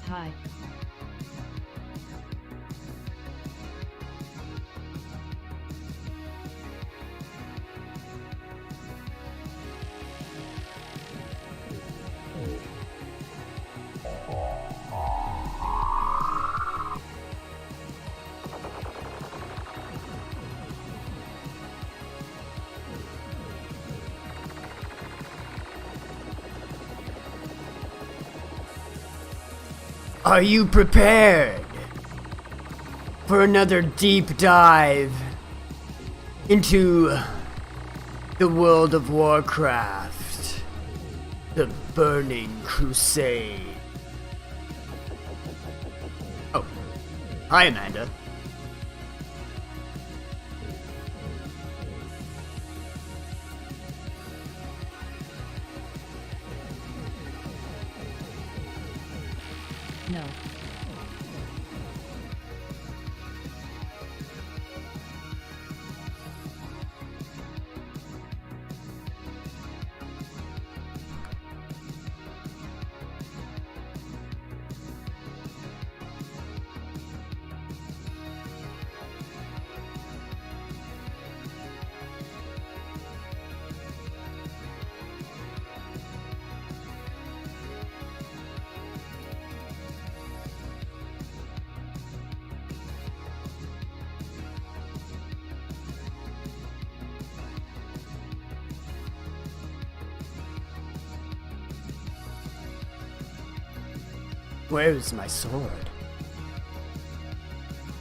Hi. Are you prepared for another deep dive into the world of Warcraft, the Burning Crusade? Oh, hi Amanda. No. Where is my sword?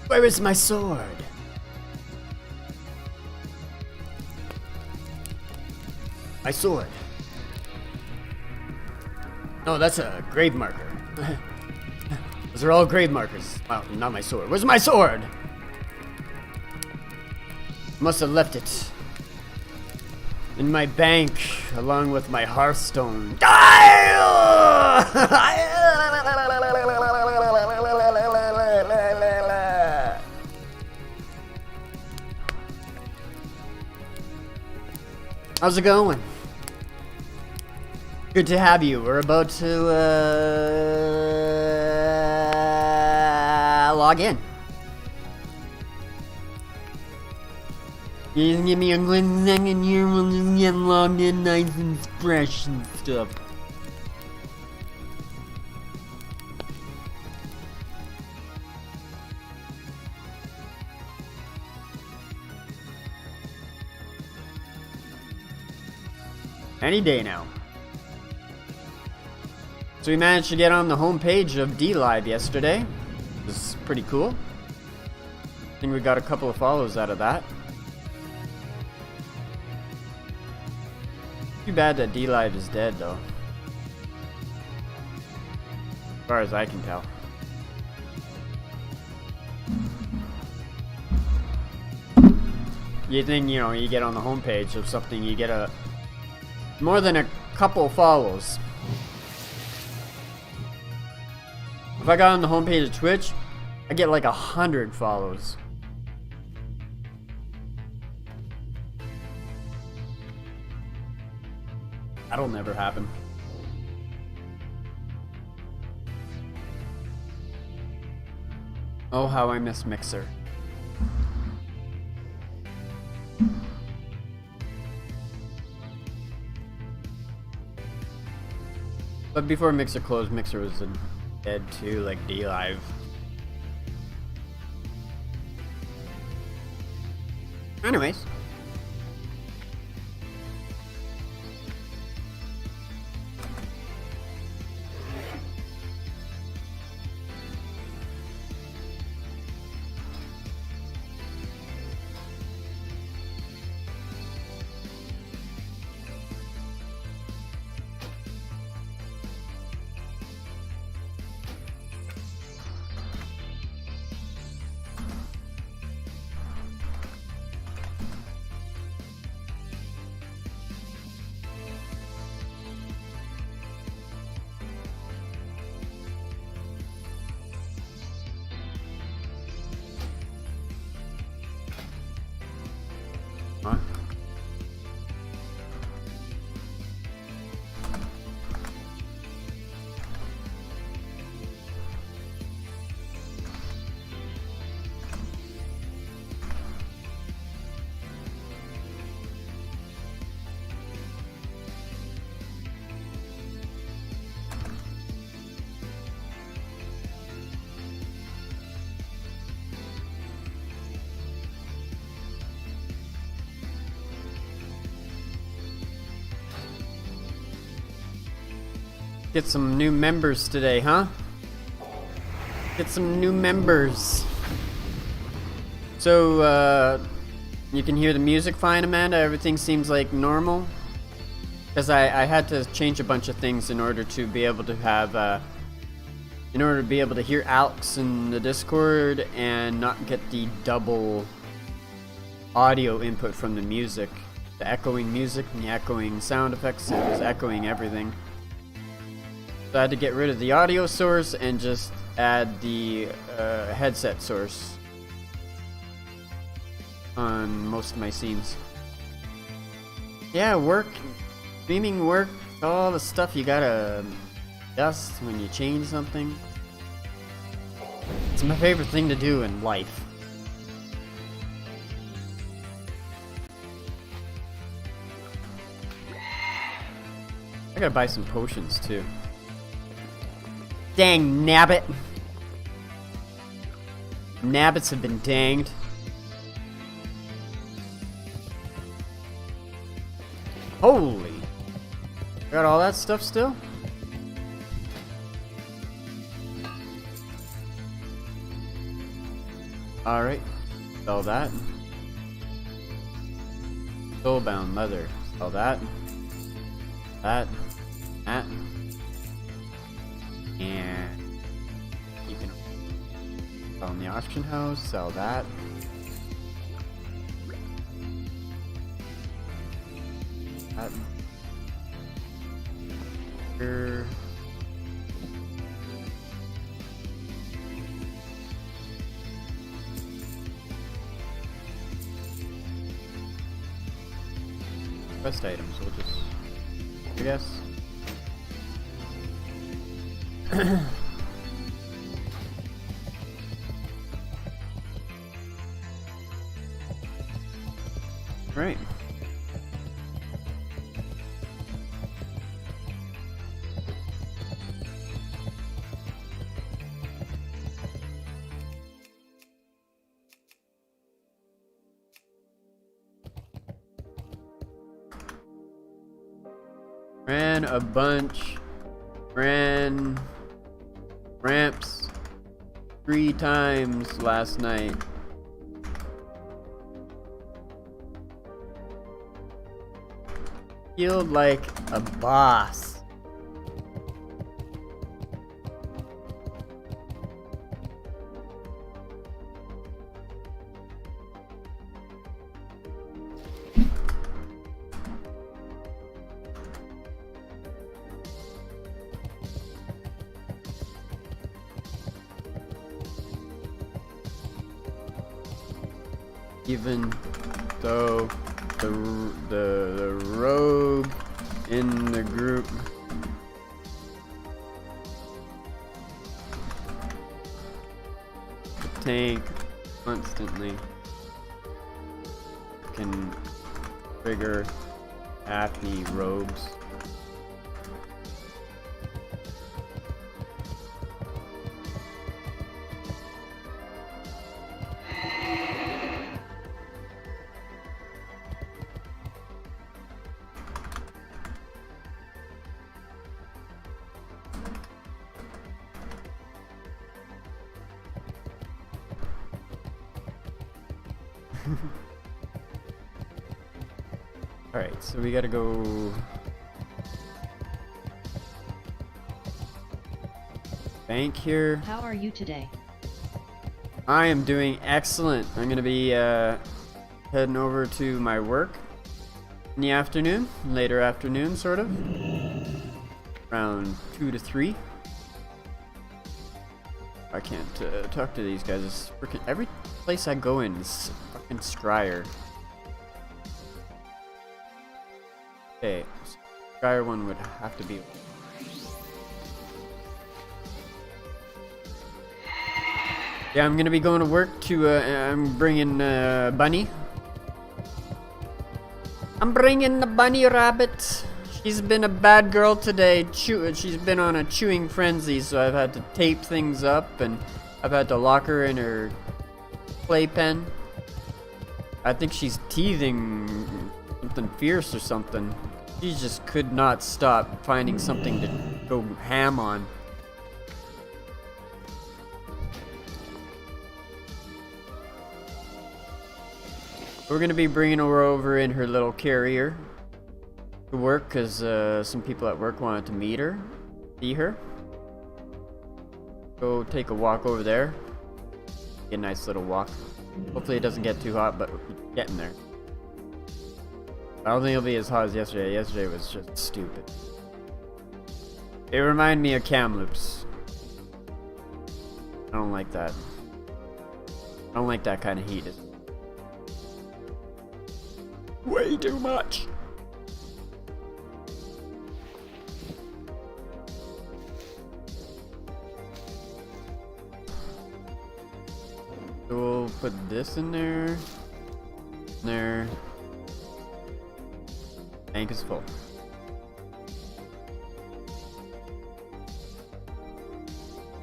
Where is my sword? My sword. No, that's a grave marker. Those are all grave markers. Well, not my sword. Where's my sword? Must have left it in my bank along with my Hearthstone. How's it going? Good to have you. We're about to log in. You give me a good second here, we'll just get logged in nice and fresh and stuff. Any day now. So we managed to get on the homepage of D-Live yesterday. This is pretty cool. I think we got a couple of follows out of that. Too bad that D-Live is dead though. As far as I can tell. You think, you know, you get on the homepage of something, you get a more than a couple follows. If I got on the homepage of Twitch, I get like 100 follows. That'll never happen. Oh, how I miss Mixer. But before Mixer closed, Mixer was dead too, like D-Live. Anyways. Get some new members today, huh? Get some new members. So, you can hear the music fine, Amanda? Everything seems like normal? Because I had to change a bunch of things in order to be able to have, in order to be able to hear Alex in the Discord and not get the double audio input from the music. The echoing music and the echoing sound effects, it was echoing everything. So I had to get rid of the audio source and just add the headset source on most of my scenes. Yeah, streaming work, all the stuff you gotta adjust when you change something. It's my favorite thing to do in life. I gotta buy some potions too. Dang nabbit! Nabbits have been danged. Holy! Got all that stuff still? Alright. Sell that. Soulbound leather. Sell that. That. And you can sell in the auction house, sell that. That. Here. Quest items, we'll just, I guess. Right. Ran a bunch. Ran ramps 3 times last night. Healed like a boss. Even though the rogue in the group tank constantly can trigger acne robes. Alright, so we gotta go bank here. How are you today? I am doing excellent. I'm gonna be heading over to my work in the afternoon, later afternoon sort of, around 2 to 3. I can't talk to these guys. It's freaking every place I go in is fucking Stryer. Okay, Stryer one would have to be. Yeah, I'm gonna be going to work to. I'm bringing Bunny. I'm bringing the bunny rabbit. She's been a bad girl today. She's been on a chewing frenzy, so I've had to tape things up and I've had to lock her in her playpen. I think she's teething something fierce or something. She just could not stop finding something to go ham on. We're gonna be bringing her over in her little carrier to work because some people at work wanted to meet her, see her. Go take a walk over there. Get a nice little walk. Hopefully it doesn't get too hot, but we're getting there. I don't think it'll be as hot as yesterday. Yesterday was just stupid. It reminded me of Kamloops. I don't like that. I don't like that kind of heat. It's way too much. So we'll put this in there. There. Tank is full.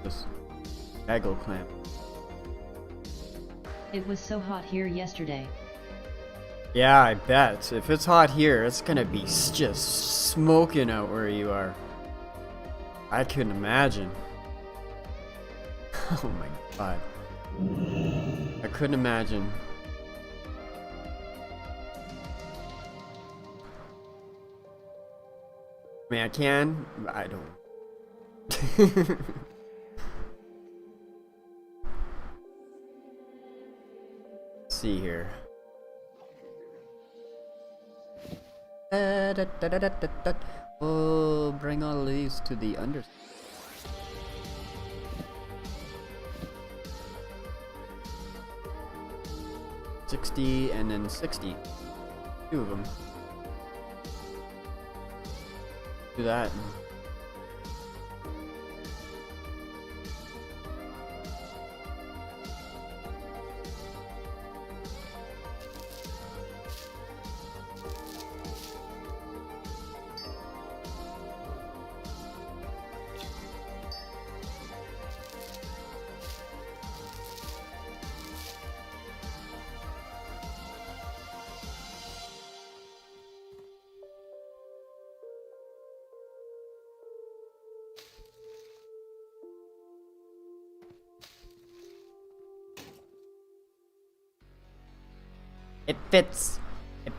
Just gaggle clamp. It was so hot here yesterday. Yeah, I bet. If it's hot here, it's gonna be just smoking out where you are. I couldn't imagine. Oh my god. I couldn't imagine. I mean, I can, but I don't. Let's see here. Oh, bring all these to the under. 60 and then 60. Two of them. Do that. It fits. It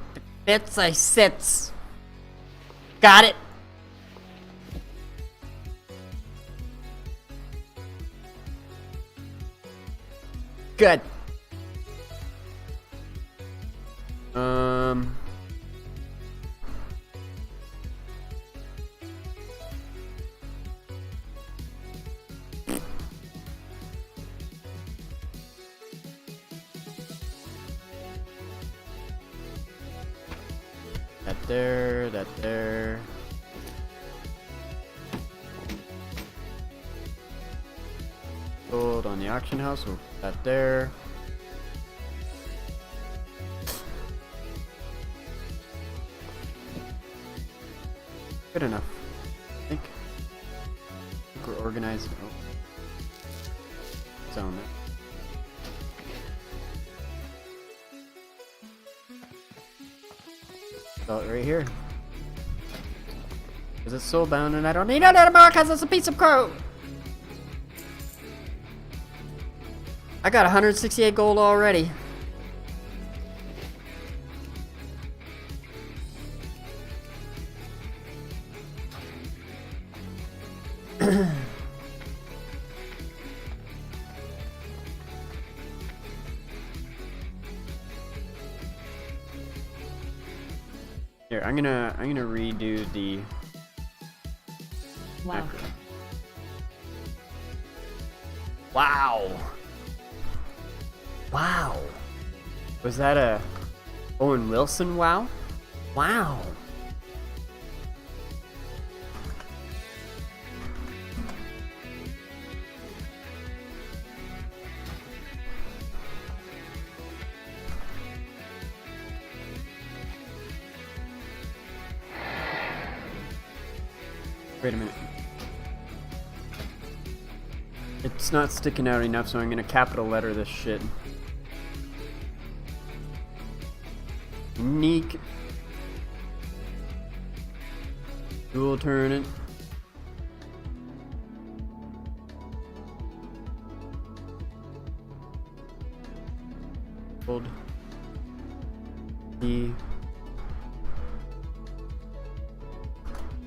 fits, I sits. Got it. Good. That there. Gold on the auction house, we'll put that there. Good enough, I think. We're organized. Oh. It's on there. Right here. Because it's soul bound and I don't need it anymore because it's a piece of crow. I got 168 gold already. Here, I'm gonna redo the wow. macro. Wow. Wow. Was that a Owen Wilson wow? Wow. Wait a minute. It's not sticking out enough, so I'm gonna capital letter this shit. Unique. Dual turn it. Hold. P.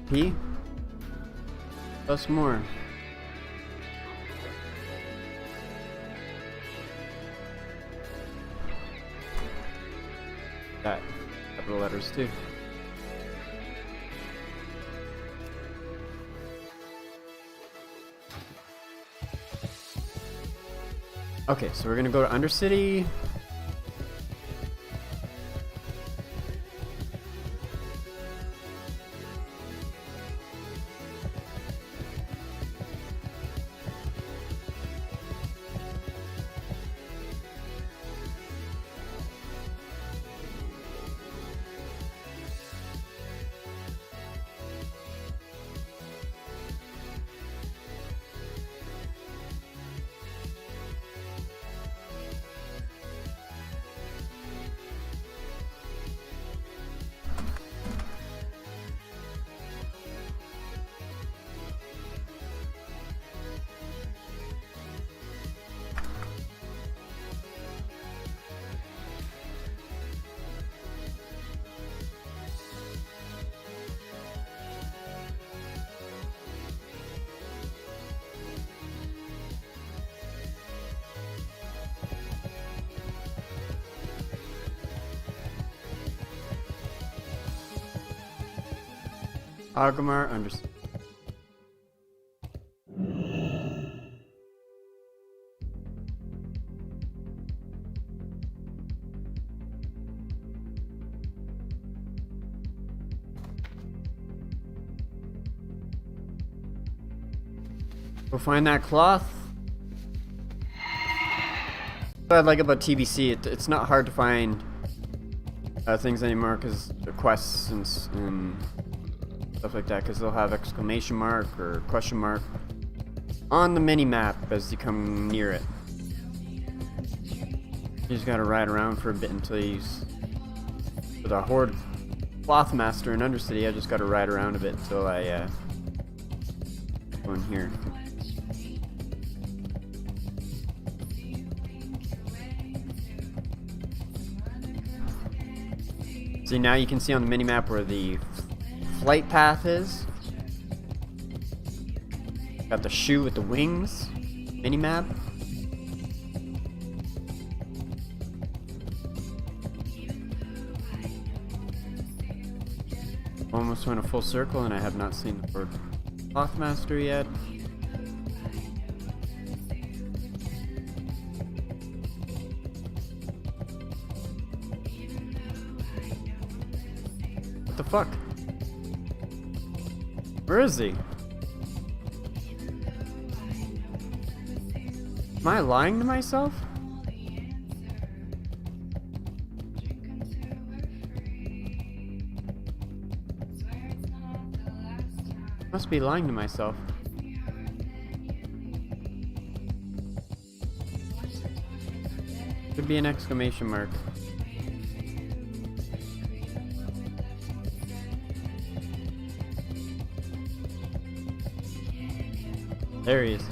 P. Plus more. That. Capital letters too. Okay, so we're gonna go to Undercity. Agumar Undercity. Go find that cloth. What I like about TBC, it's not hard to find things anymore because the quests and stuff like that, because they'll have exclamation mark or question mark on the mini map as you come near it. You just gotta ride around for a bit until you. For the Horde Cloth Master in Undercity, I just gotta ride around a bit until I go in here. See, now you can see on the minimap where the flight path is. Got the shoe with the wings minimap. Almost went a full circle and I have not seen the Lord Clothmaster yet. What the fuck? Where is he? Am I lying to myself? Must be lying to myself. Could be an exclamation mark. There he is.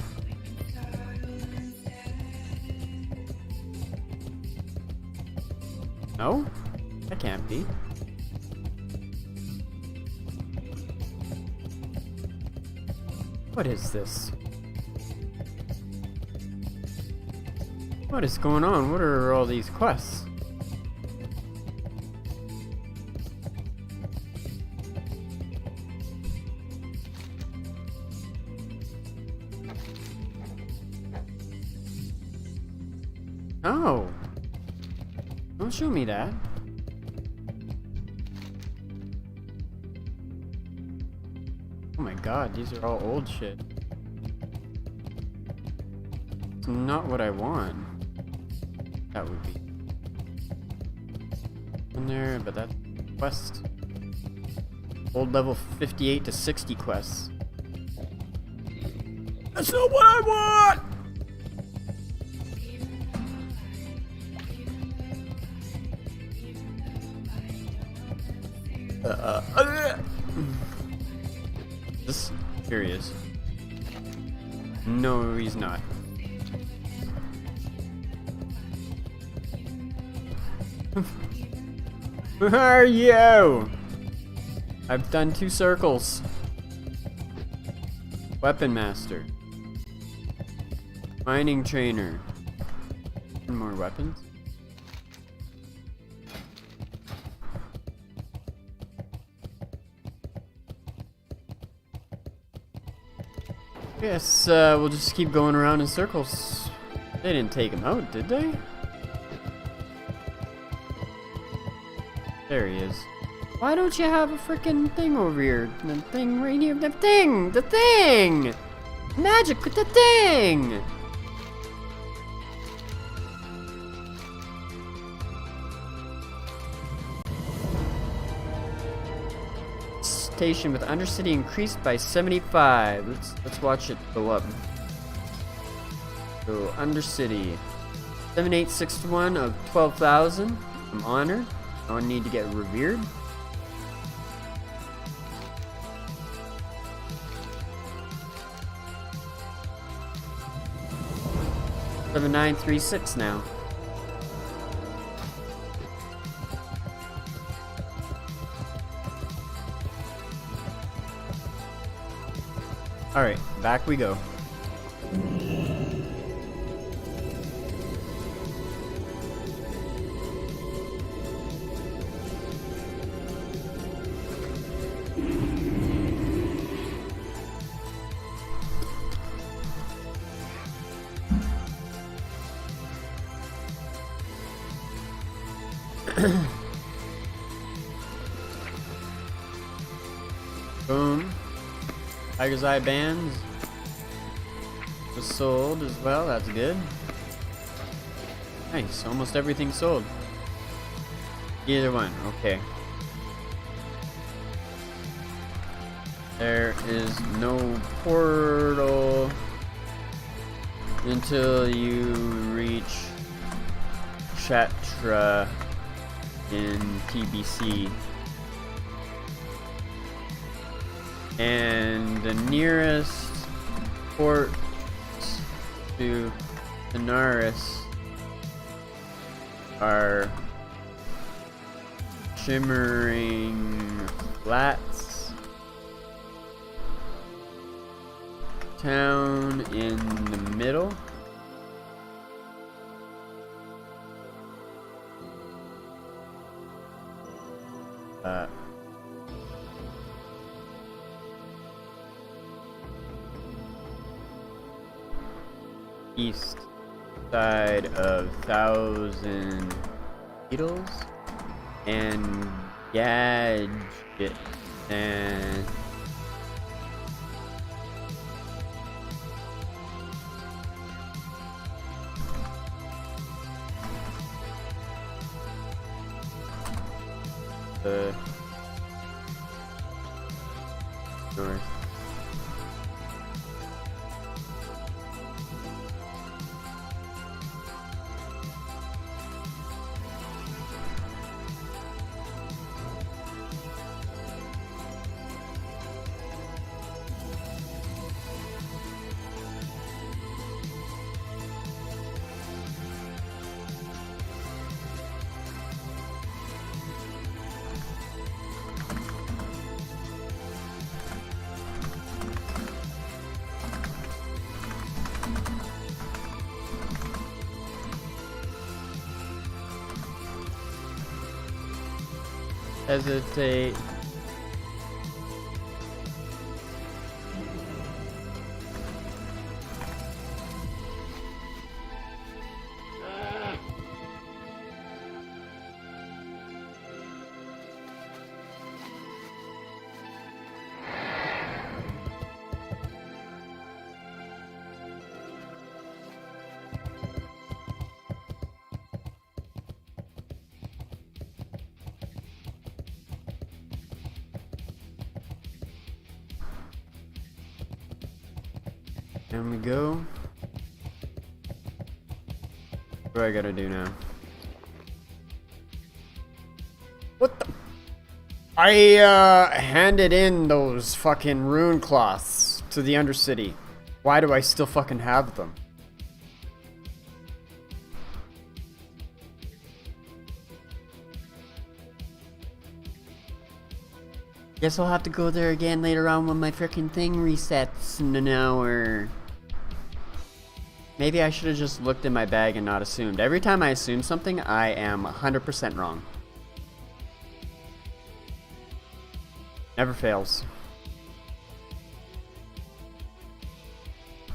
No? That can't be. What is this? What is going on? What are all these quests? Oh! Don't show me that. Oh my god, these are all old shit. It's not what I want. That would be in there, but that's quest. Old level 58 to 60 quests. That's not what I want! This here he is. No, he's not. Where are you? I've done 2 circles. Weapon master. Mining trainer. More weapons. Yes, we'll just keep going around in circles. They didn't take him out, did they? There he is. Why don't you have a freaking thing over here? The thing right here. The thing! The thing! Magic with the thing! Station with Undercity increased by 75. Let's watch it go up. So Undercity 7861 of 12,000. I'm honored. I need to get revered. $7,936 now. Alright, back we go. Boom. Tiger's Eye bands was sold as well. That's good. Nice. Almost everything sold. Either one. Okay. There is no portal until you reach Chatra in TBC. And the nearest port to Benares are Shimmering Flats, town in the middle, east side of Thousand Needles and Gadget and the north. Hesitate. There we go. What do I gotta do now? What the? I handed in those fucking rune cloths to the Undercity. Why do I still fucking have them? . Guess I'll have to go there again later on when my freaking thing resets in an hour. Maybe I should have just looked in my bag and not assumed. Every time I assume something, I am 100% wrong. Never fails.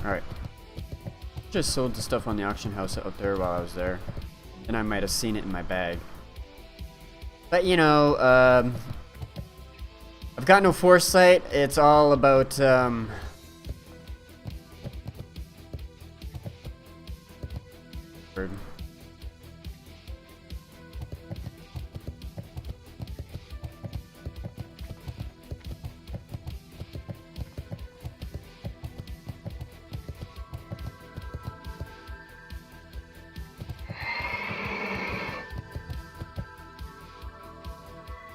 Alright. Just sold the stuff on the auction house out there while I was there. And I might have seen it in my bag. But you know, I've got no foresight. It's all about,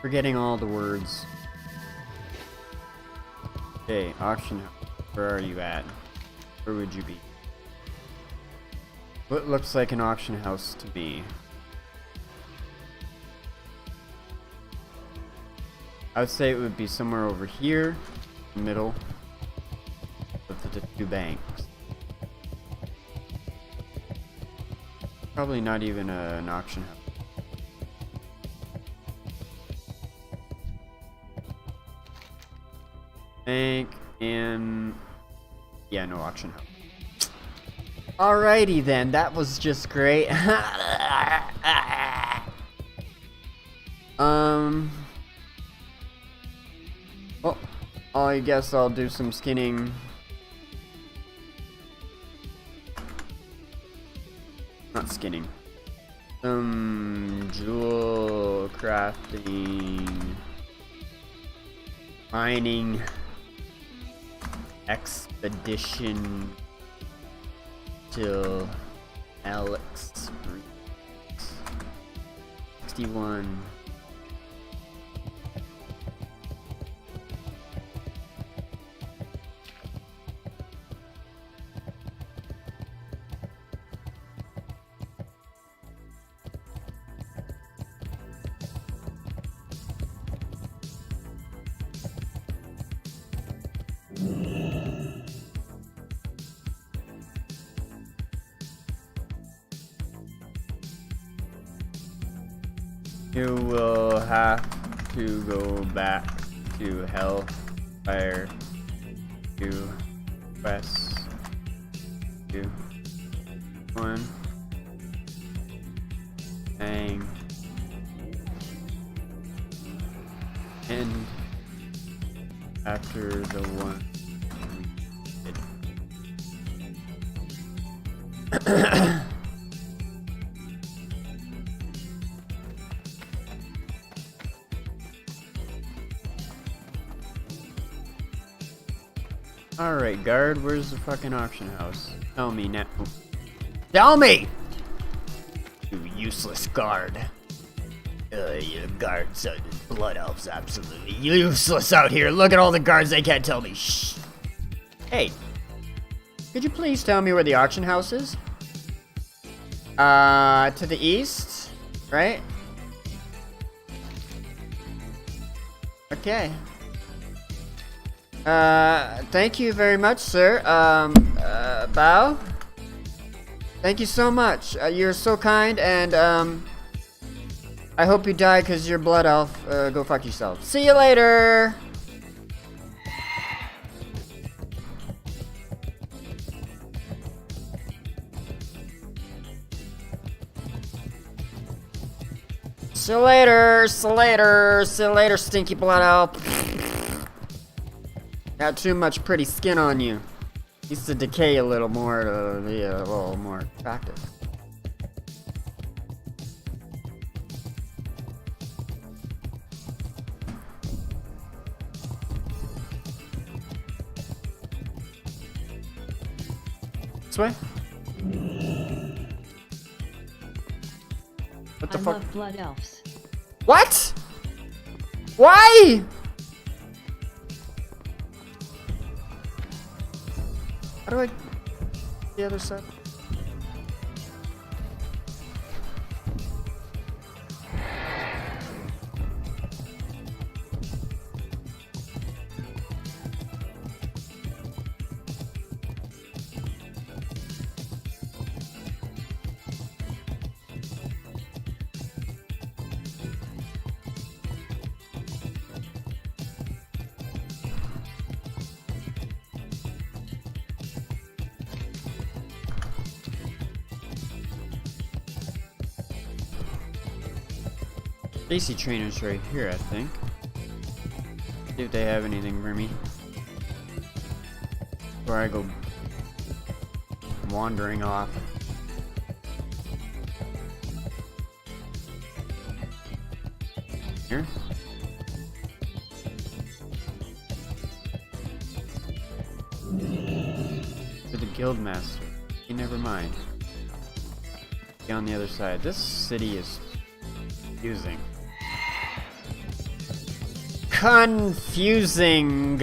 forgetting all the words. Okay, auction house. Where are you at? Where would you be? What looks like an auction house to me? I would say it would be somewhere over here, in the middle of the two banks. Probably not even an auction house. Bank and yeah, no auction house. Alrighty then, that was just great. Well, I guess I'll do some skinning. Not skinning. Some jewel crafting, mining, expedition till Alex 61. You will have to go back to Hellfire to quest 2 1 hang and after the one Alright, guard, where's the fucking auction house? Tell me now. Tell me! You useless guard. You guards, blood elves, absolutely useless out here. Look at all the guards, they can't tell me. Shh. Hey, could you please tell me where the auction house is? To the east, right? Okay. Thank you very much, sir. Bow? Thank you so much. You're so kind, and, I hope you die because you're blood elf. Go fuck yourself. See you later! See you later, see you later, see you later, stinky blood elf. Got too much pretty skin on you. Needs to decay a little more to be a little more attractive. This way? What the fuck? I love blood elves. What? Why? How do I... the other side? AC trainer's right here, I think. See if they have anything for me. Before I go wandering off. Here? To the Guildmaster. Okay, never mind. Be on the other side. This city is confusing. Confusing.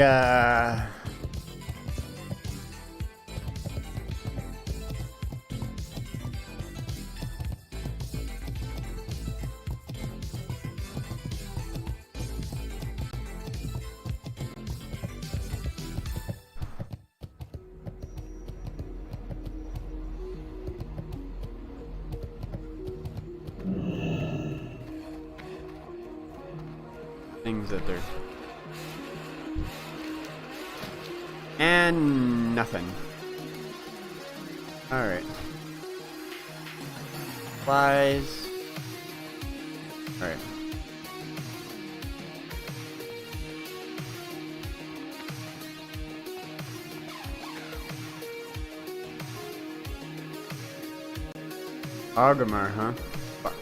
Things that they're... And nothing. Alright. Flies. Alright. Agamar, huh? Fuck.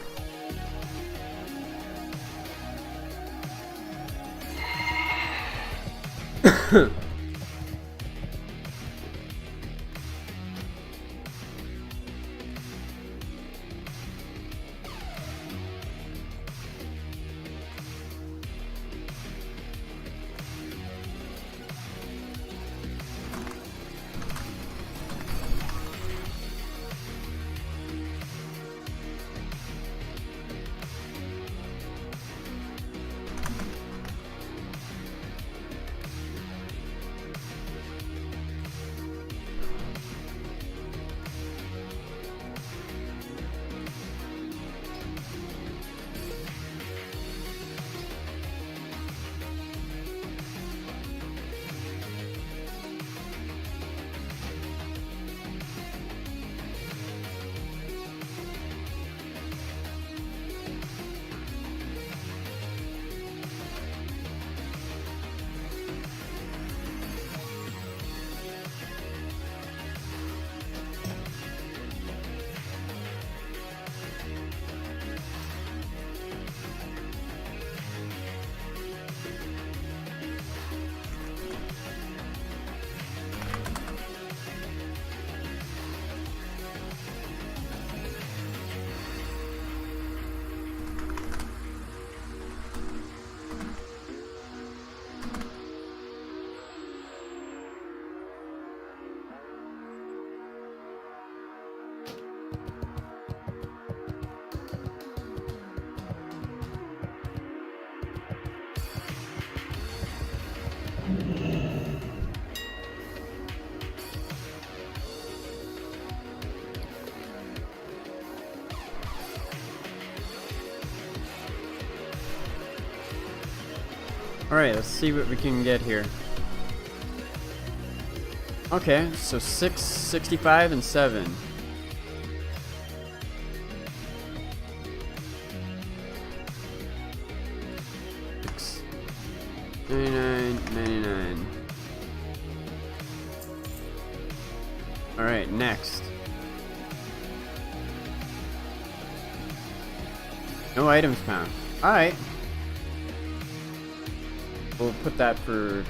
Alright, let's see what we can get here. Okay, so 6, 65, and 7. Six, 99, 99. Alright, next. No items found. Alright. We'll put that for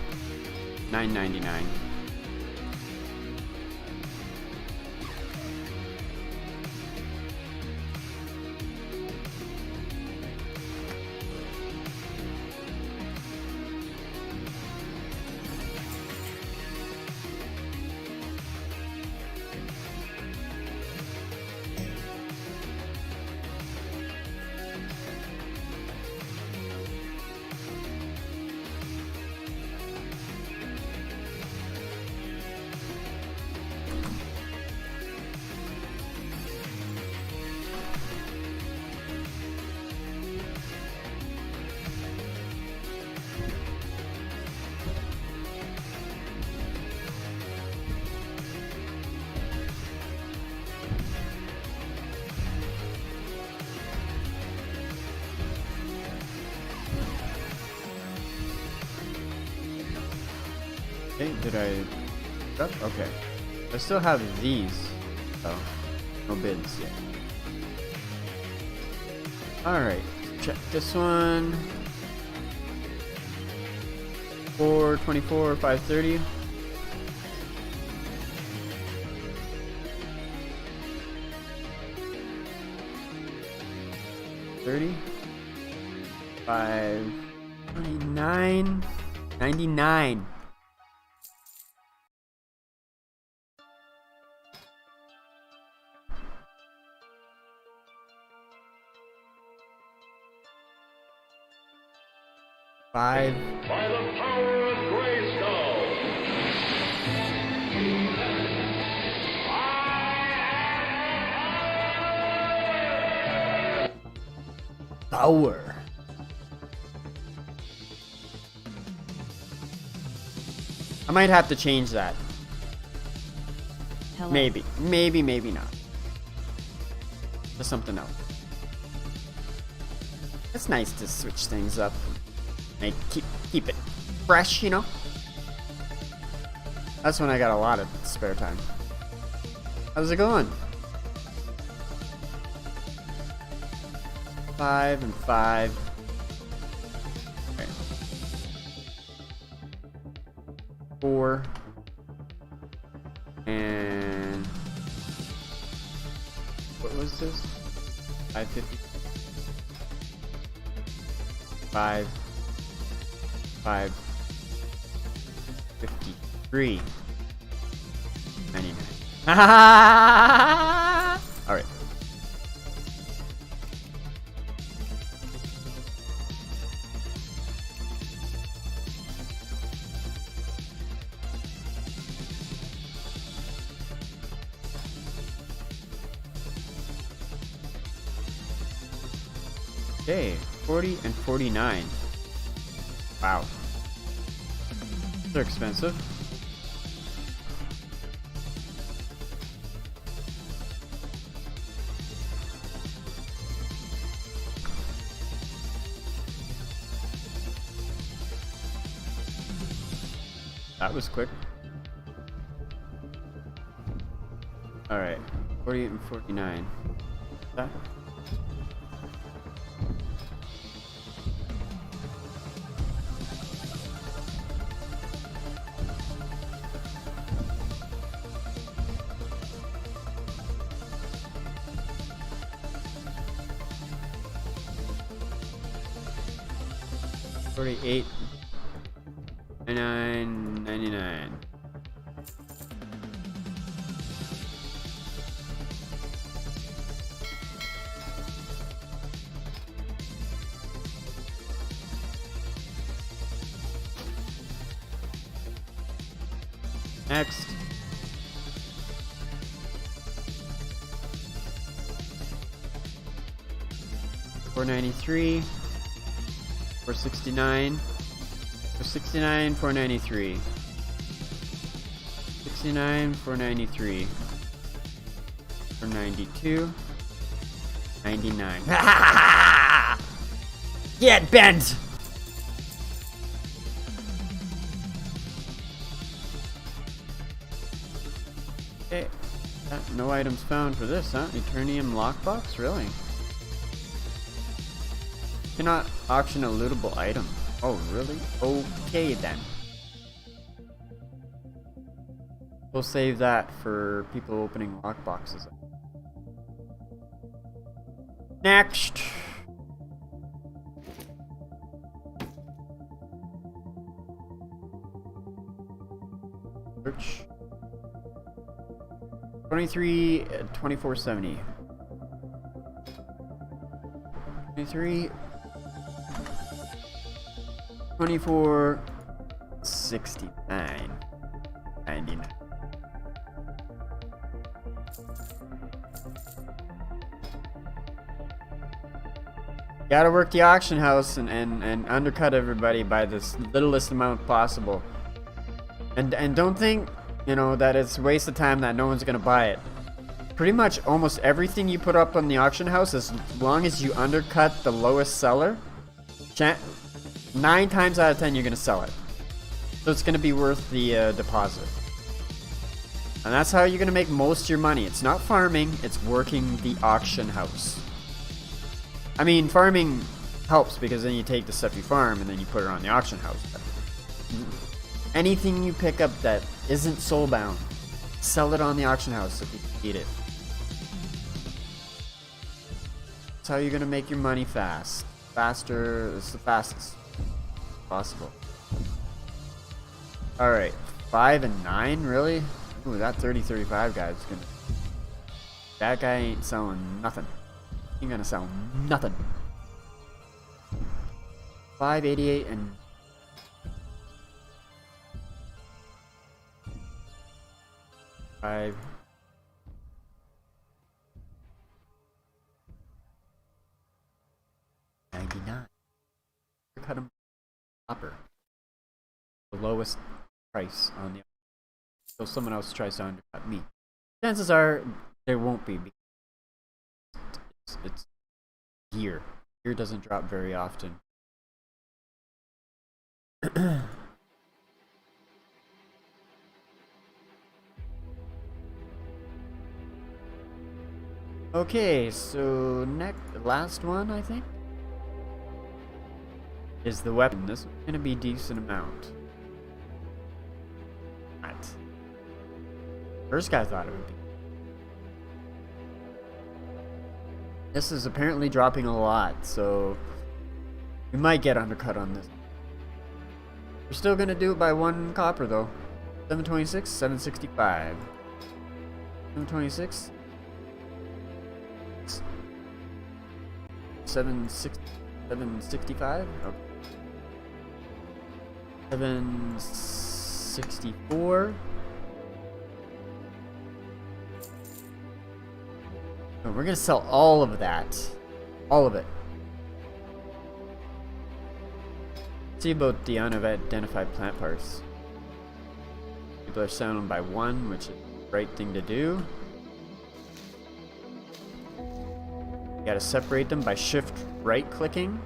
$9.99. Did I? Oh, okay. I still have these. Oh, no bids yet. Alright, check this one. 424, 530. $30, 529, 99. Five. By the power of Grayskull. Power. I might have to change that. Hello. Maybe not. Just something else. It's nice to switch things up. Make keep it fresh, you know. That's when I got a lot of spare time. How's it going? 5 and 5. Okay. 4 and what was this? 550. 5. 553 99. All right. Okay, 40 and 49. Wow. They're expensive. That was quick. Alright, 48 and 49. That? $48, $99.99. Next. $493. 469, 469, 493, 69, 493, 492, 99. Get bent! Okay, no items found for this, huh? Eternium lockbox, really? Cannot auction a lootable item. Oh, really? Okay, then. We'll save that for people opening lockboxes. Next! Search. 23, 2470. 23. 2469 99. Gotta work the auction house and undercut everybody by this littlest amount possible. And don't think, you know, that it's a waste of time that no one's gonna buy it. Pretty much almost everything you put up on the auction house, as long as you undercut the lowest seller, 9 times out of 10 you're gonna sell it. So it's going to be worth the deposit. And that's how you're going to make most of your money. It's not farming, it's working the auction house. I mean, farming helps because then you take the stuff you farm and then you put it on the auction house. But anything you pick up that isn't soulbound, sell it on the auction house if you need it. That's how you're going to make your money fast. Faster, it's the fastest possible. Alright, 5 and 9, really? Ooh, that 30-35 guy is gonna... That guy ain't selling nothing. He ain't gonna sell nothing. 588 and... Five... 99. Cut him upper. The lowest price on the... So someone else tries to undercut me. Chances are there won't be. It's gear. Gear doesn't drop very often. Okay, so last one I think is the weapon. This is gonna be a decent amount. First guy thought it would be. This is apparently dropping a lot, so we might get undercut on this. We're still gonna do it by 1 copper though. 726, 765. 726. 765? Okay. 764. We're gonna sell all of that. All of it. See about the unidentified plant parts. People are selling them by 1, which is the right thing to do. You gotta separate them by shift right clicking.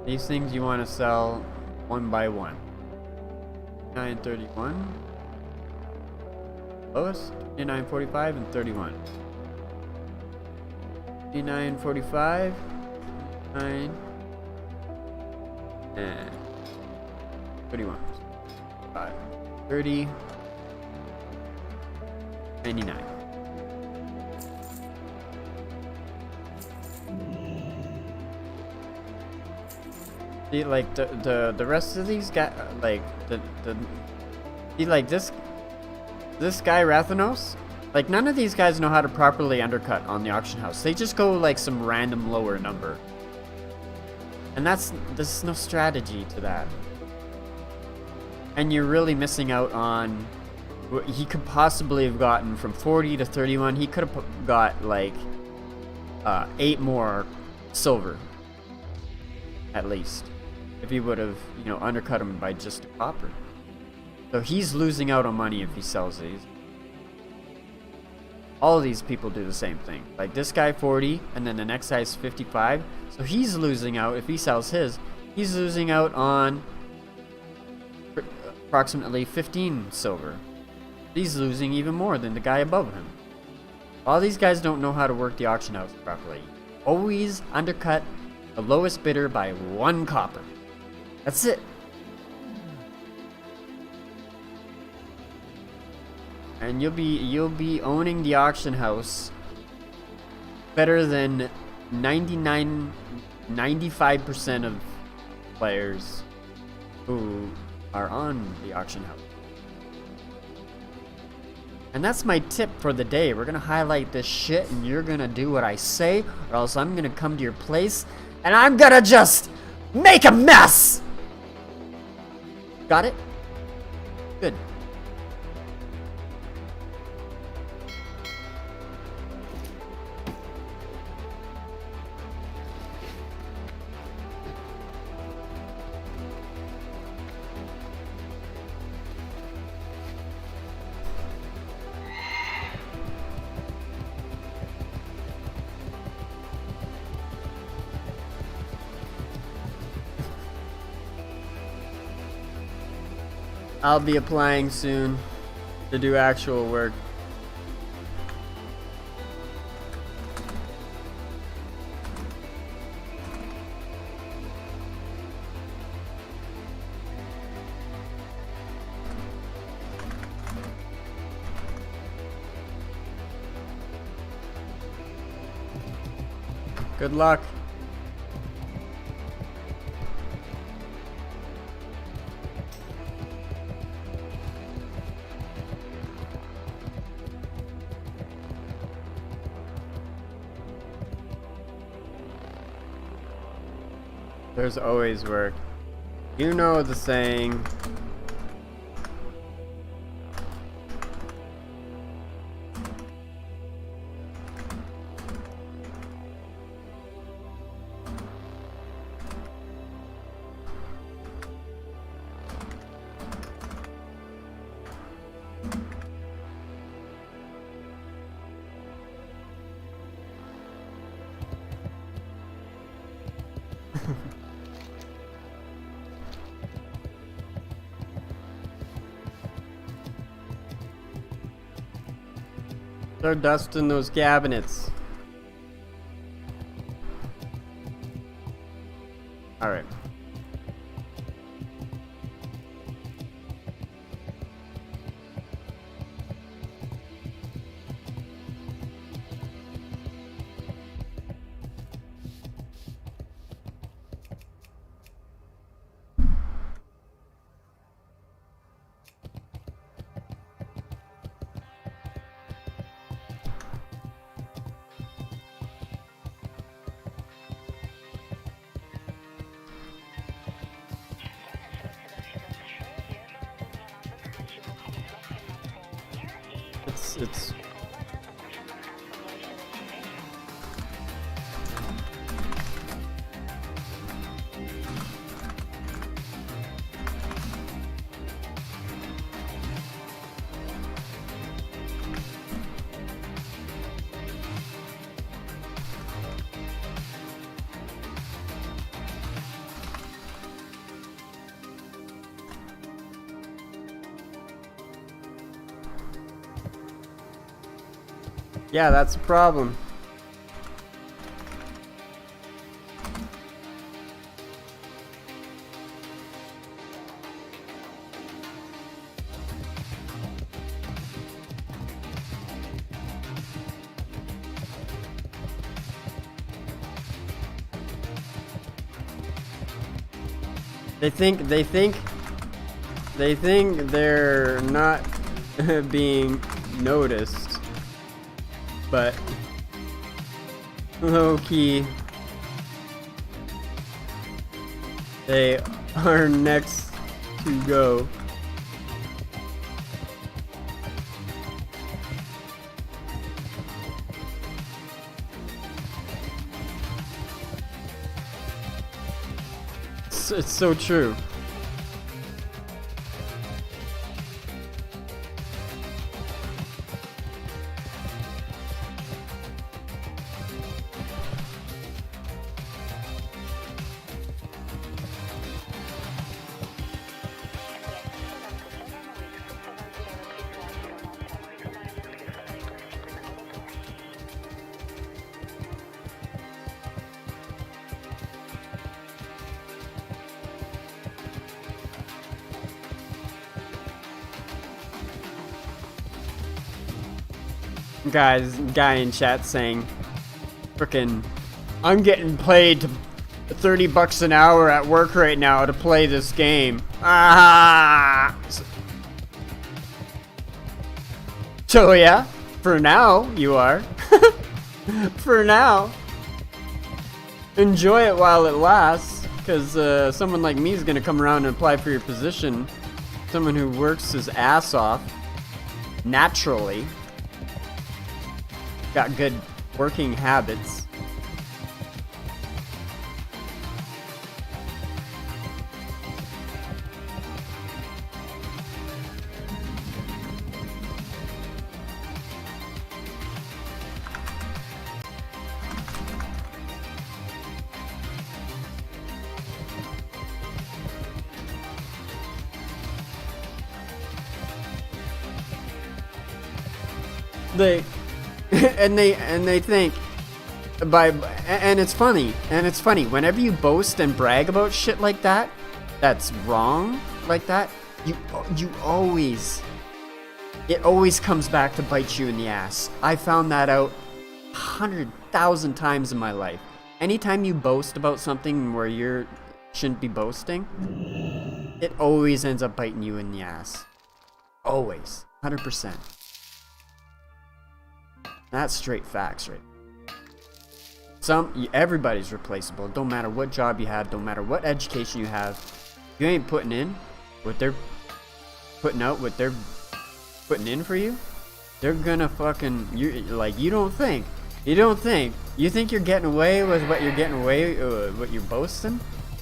These things you want to sell 1 by 1. 931. Lowest 29.45 and 31. 29.45, 9, and 31. 5, 30, 99. See, like the rest of these guys, like see, like this guy Rathanos. Like, none of these guys know how to properly undercut on the auction house. They just go, like, some random lower number. And there's no strategy to that. And you're really missing out on... He could possibly have gotten from 40 to 31. He could have got, like, 8 more silver. At least. If he would have, you know, undercut him by just a copper. So he's losing out on money if he sells these. All of these people do the same thing. Like this guy 40, and then the next guy is 55. So he's losing out if he sells his. He's losing out on approximately 15 silver. He's losing even more than the guy above him. All these guys don't know how to work the auction house properly. Always undercut the lowest bidder by 1 copper. That's it. And you'll be owning the auction house better than 95% of players who are on the auction house. And that's my tip for the day. We're gonna highlight this shit and you're gonna do what I say, or else I'm gonna come to your place and I'm gonna just make a mess! Got it? Good. I'll be applying soon to do actual work. Good luck. There's always work. You know the saying. Start dusting those cabinets. All right. It's yeah, that's a problem. They think they're not being noticed, but low key they are next to go. It's so true. Guy in chat saying, frickin', I'm getting paid to $30 an hour at work right now to play this game. Ah! So yeah, for now you are. For now. Enjoy it while it lasts, because someone like me is gonna come around and apply for your position. Someone who works his ass off naturally. Got good working habits. They and they think and it's funny whenever you boast and brag about shit like that that's wrong like that, you always, it always comes back to bite you in the ass. I found that out 100,000 times in my life. Anytime you boast about something where you shouldn't be boasting, it always ends up biting you in the ass. Always. 100%. That's straight facts, right? Everybody's replaceable. Don't matter what job you have, don't matter what education you have. If you ain't putting in what they're putting out, what they're putting in for you, they're gonna fucking, you think you're getting away with what you're getting away, what you're boasting,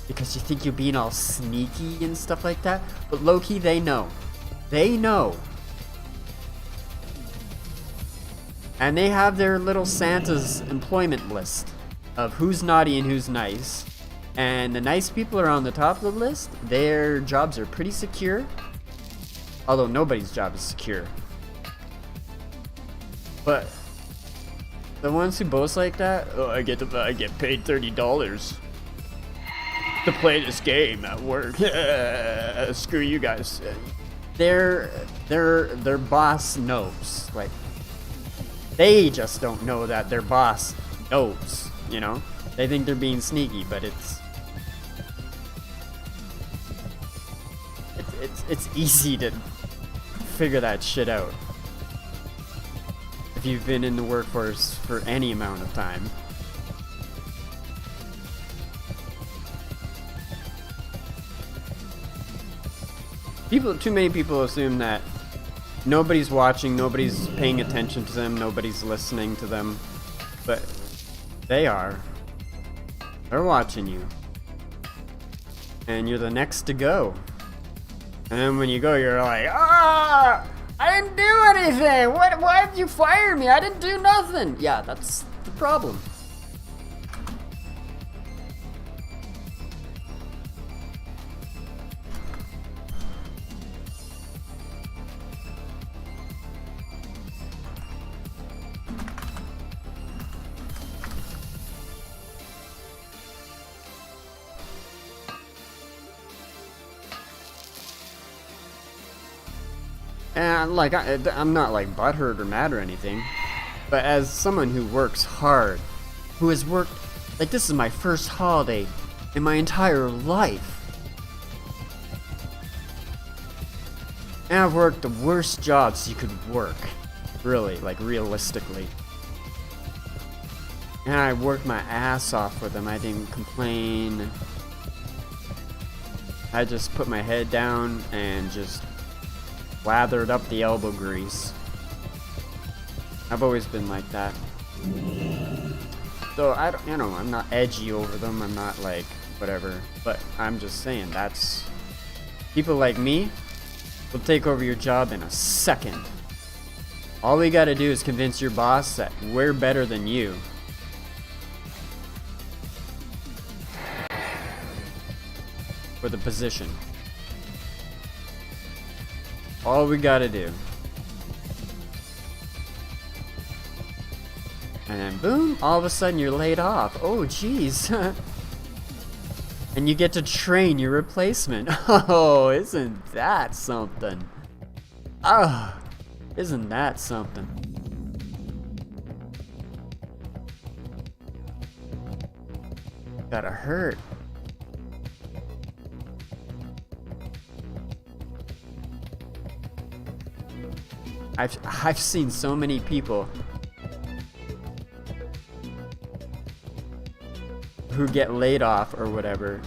because you think you're being all sneaky and stuff like that. But low-key, they know. And they have their little Santa's employment list of who's naughty and who's nice. And the nice people are on the top of the list. Their jobs are pretty secure. Although nobody's job is secure. But the ones who boast like that, oh, I get paid $30 to play this game at work. Screw you guys. Their boss knows. Like, they just don't know that their boss knows, you know? They think they're being sneaky, but it's easy to figure that shit out if you've been in the workforce for any amount of time. Too many people assume that nobody's watching, nobody's paying attention to them, nobody's listening to them, but they are. They're watching you. And you're the next to go. And then when you go, you're like, I didn't do anything! Why did you fire me? I didn't do nothing! Yeah, that's the problem. And like, I'm not like butthurt or mad or anything, but as someone who works hard, who has worked, like, this is my first holiday in my entire life, and I've worked the worst jobs you could work, really, like, realistically, and I worked my ass off for them. I didn't complain. I just put my head down and just lathered up the elbow grease. I've always been like that. So I don't, I'm not edgy over them. I'm not like whatever. But I'm just saying, that's, people like me will take over your job in a second. All we gotta do is convince your boss that we're better than you. For the position. All we gotta do. And then boom, all of a sudden you're laid off. Oh jeez. And you get to train your replacement. Oh, isn't that something? Ah, isn't that something? Gotta hurt. I've seen so many people who get laid off or whatever,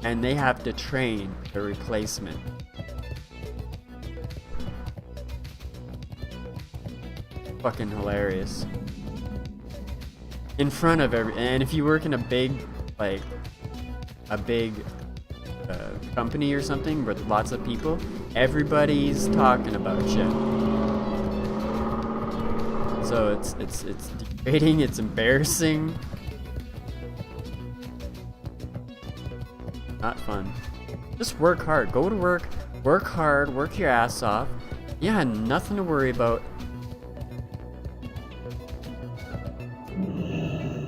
and they have to train the replacement. Fucking hilarious. In front of and if you work in a big, like, company or something with lots of people, everybody's talking about you. So it's degrading, it's embarrassing. Not fun. Just work hard. Go to work hard, work your ass off. Yeah, nothing to worry about.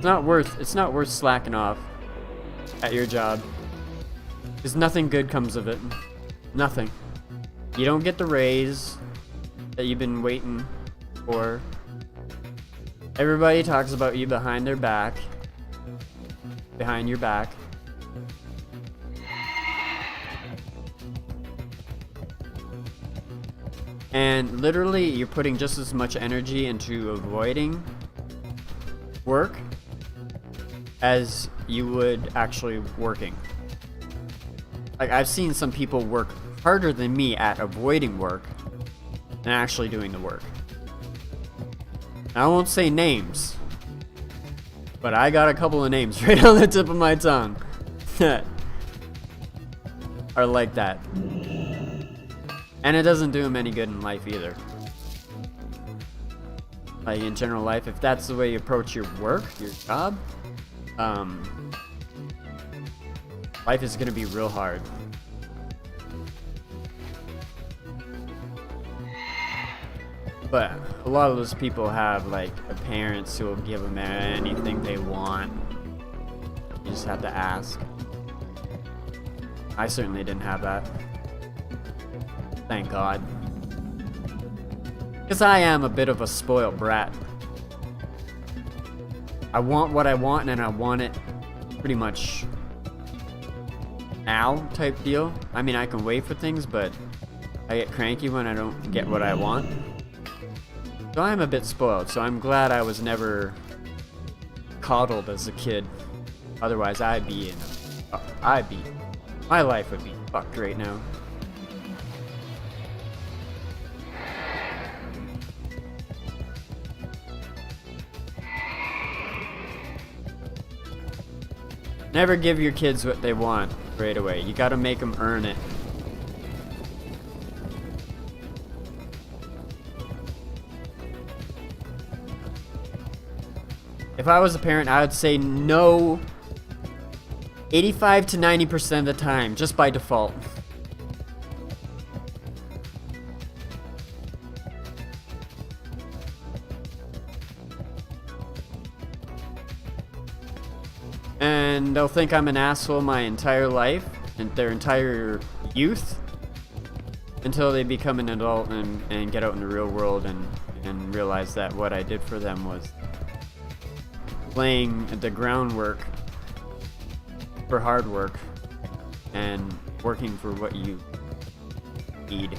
It's not worth slacking off at your job. Because nothing good comes of it. Nothing. You don't get the raise that you've been waiting for. Everybody talks about you behind their back. Behind your back. And literally, you're putting just as much energy into avoiding work as you would actually working. Like, I've seen some people work harder than me at avoiding work than actually doing the work. I won't say names, but I got a couple of names right on the tip of my tongue that are like that. And it doesn't do them any good in life either. Like in general life, if that's the way you approach your work, your job, life is gonna be real hard. But a lot of those people have like parents who will give them anything they want. You just have to ask. I certainly didn't have that. Thank God. Because I am a bit of a spoiled brat. I want what I want and I want it pretty much now type deal. I mean, I can wait for things, but I get cranky when I don't get what I want. So I'm a bit spoiled, so I'm glad I was never coddled as a kid. Otherwise, my life would be fucked right now. Never give your kids what they want right away. You gotta make them earn it. If I was a parent, I would say no 85 to 90% of the time, just by default. And they'll think I'm an asshole my entire life and their entire youth until they become an adult and get out in the real world and realize that what I did for them was laying the groundwork for hard work and working for what you need.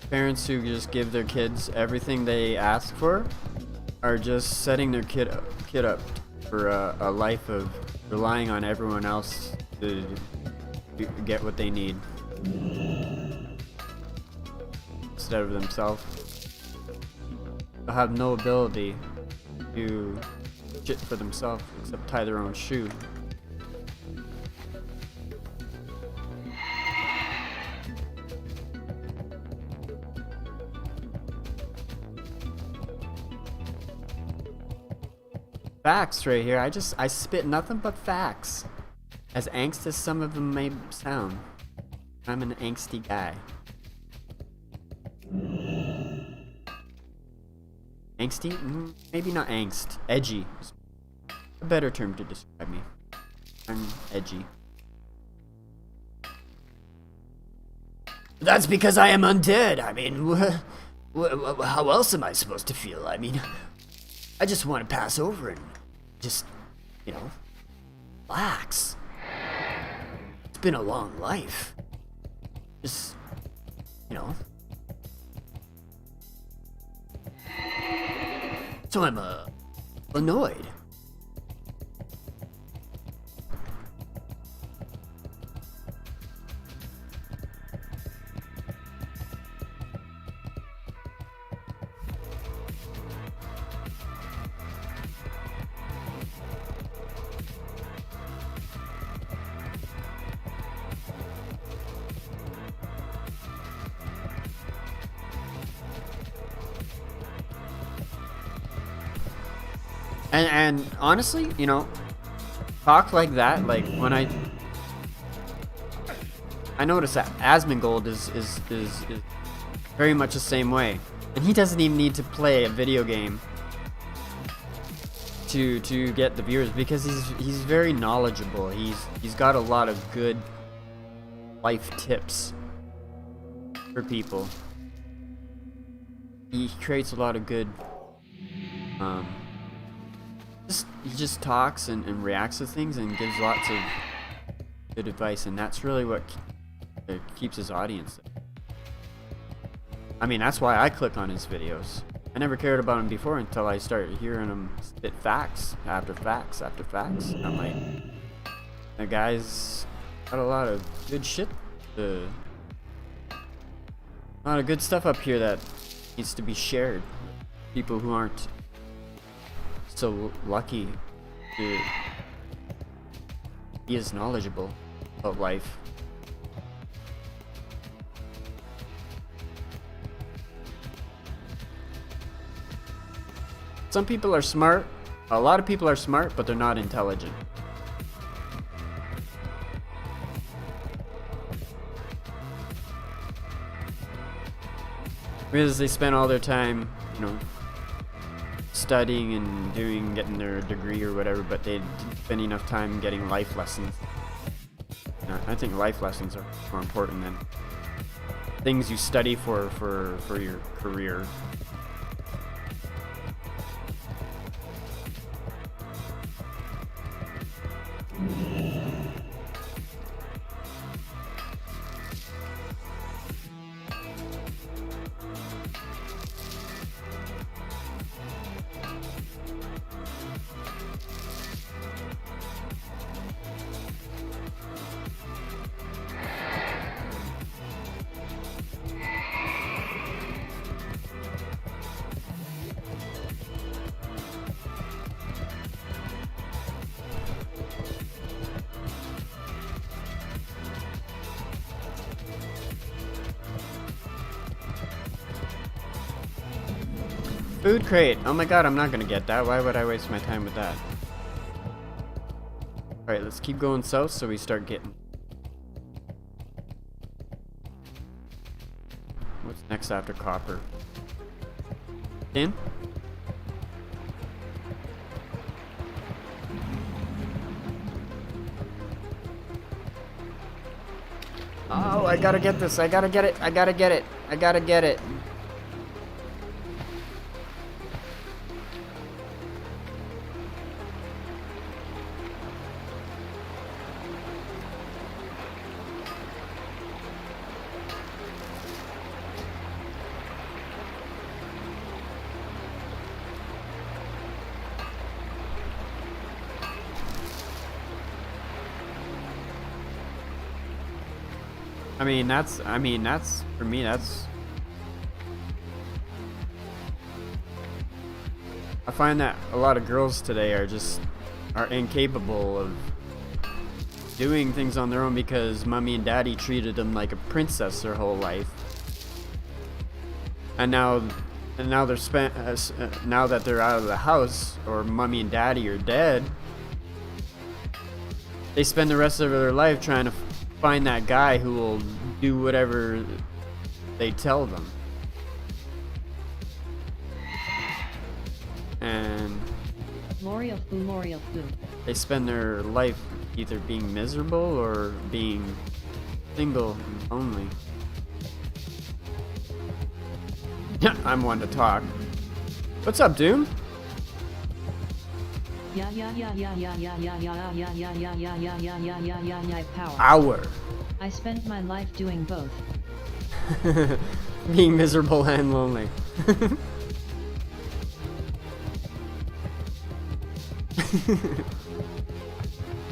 Parents who just give their kids everything they ask for are just setting their kid up for a life of relying on everyone else to get what they need instead of themselves. They'll have no ability to shit for themselves except tie their own shoe. Facts right here. I spit nothing but facts. As angst as some of them may sound, I'm an angsty guy. Angsty? Maybe not angst. Edgy is a better term to describe me. I'm edgy. That's because I am undead. I mean, how else am I supposed to feel? I mean, I just want to pass over and just, relax. It's been a long life. Just, So I'm, annoyed. And honestly, you know, talk like that, like when I notice that Asmongold is very much the same way. And he doesn't even need to play a video game to get the viewers, because he's very knowledgeable. He's got a lot of good life tips for people. He creates a lot of good he just talks and reacts to things and gives lots of good advice, and that's really what keeps his audience. I mean, that's why I click on his videos. I never cared about him before until I started hearing him spit facts after facts after facts. I'm like, that guy's got a lot of good shit, a lot of good stuff up here that needs to be shared. People who aren't so lucky to be as knowledgeable about life. Some people are smart. A lot of people are smart, but they're not intelligent. Because they spend all their time, you know, studying and getting their degree or whatever, but they didn't spend enough time getting life lessons. I think life lessons are more important than things you study for your career. Food crate. Oh my god, I'm not gonna get that. Why would I waste my time with that? Alright, let's keep going south so we start getting... What's next after copper? Tin? Oh, I gotta get this. I gotta get it. I gotta get it. I gotta get it. I mean, that's, for me, that's... I find that a lot of girls today are incapable of doing things on their own because mommy and daddy treated them like a princess their whole life. And now they're now that they're out of the house, or mommy and daddy are dead, they spend the rest of their life trying to find that guy who will do whatever they tell them. And they spend their life either being miserable or being single and lonely. I'm one to talk. What's up, Doom? Power. Hour. I spent my life doing both. Being miserable and lonely.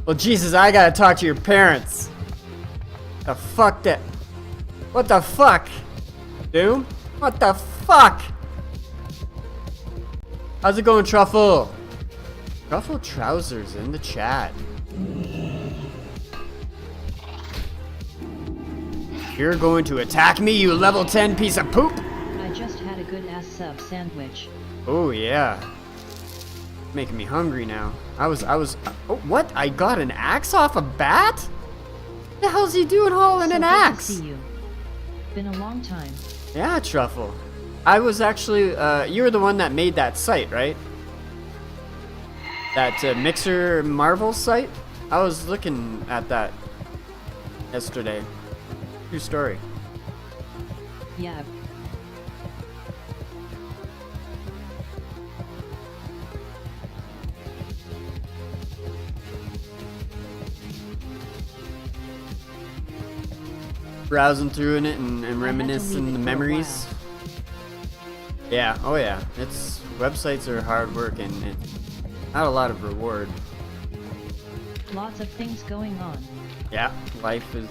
Well, Jesus, I gotta talk to your parents. The fuck that? What the fuck? Doom? What the fuck? How's it going, Truffle? Truffle Trousers in the chat. You're going to attack me, you level 10 piece of poop? I just had a good ass sub sandwich. Oh, yeah. Making me hungry now. Oh, what? I got an axe off a bat? What the hell's he doing hauling an axe? Good to see you. Been a long time. Yeah, Truffle. I was actually, you were the one that made that site, right? That Mixer Marvel site? I was looking at that yesterday. True story. Yeah. Browsing through in it and reminiscing the memories. Yeah, oh yeah. Websites are hard work and it's not a lot of reward. Lots of things going on. Yeah, life is.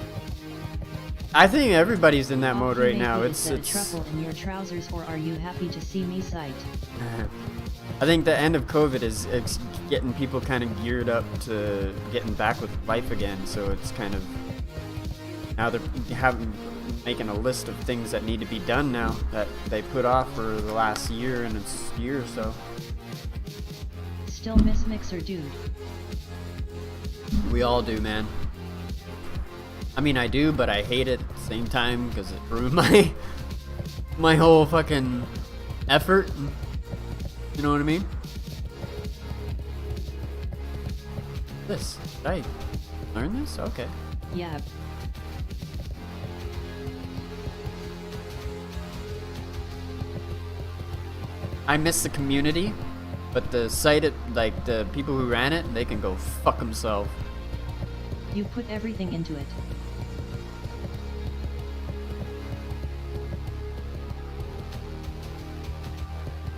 I think everybody's in that mode right now. It's truffle in your trousers, or are you happy to see me sight? I think the end of COVID is it's getting people kind of geared up to getting back with life again. So it's kind of now they're making a list of things that need to be done now that they put off for the last year and it's year or so. Still miss Mixer, dude. We all do, man. I mean, I do, but I hate it at the same time because it ruined my whole fucking effort. You know what I mean? Did I learn this? Okay. Yeah. I miss the community, but the site, like the people who ran it, they can go fuck themselves. You put everything into it.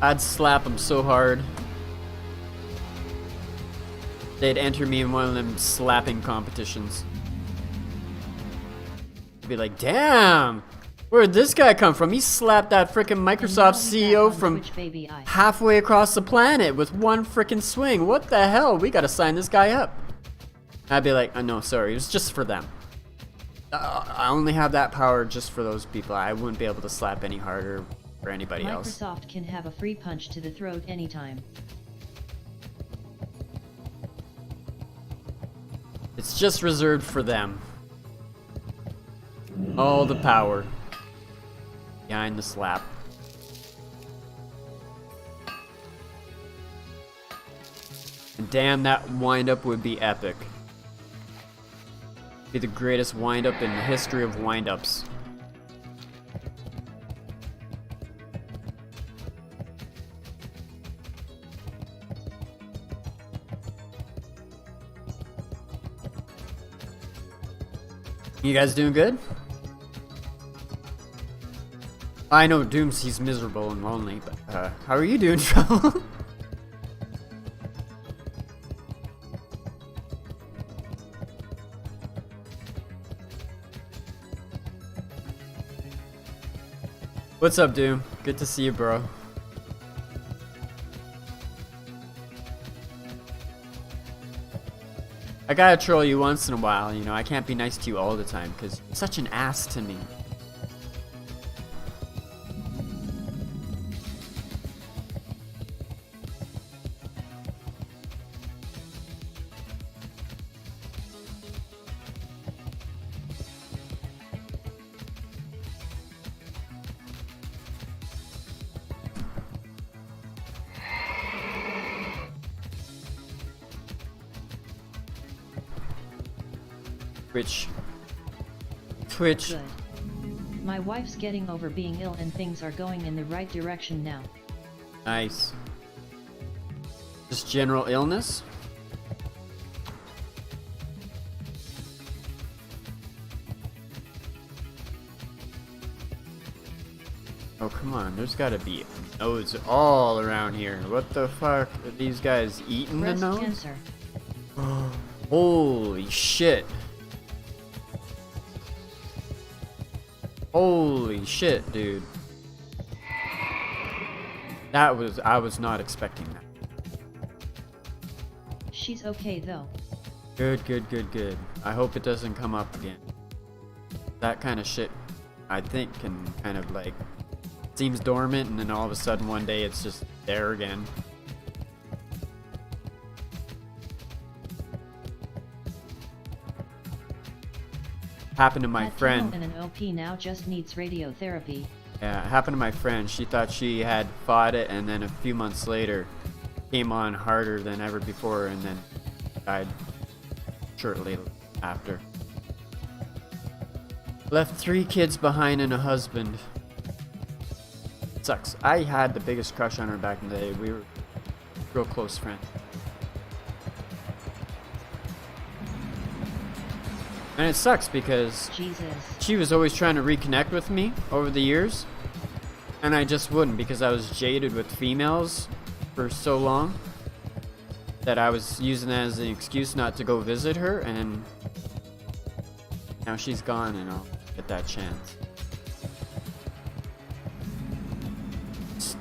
I'd slap them so hard. They'd enter me in one of them slapping competitions. Be like, damn! Where'd this guy come from? He slapped that frickin' Microsoft CEO from halfway across the planet with one frickin' swing. What the hell? We gotta sign this guy up. I'd be like, oh, no, sorry, it was just for them. I only have that power just for those people. I wouldn't be able to slap any harder for anybody else. Microsoft can have a free punch to the throat anytime. It's just reserved for them. All the power behind the slap. And damn, that wind-up would be epic. Be the greatest wind-up in the history of wind-ups. You guys doing good? I know Dooms, he's miserable and lonely, but how are you doing, Trouble? What's up, Doom? Good to see you, bro. I gotta troll you once in a while, you know, I can't be nice to you all the time, because you're such an ass to me. Twitch. Good. My wife's getting over being ill and things are going in the right direction now. Nice. Just general illness? Oh, come on. There's gotta be nodes all around here. What the fuck? Are these guys eating Breast the nodes? cancer. Holy shit. Holy shit, dude. I was not expecting that. She's okay though. Good, good, good, good. I hope it doesn't come up again. That kind of shit, I think, can kind of like, seems dormant and then all of a sudden one day it's just there again. happened to my That friend. chemo in an OP now just needs radiotherapy. Yeah, it happened to my friend. She thought she had fought it, and then a few months later, came on harder than ever before, and then died shortly after. Left 3 kids behind and a husband. Sucks. I had the biggest crush on her back in the day. We were real close friends. And it sucks because Jesus. she was always trying to reconnect with me over the years, and I just wouldn't because I was jaded with females for so long that I was using that as an excuse not to go visit her, and now she's gone and I'll get that chance. Just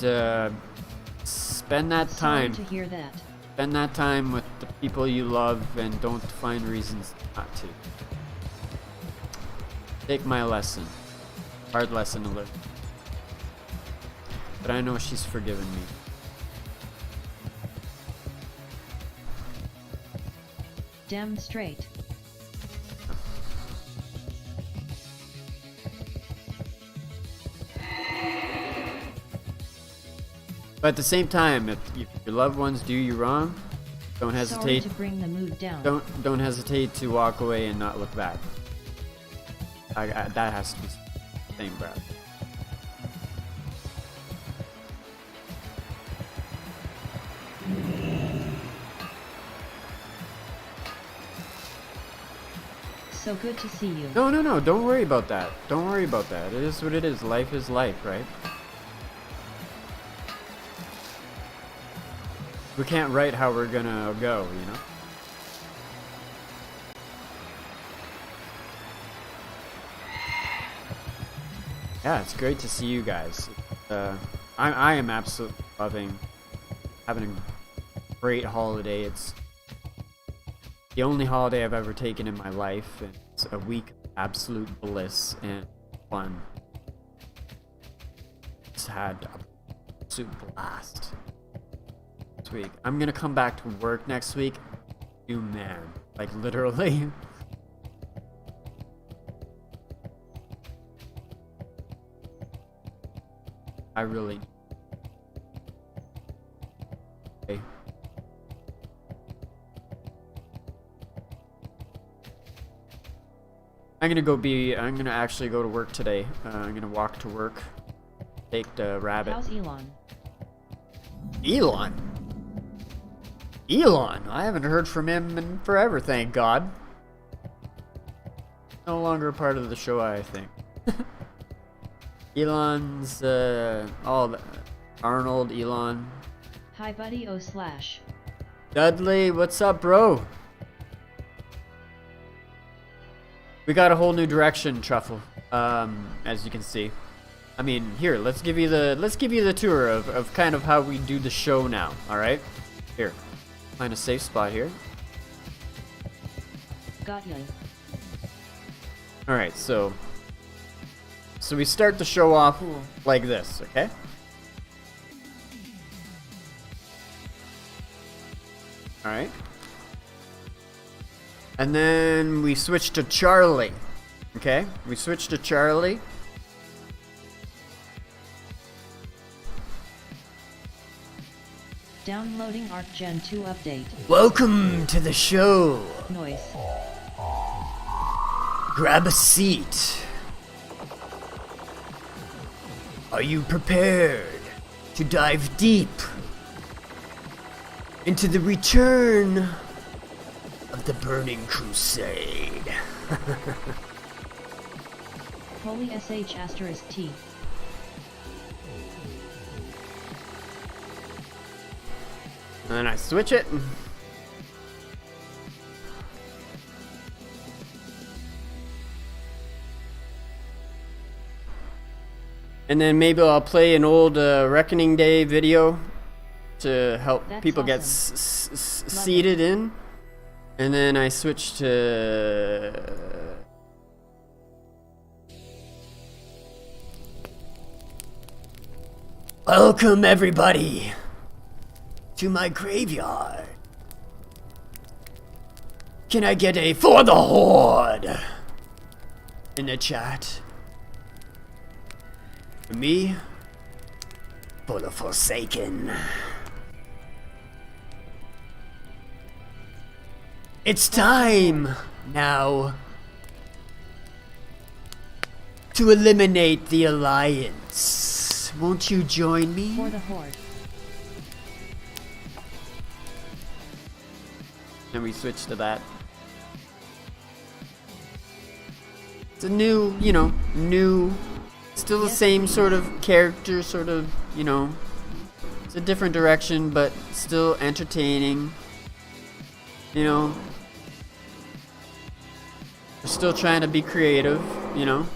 spend that time. Sorry to hear that. Spend that time with the people you love and don't find reasons not to. Take my lesson. Hard lesson to learn. But I know she's forgiven me. Damn straight. But at the same time, if your loved ones do you wrong, don't Sorry hesitate. to bring the mood down. Don't hesitate to walk away and not look back. That has to be same breath. So good to see you. No, don't worry about that. Don't worry about that. It is what it is. Life is life, right? We can't write how we're gonna go, you know? Yeah, it's great to see you guys. I am absolutely loving having a great holiday. It's the only holiday I've ever taken in my life, and it's a week of absolute bliss and fun. Just had an absolute blast this week. I'm gonna come back to work next week. You man, like literally. I really. Okay. I'm gonna actually go to work today. I'm gonna walk to work. Take the rabbit. How's Elon? Elon? Elon? I haven't heard from him in forever, thank God. No longer a part of the show, I think. Elon's, Arnold, Elon. Hi buddy / Dudley, what's up, bro? We got a whole new direction, Truffle. As you can see. I mean, here, let's give you the tour of kind of how we do the show now, alright? Here. Find a safe spot here. Got ya. Alright, so we start the show off like this, okay? Alright. And then we switch to Charlie. Okay? We switch to Charlie. Downloading Arc Gen 2 update. Welcome to the show. Noise. Grab a seat. Are you prepared to dive deep into the return of the Burning Crusade? Holy sh**T. And then I switch it. And then maybe I'll play an old Reckoning Day video to help That's people get awesome. seated in. And then I switch to... Welcome everybody to my graveyard. Can I get a for the Horde? in the chat. For me, for the Forsaken. It's time now to eliminate the Alliance. Won't you join me? For the Horde. And we switch to that. It's a new, you know, still the same sort of character, sort of, you know, it's a different direction, but still entertaining. You know, we're still trying to be creative, you know,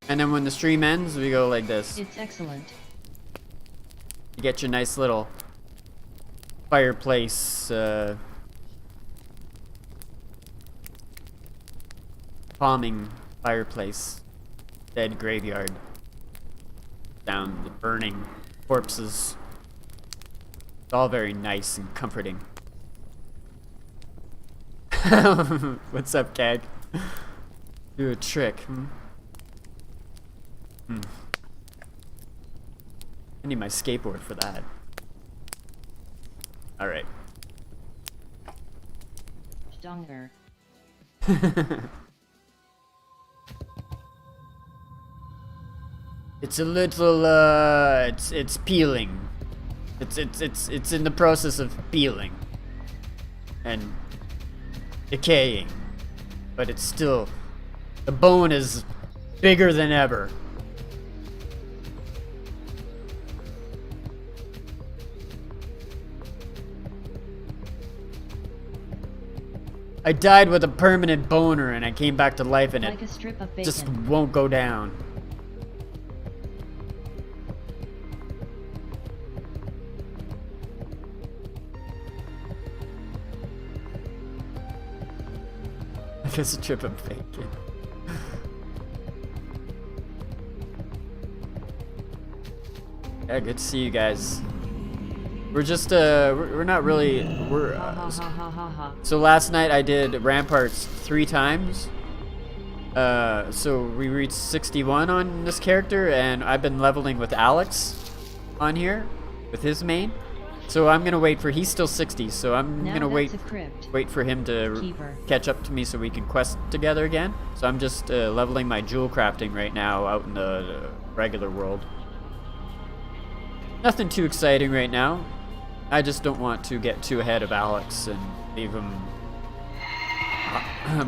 and then when the stream ends, we go like this. It's excellent. You get your nice little fireplace, palming fireplace, dead graveyard, down the burning corpses. It's all very nice and comforting. What's up, Kag? Do a trick, I need my skateboard for that. Alright. Donger. It's a little it's peeling. It's in the process of peeling and decaying. But it's still, the bone is bigger than ever. I died with a permanent boner and I came back to life and Like it a strip of bacon. just won't go down. It's a trip of bacon. Yeah, good to see you guys. We're just we're not really so last night I did Ramparts 3 times. So we reached 61 on this character, and I've been leveling with Alex on here with his main. So I'm gonna wait for, he's still 60, so I'm Now gonna that's a crypt. wait for him to Keeper. catch up to me so we can quest together again. So I'm just leveling my jewel crafting right now out in the regular world. Nothing too exciting right now. I just don't want to get too ahead of Alex and leave him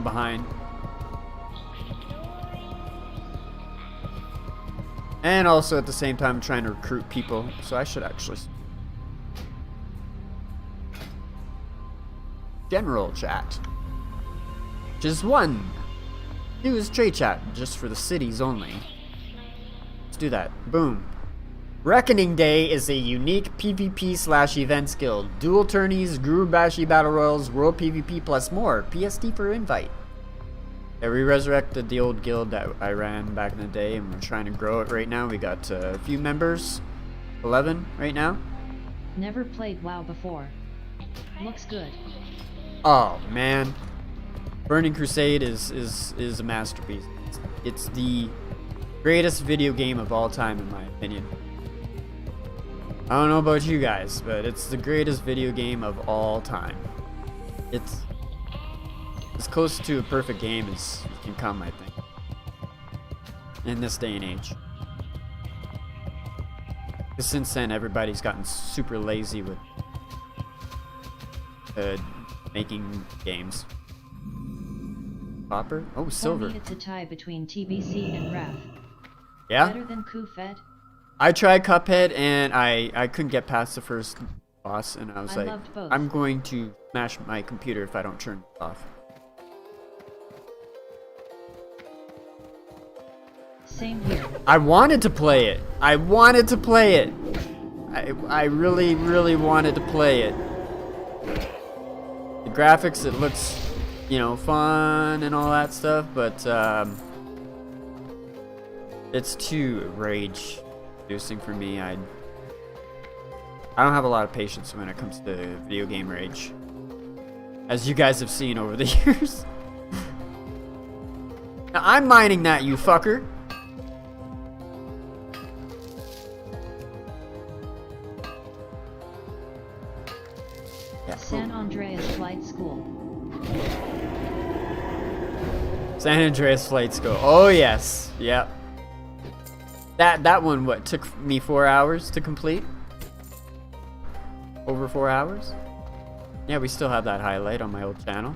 behind. And also at the same time trying to recruit people, so I should actually... General chat. Just 1. Use trade chat just for the cities only. Let's do that. Boom. Reckoning Day is a unique PvP/events guild. Dual tourneys, Gurubashi battle royals, world PvP plus more. PSD for invite. Yeah, we resurrected the old guild that I ran back in the day, and we're trying to grow it right now. We got a few members, 11 right now. Never played WoW before. Looks good. Oh man, Burning Crusade is a masterpiece. It's the greatest video game of all time in my opinion. I don't know about you guys, but it's the greatest video game of all time. It's as close to a perfect game as you can come, I think, in this day and age. Because since then, everybody's gotten super lazy with making games. Copper? Oh, silver. For me, it's a tie between TBC and Wrath. Yeah? Better than Kufet. I tried Cuphead and I couldn't get past the first boss, and I was like, loved both. I'm going to smash my computer if I don't turn it off. Same here. I wanted to play it. I wanted to play it. I really, really wanted to play it. The graphics, it looks, you know, fun and all that stuff, but it's too rage-inducing for me. I don't have a lot of patience when it comes to video game rage, as you guys have seen over the years. Now, I'm mining that, you fucker. Yeah. San Andreas Flight School. San Andreas Flight School. Oh yes. Yep. That one what took me 4 hours to complete? Over 4 hours? Yeah, we still have that highlight on my old channel.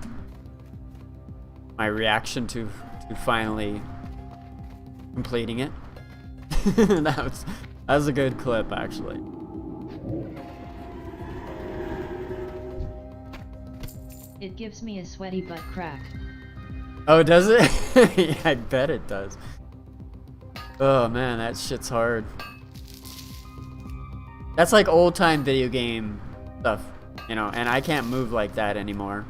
My reaction to finally completing it. that was a good clip actually. It gives me a sweaty butt crack. Oh, does it? Yeah, I bet it does. Oh man, that shit's hard. That's like old time video game stuff, you know, and I can't move like that anymore.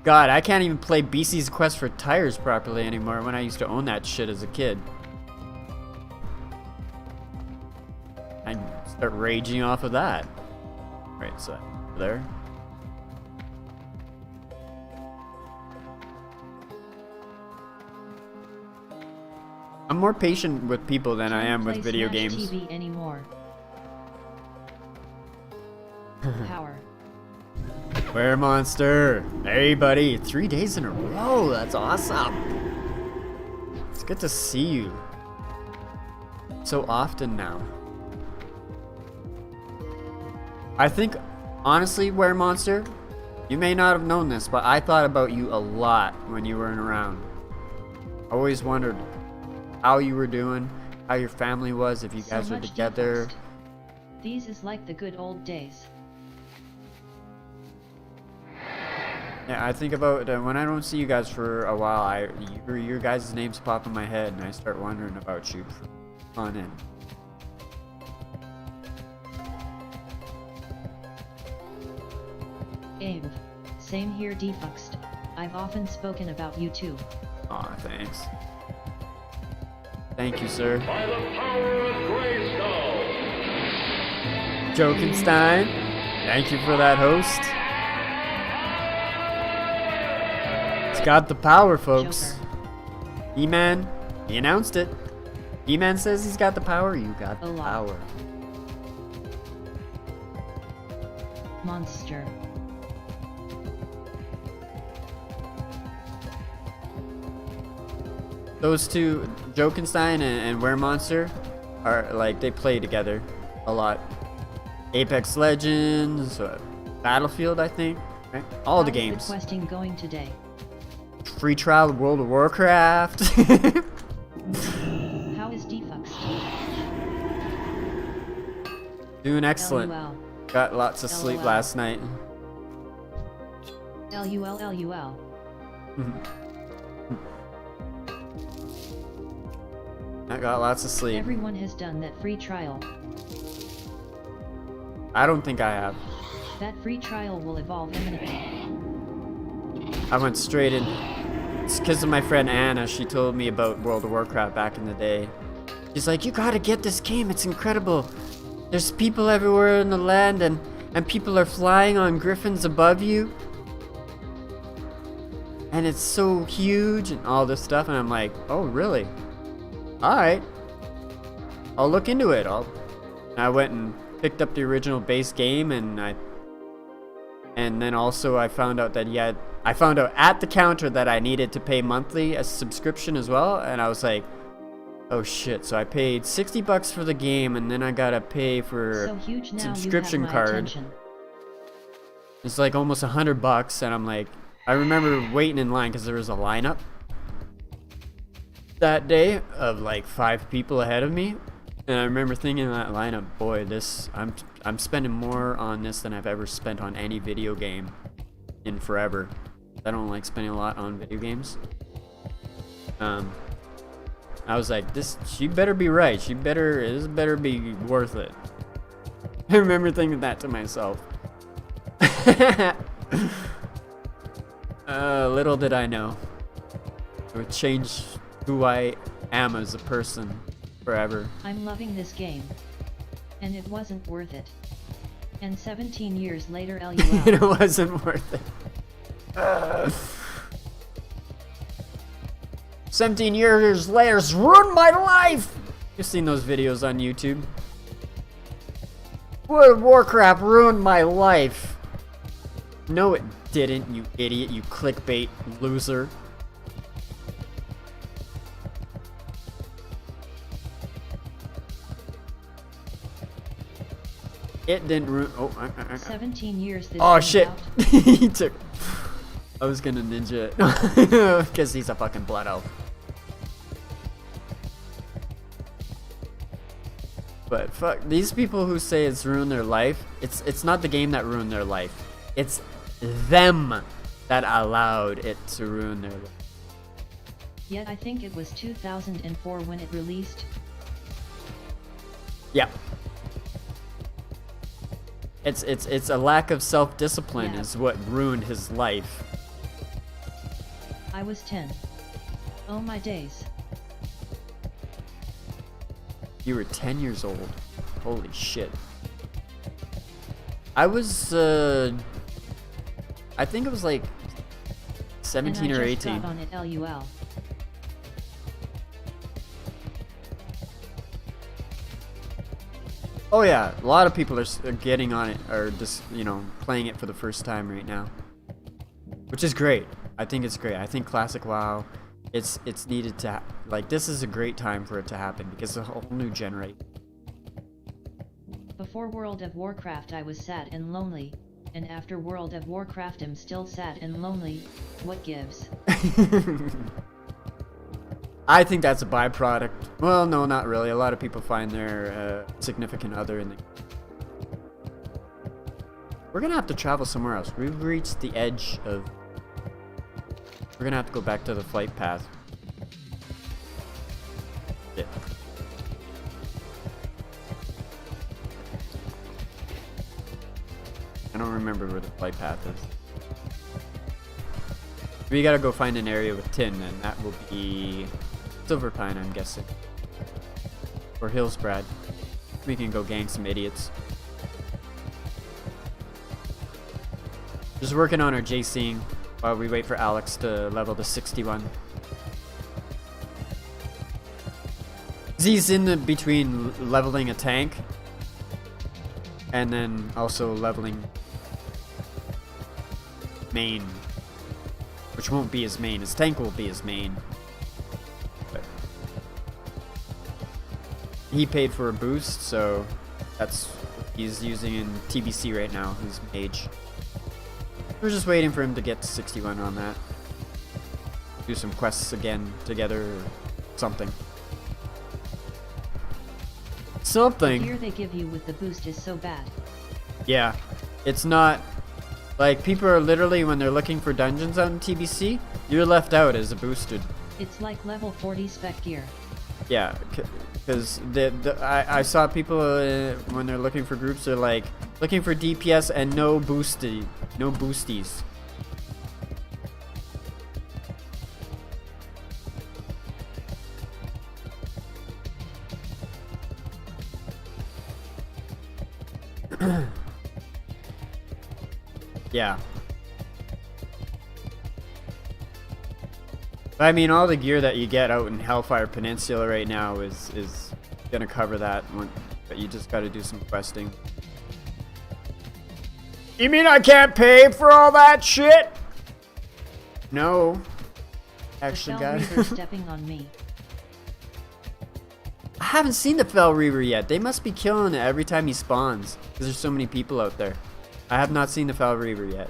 God, I can't even play BC's Quest for Tires properly anymore when I used to own that shit as a kid. I start raging off of that. Right, so there. I'm more patient with people than I am with video games. TV anymore. Power. Where monster? Hey buddy, 3 days in a row. That's awesome. It's good to see you so often now. I think, honestly, Where Monster, you may not have known this, but I thought about you a lot when you weren't around. I always wondered how you were doing, how your family was, if you guys were together. Defext. These is like the good old days. Yeah, I think about when I don't see you guys for a while, your guys' names pop in my head, and I start wondering about you on in. Abe. Same here, Defext. I've often spoken about you too. Aw, thanks. Thank you, sir. By the power of Grayskull. Jokenstein, thank you for that host. It's got the power, folks. Joker. E-Man, he announced it. E-Man says he's got the power, you got the A lot. power. Monster. Those two, Jokenstein and Were Monster, are like, they play together a lot. Apex Legends, Battlefield, I think, right? All the games. How's the questing going today? Free trial of World of Warcraft. How is Defext? Doing excellent. LUL. Got lots of sleep LOL. last night. LUL. I got lots of sleep. Everyone has done that free trial. I don't think I have. That free trial will evolve imminently. I went straight in. It's because of my friend Anna. She told me about World of Warcraft back in the day. She's like, you gotta get this game. It's incredible. There's people everywhere in the land, and people are flying on griffins above you. And it's so huge and all this stuff. And I'm like, oh, really? Alright. I'll look into it. I went and picked up the original base game, and then also I found out that I found out at the counter that I needed to pay monthly a subscription as well, and I was like, oh shit, so I paid $60 for the game, and then I gotta pay for So huge now subscription you have my card. attention. It's like almost $100, and I'm like, I remember waiting in line because there was a lineup that day of like 5 people ahead of me, and I remember thinking in that lineup, boy, I'm spending more on this than I've ever spent on any video game in forever. I don't like spending a lot on video games. I was like, she better be right. This better be worth it. I remember thinking that to myself. Little did I know, it would change who I am as a person forever. I'm loving this game. And it wasn't worth it. And 17 years later, It LUL. wasn't worth it. 17 years later, it's ruined my life! You've seen those videos on YouTube. World of Warcraft ruined my life. No, it didn't, you idiot, you clickbait loser. It didn't ruin. Oh, 17 years this oh came shit! out. He took. I was gonna ninja it because he's a fucking blood elf. But fuck these people who say it's ruined their life. It's not the game that ruined their life. It's them that allowed it to ruin their life. Yet I think it was 2004 when it released. Yeah. It's a lack of self-discipline is what ruined his life. I was 10. Oh my days. You were 10 years old. Holy shit. I was I think it was like 17 and I or just 18. got on it LUL. Oh yeah, a lot of people are getting on it, or just, you know, playing it for the first time right now. Which is great. I think it's great. I think Classic WoW, it's needed to, like, this is a great time for it to happen because it's a whole new generation. Before World of Warcraft I was sad and lonely, and after World of Warcraft I'm still sad and lonely. What gives? I think that's a byproduct. Well, no, not really. A lot of people find their significant other in the... We're gonna have to travel somewhere else. We've reached the edge of... We're gonna have to go back to the flight path. Yeah. I don't remember where the flight path is. We gotta go find an area with tin, and that will be Silverpine, I'm guessing. Or Hillsbrad. We can go gang some idiots. Just working on our JCing while we wait for Alex to level to 61. He's in the between leveling a tank and then also leveling main, which won't be his main. His tank will be his main. But he paid for a boost, so that's what he's using in TBC right now. He's mage. We're just waiting for him to get to 61 on that. Do some quests again together or something. The gear they give you with the boost is so bad. Yeah, it's not like people are literally, when they're looking for dungeons on TBC, you're left out as a boosted. It's like level 40 spec gear. Yeah, because I saw people when they're looking for groups, they're like looking for DPS and no boosties. Yeah. But I mean, all the gear that you get out in Hellfire Peninsula right now is gonna cover that one, but you just gotta do some questing. You mean I can't pay for all that shit? No. Actually, Fell guys. Reaver stepping on me. I haven't seen the Fell Reaver yet. They must be killing it every time he spawns, because there's so many people out there. I have not seen the Fell Reaver yet.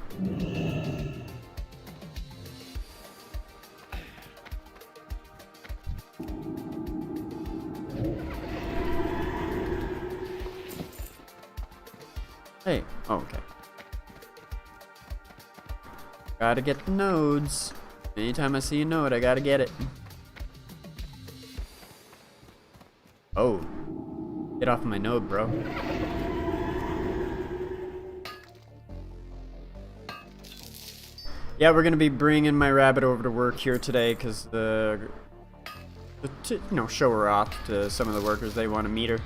Hey, oh, okay. Gotta get the nodes. Anytime I see a node, I gotta get it. Oh. Get off my node, bro. Yeah, we're gonna be bringing my rabbit over to work here today because to show her off to some of the workers. They want to meet her.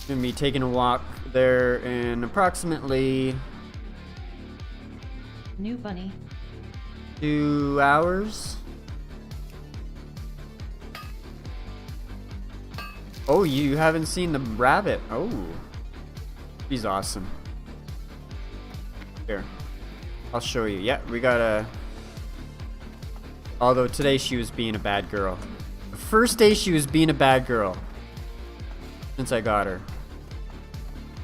Gonna be taking a walk there in approximately New bunny. 2 hours. Oh, you haven't seen the rabbit. Oh, she's awesome. Here, I'll show you. Yeah, we got a... Although today she was being a bad girl. The first day she was being a bad girl since I got her.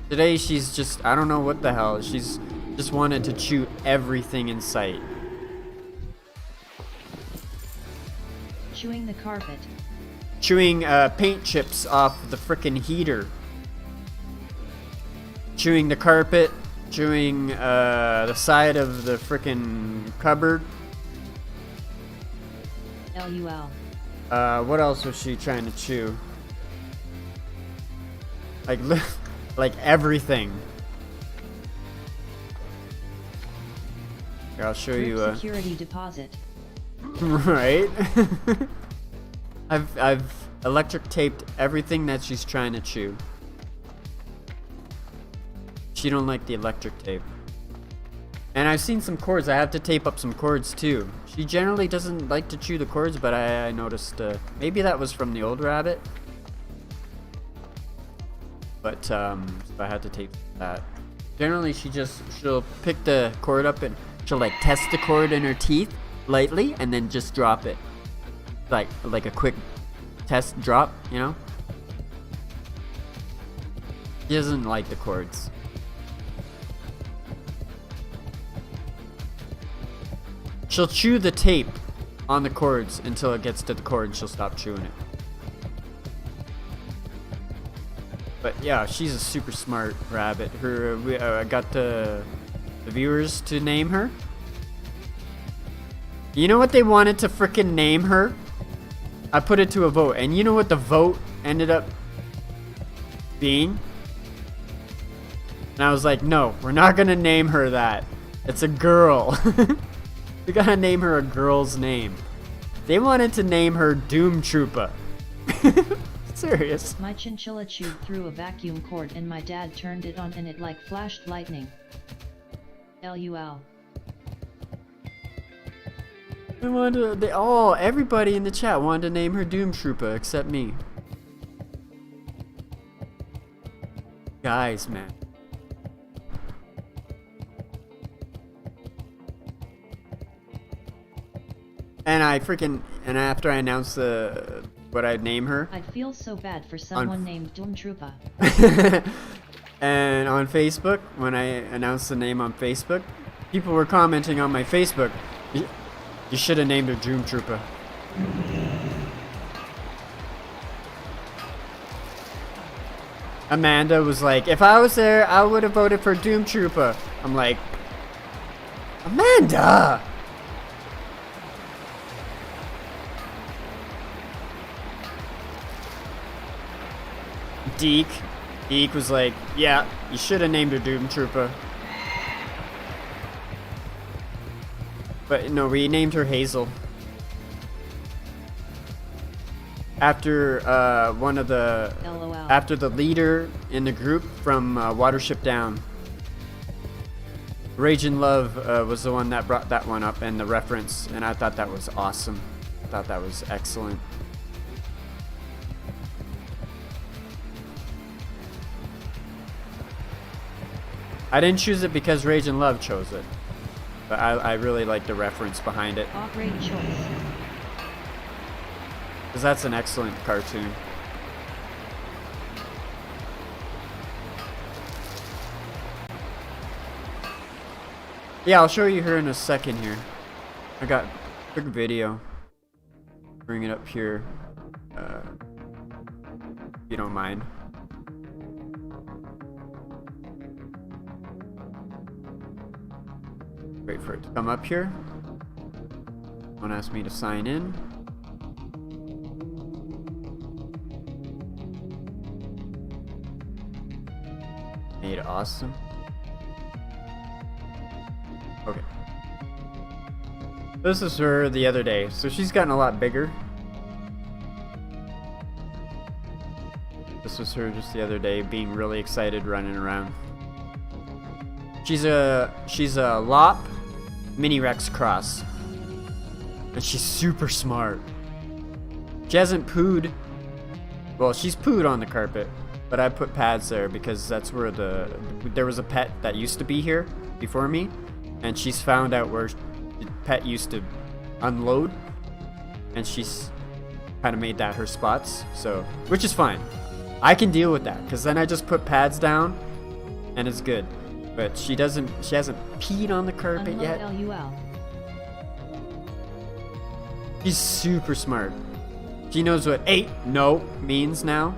Today she's just, I don't know what the hell. She's just wanted to chew everything in sight. Chewing the carpet. Chewing paint chips off the frickin' heater. Chewing the carpet. Chewing the side of the frickin' cupboard. LUL. What else was she trying to chew? Like, like everything. Here, I'll show Group you. Security deposit. Right. I've electric taped everything that she's trying to chew. She don't like the electric tape. And I've seen some cords. I have to tape up some cords too. She generally doesn't like to chew the cords, but I noticed maybe that was from the old rabbit. But so I had to tape that. Generally, she'll pick the cord up and she'll like test the cord in her teeth lightly and then just drop it. Like a quick test drop, you know? She doesn't like the cords. She'll chew the tape on the cords until it gets to the cord and she'll stop chewing it. But yeah, she's a super smart rabbit. I got the viewers to name her. You know what they wanted to frickin' name her? I put it to a vote, and you know what the vote ended up being? And I was like, no, we're not gonna name her that. It's a girl. We gotta name her a girl's name. They wanted to name her Doom Troopa. Serious. My chinchilla chewed through a vacuum cord and my dad turned it on and it like flashed lightning. LUL. Everybody in the chat wanted to name her Doom Troopa except me. Guys, man. And after I announced what I'd name her. I'd feel so bad for someone named Doom Troopa. And on Facebook, when I announced the name on Facebook, people were commenting on my Facebook. You should have named her Doom Troopa. Amanda was like, if I was there, I would have voted for Doom Troopa. I'm like, Amanda! Deke was like, yeah, you should have named her Doom Troopa. But no, we named her Hazel. After LOL. after the leader in the group from Watership Down. Raging Love was the one that brought that one up and the reference, and I thought that was awesome. I thought that was excellent. I didn't choose it because Raging Love chose it. But I really like the reference behind it. Oh, great choice. Because that's an excellent cartoon. Yeah, I'll show you her in a second here. I got a quick video. Bring it up here. If you don't mind. Wait for it to come up here. Someone asked me to sign in. Made it awesome. Okay. This is her the other day. So she's gotten a lot bigger. This was her just the other day, being really excited, running around. She's a Lop Mini Rex cross, and she's super smart. She hasn't pooed. Well, she's pooed on the carpet, but I put pads there because that's where there was a pet that used to be here before me, and she's found out where the pet used to unload, and she's kind of made that her spots. So, which is fine. I can deal with that because then I just put pads down, and it's good. But she hasn't peed on the carpet yet. LUL. She's super smart. She knows what no means now.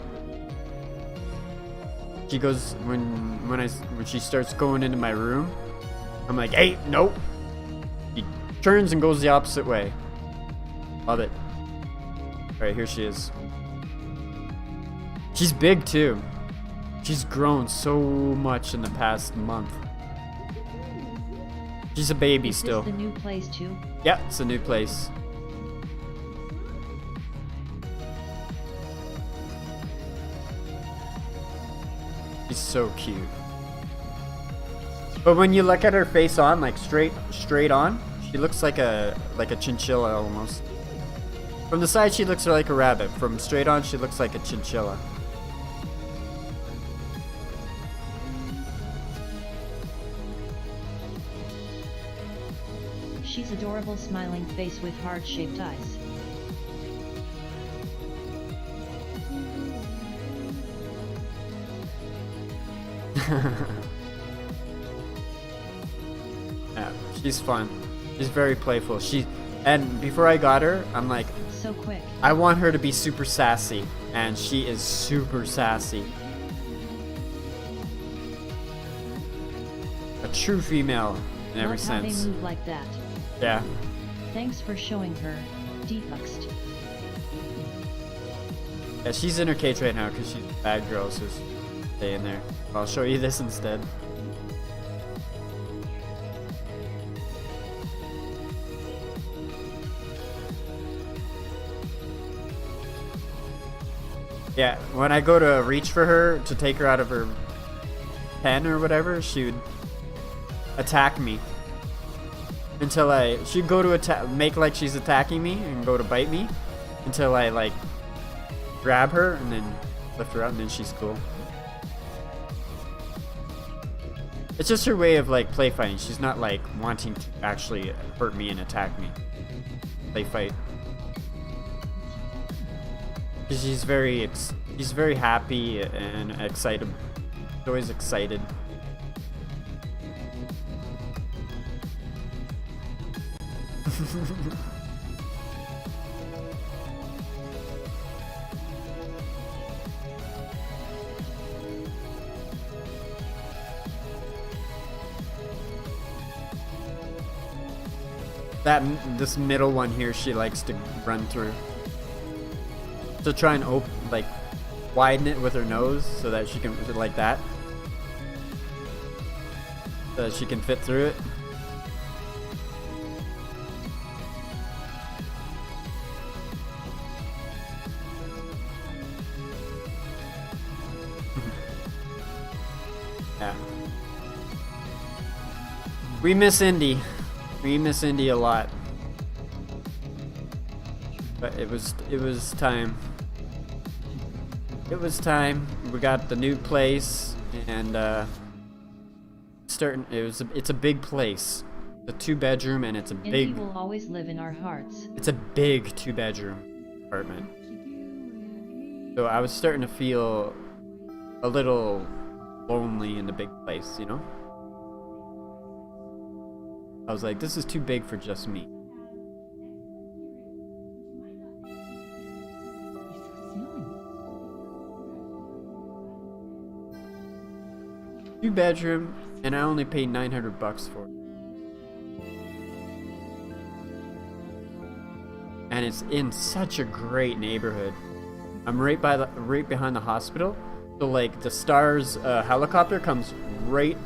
She goes when she starts going into my room, I'm like, no. She turns and goes the opposite way. Love it. Alright, here she is. She's big too. She's grown so much in the past month. She's a baby still. Is this the new place too? Yeah, it's a new place. She's so cute. But when you look at her face on, like straight on, she looks like a chinchilla almost. From the side she looks like a rabbit. From straight on she looks like a chinchilla. She's adorable smiling face with heart-shaped eyes. Yeah, she's fun. She's very playful. And before I got her, I'm like, so quick. I want her to be super sassy, and she is super sassy. A true female in every Love how sense. they move like that. Yeah. Thanks for showing her, Defext. Yeah, she's in her cage right now because she's a bad girl, so stay in there. I'll show you this instead. Yeah, when I go to reach for her to take her out of her pen or whatever, she would attack me. Until she'd go to make like she's attacking me and go to bite me until I like grab her and then lift her up, and then she's cool. It's just her way of like play fighting. She's not like wanting to actually hurt me and attack me. Play fight. She's very happy and excited. She's always excited. This middle one here, she likes to run through. To try and widen it with her nose so that she can, like that. So that she can fit through it. Yeah. We miss Indy. We miss Indy a lot. But it was time. It was time. We got the new place, and it's a big place. It's a 2-bedroom, and it's a Indy big. will always live in our hearts. It's a big 2-bedroom apartment. So I was starting to feel a little lonely in the big place, you know? I was like, this is too big for just me. Two-bedroom, and I only paid $900 for it. And it's in such a great neighborhood. I'm right behind the hospital. So like the Stars helicopter comes right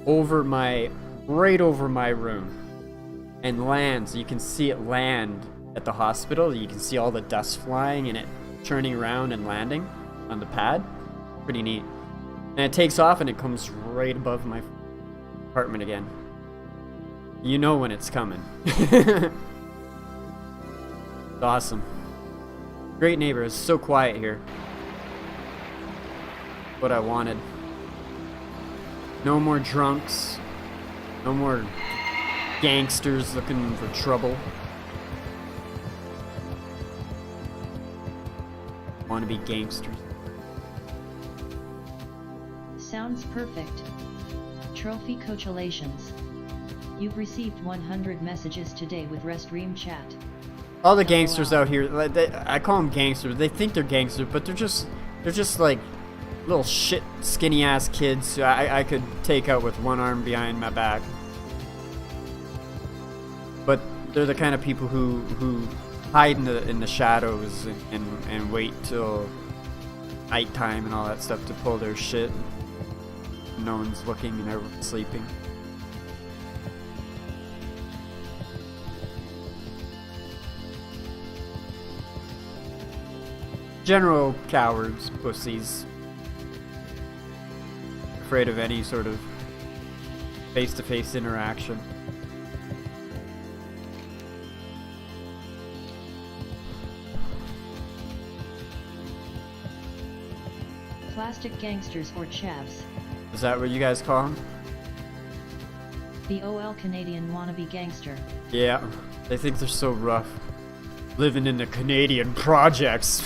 over my room and lands. You can see it land at the hospital. You can see all the dust flying and it turning around and landing on the pad. pretty neat. And it takes off and it comes right above my apartment again. You know when it's coming. It's awesome. Great neighbor. It's so quiet here. What I wanted. No more drunks. No more gangsters looking for trouble. Want to be gangsters. Sounds perfect. Trophy congratulations. You've received 100 messages today with Restream chat. All the gangsters out here, like I call them gangsters. They think they're gangsters, but they're just like little shit skinny ass kids who I could take out with one arm behind my back. But they're the kind of people who hide in the shadows and wait till nighttime and all that stuff to pull their shit. No one's looking and everyone's sleeping. General cowards, pussies. Afraid of any sort of face-to-face interaction. Plastic gangsters or chavs. Is that what you guys call them? The OL Canadian wannabe gangster. Yeah, they think they're so rough. Living in the Canadian projects.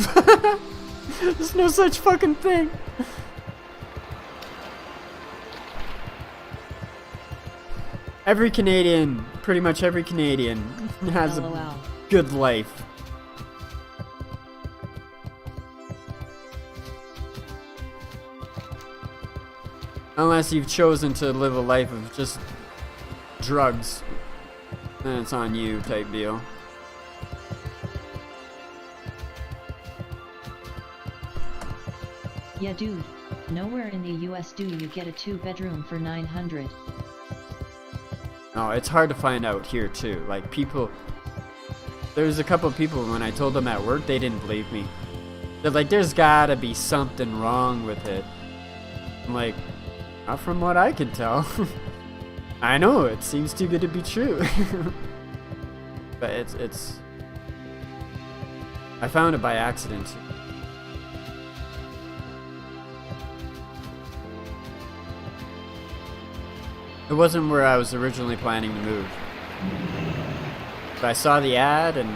There's no such fucking thing. Every Canadian, pretty much every Canadian, has LOL. a good life. Unless you've chosen to live a life of just drugs, then it's on you type deal. Yeah dude, nowhere in the US do you get a 2-bedroom for 900. No, it's hard to find out here too. Like people, there's a couple of people when I told them at work, they didn't believe me. They're like, there's gotta be something wrong with it. I'm like, not from what I can tell. I know, it seems too good to be true. But it's I found it by accident. It wasn't where I was originally planning to move. But I saw the ad and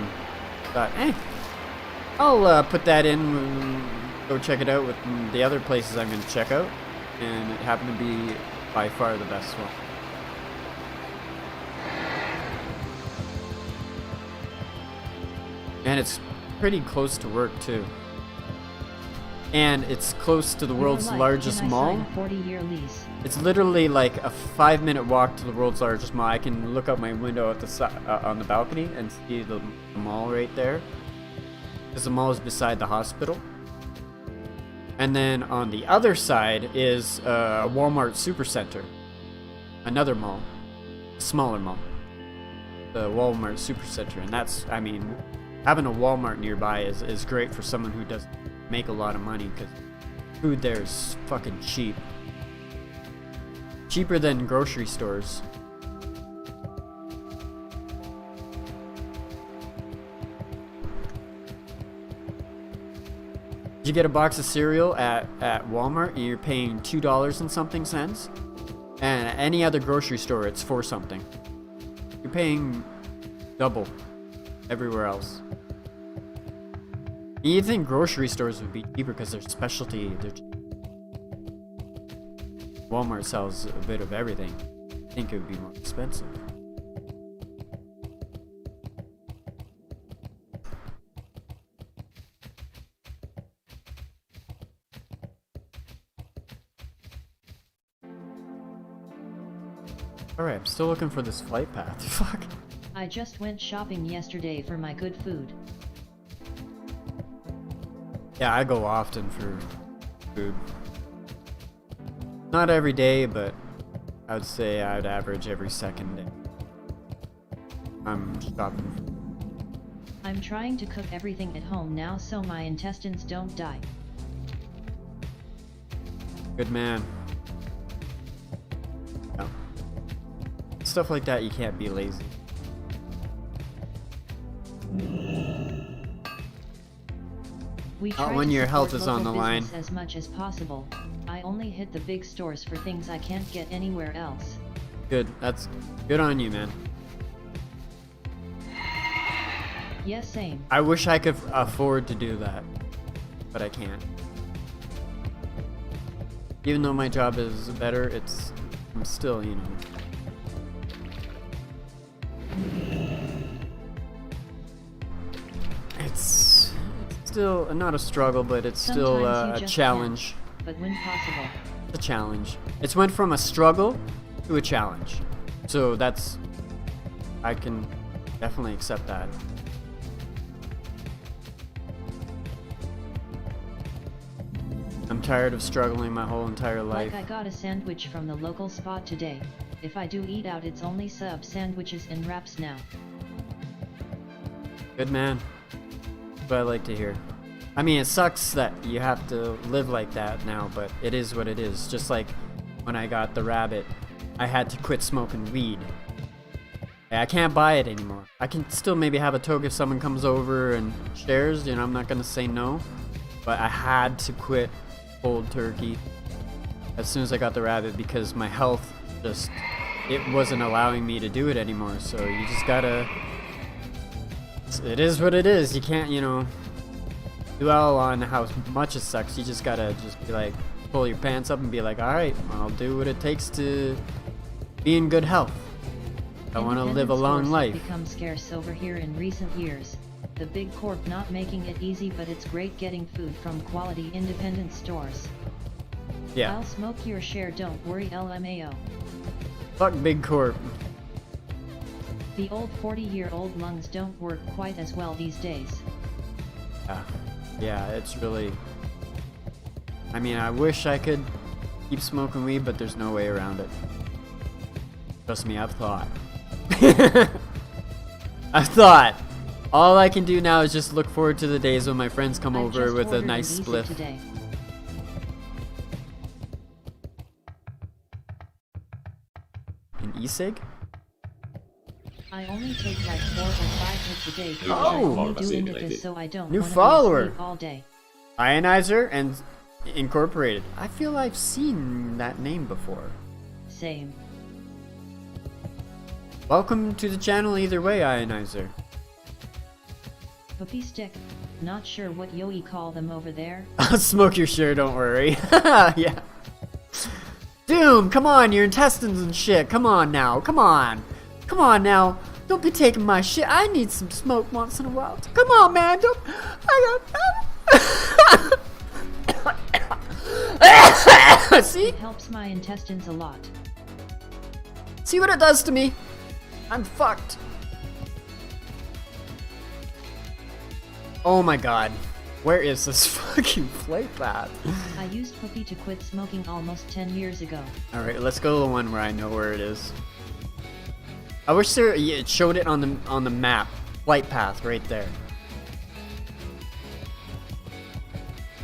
thought, hey, I'll put that in, go check it out with the other places I'm going to check out. And it happened to be by far the best one. And it's pretty close to work too. And it's close to the world's largest mall. 40-year lease. It's literally like a 5-minute walk to the world's largest mall. I can look out my window at the on the balcony and see the mall right there. Because the mall is beside the hospital. And then on the other side is a Walmart Supercenter. Another mall. A smaller mall. The Walmart Supercenter. And that's, I mean, having a Walmart nearby is great for someone who doesn't make a lot of money. Because food there is fucking cheap. Cheaper than grocery stores. You get a box of cereal at Walmart and you're paying $2 and something cents, and at any other grocery store it's $4 something. You're paying double everywhere else. And you'd think grocery stores would be cheaper because they're specialty. Walmart sells a bit of everything. I think it would be more expensive. Alright, I'm still looking for this flight path. Fuck. I just went shopping yesterday for my good food. Yeah, I go often for food. Not every day, but I would say I'd average every second day. I'm shopping. I'm trying to cook everything at home now so my intestines don't die. Good man. No. Stuff like that, you can't be lazy. We Not try when to your health support is on local the line. business as much as possible. I only hit the big stores for things I can't get anywhere else. Good. That's good on you, man. Yes, same. I wish I could afford to do that, but I can't. Even though my job is better, I'm still, you know. It's still not a struggle, but it's still Sometimes you a just challenge. can't, but when possible. A challenge. It's went from a struggle to a challenge. So I can definitely accept that. I'm tired of struggling my whole entire life. Like I got a sandwich from the local spot today. If I do eat out, it's only sub sandwiches and wraps now. Good man. That's what I like to hear. I mean, it sucks that you have to live like that now, but it is what it is. Just like when I got the rabbit, I had to quit smoking weed. I can't buy it anymore. I can still maybe have a toke if someone comes over and shares, you know, I'm not gonna say no. But I had to quit cold turkey as soon as I got the rabbit because my health it wasn't allowing me to do it anymore. So you just gotta, it is what it is. You can't, you know, dwell on how much it sucks. You just gotta be like, pull your pants up and be like, alright, I'll do what it takes to be in good health. I want to live a long life. Become scarce over here in recent years. The big corp not making it easy, but it's great getting food from quality independent stores. Yeah. I'll smoke your share, don't worry, LMAO. Fuck big corp. The old 40-year-old lungs don't work quite as well these days. Yeah, it's really, I mean, I wish I could keep smoking weed, but there's no way around it. Trust me, I've thought. I've thought. All I can do now is just look forward to the days when my friends come over with a nice spliff. Today. An e-cig? I only take like 4 or 5 hits a day because Oh! I'm new into this, so I don't New wanna be follower. asleep all day. Ionizer and Incorporated. I feel I've seen that name before. Same. Welcome to the channel either way, Ionizer. Puppy stick. Not sure what Yoi call them over there. I'll smoke your share, don't worry. Yeah. Doom, come on, your intestines and shit. Come on now, come on. Come on now. Don't be taking my shit. I need some smoke once in a while. Come on, man. Don't. See? It helps my intestines a lot. See what it does to me? I'm fucked. Oh my god. Where is this fucking flight path? I used Puppy to quit smoking almost 10 years ago. Alright, let's go to the one where I know where it is. I wish it showed it on the map. Flight path right there.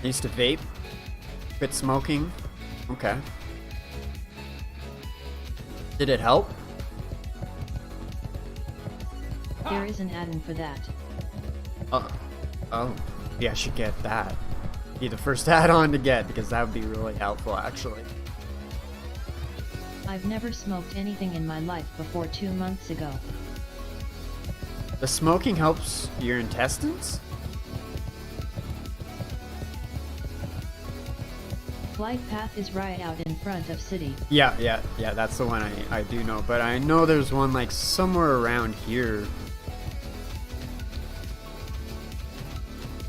I used to vape. Quit smoking. Okay. Did it help? There is an add-in for that. Oh. Yeah, I should get that. Be the first add-on to get because that would be really helpful actually. I've never smoked anything in my life before 2 months ago. The smoking helps your intestines? Flight path is right out in front of city. Yeah, that's the one I do know, but I know there's one like somewhere around here.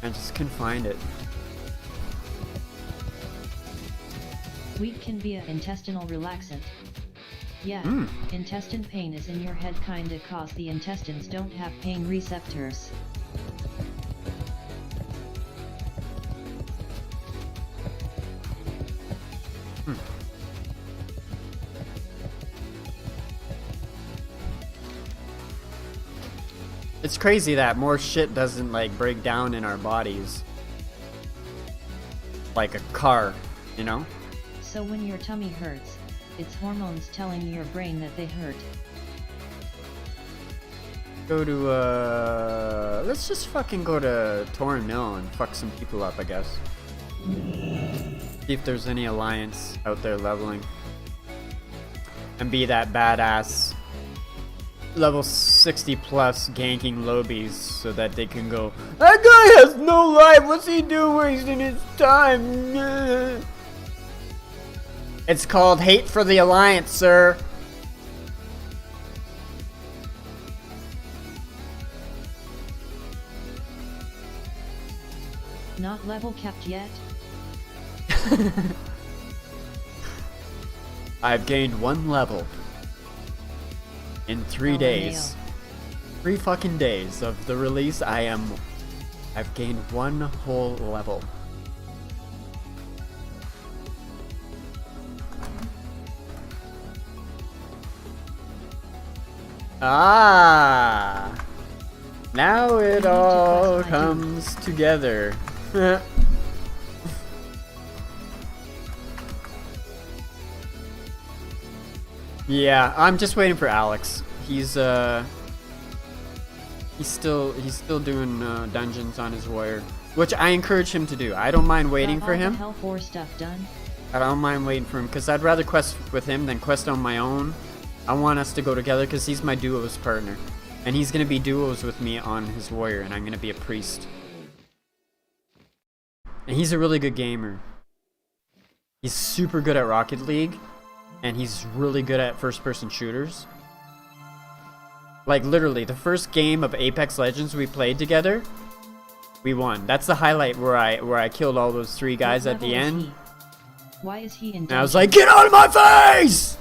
I just couldn't find it. Wheat can be an intestinal relaxant. Yeah, intestine pain is in your head kinda cause the intestines don't have pain receptors. It's crazy that more shit doesn't like break down in our bodies. Like a car, you know? So when your tummy hurts, it's hormones telling your brain that they hurt. Go to, let's just fucking go to Torn Mill and fuck some people up, I guess. See if there's any alliance out there leveling. And be that badass level 60 plus ganking lobies so that they can go, that guy has no life, what's he doing wasting his time? It's called hate for the alliance, sir. Not level capped yet? I've gained 1 level in 3 days. 3 fucking days of the release. I've gained 1 whole level. Ah, now it all comes together. Yeah, I'm just waiting for Alex. He's still doing dungeons on his warrior, which I encourage him to do. I don't mind waiting for him. Hell 4 stuff done. I don't mind waiting for him because I'd rather quest with him than quest on my own. I want us to go together because he's my duos partner, and he's gonna be duos with me on his warrior, and I'm gonna be a priest. And he's a really good gamer. He's super good at Rocket League, and he's really good at first-person shooters. Like literally, the first game of Apex Legends we played together, we won. That's the highlight where I killed all those 3 guys at the end. Why is he in? And I was like, get out of my face!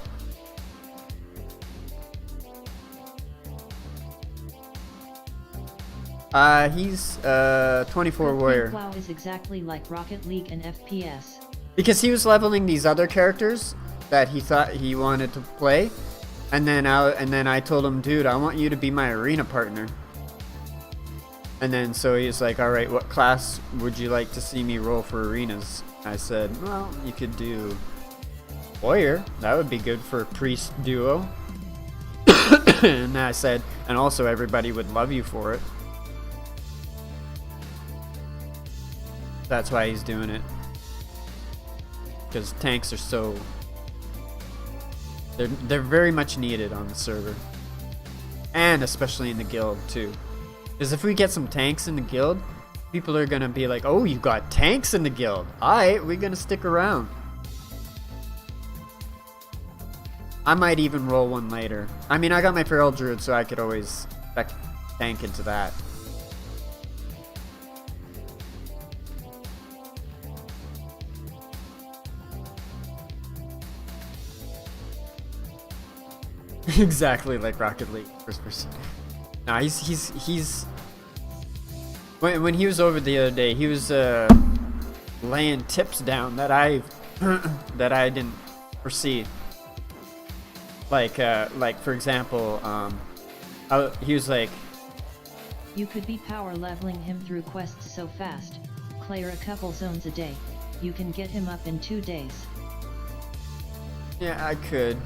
He's 24 warrior. WoW is exactly like Rocket League and FPS. Because he was leveling these other characters that he thought he wanted to play, and then I told him, dude, I want you to be my arena partner. And then so he's like, all right, what class would you like to see me roll for arenas? I said, well, you could do warrior. That would be good for a priest duo. And I said, and also everybody would love you for it. That's why he's doing it. Because tanks are so... They're very much needed on the server. And especially in the guild too. Because if we get some tanks in the guild, people are gonna be like, oh, you got tanks in the guild. Alright, we're gonna stick around. I might even roll one later. I mean, I got my Feral Druid, so I could always tank into that. Exactly like Rocket League first person. Nah, he's when he was over the other day, he was laying tips down that I didn't foresee. Like for example, he was like, you could be power leveling him through quests so fast. Clear a couple zones a day. You can get him up in 2 days. yeah, I could.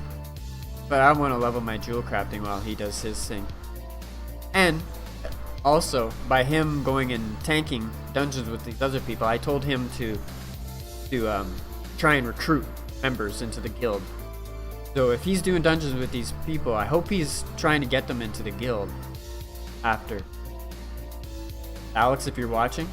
But I want to level my jewel crafting while he does his thing. And also, by him going and tanking dungeons with these other people, I told him to try and recruit members into the guild. So if he's doing dungeons with these people, I hope he's trying to get them into the guild after. Alex, if you're watching.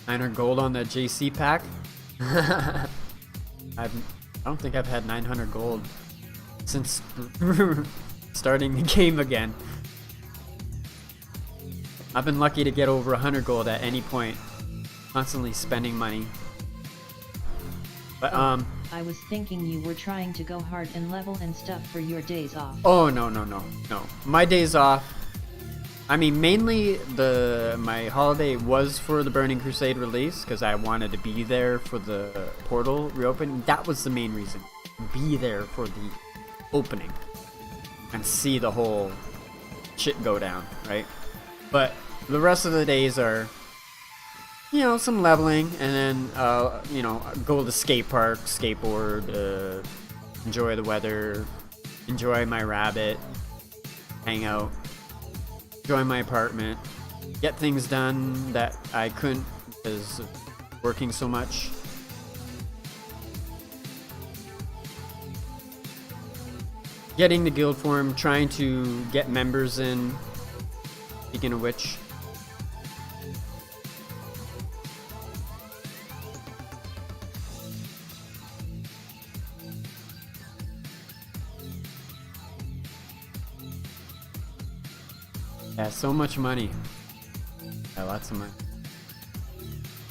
$900 gold on that JC pack. I don't think I've had 900 gold since starting the game again. I've been lucky to get over 100 gold at any point. Constantly spending money. But I was thinking you were trying to go hard and level and stuff for your days off. Oh no. My days off. I mean, mainly my holiday was for the Burning Crusade release because I wanted to be there for the portal reopening. That was the main reason. Be there for the opening. and see the whole shit go down, right? But the rest of the days are, you know, some leveling, and then, you know, go to the skate park, skateboard, enjoy the weather, enjoy my rabbit, hang out, enjoy my apartment, get things done that I couldn't because of working so much. Getting the guild form, trying to get members in, speaking of which. Yeah, so much money. Yeah, lots of money.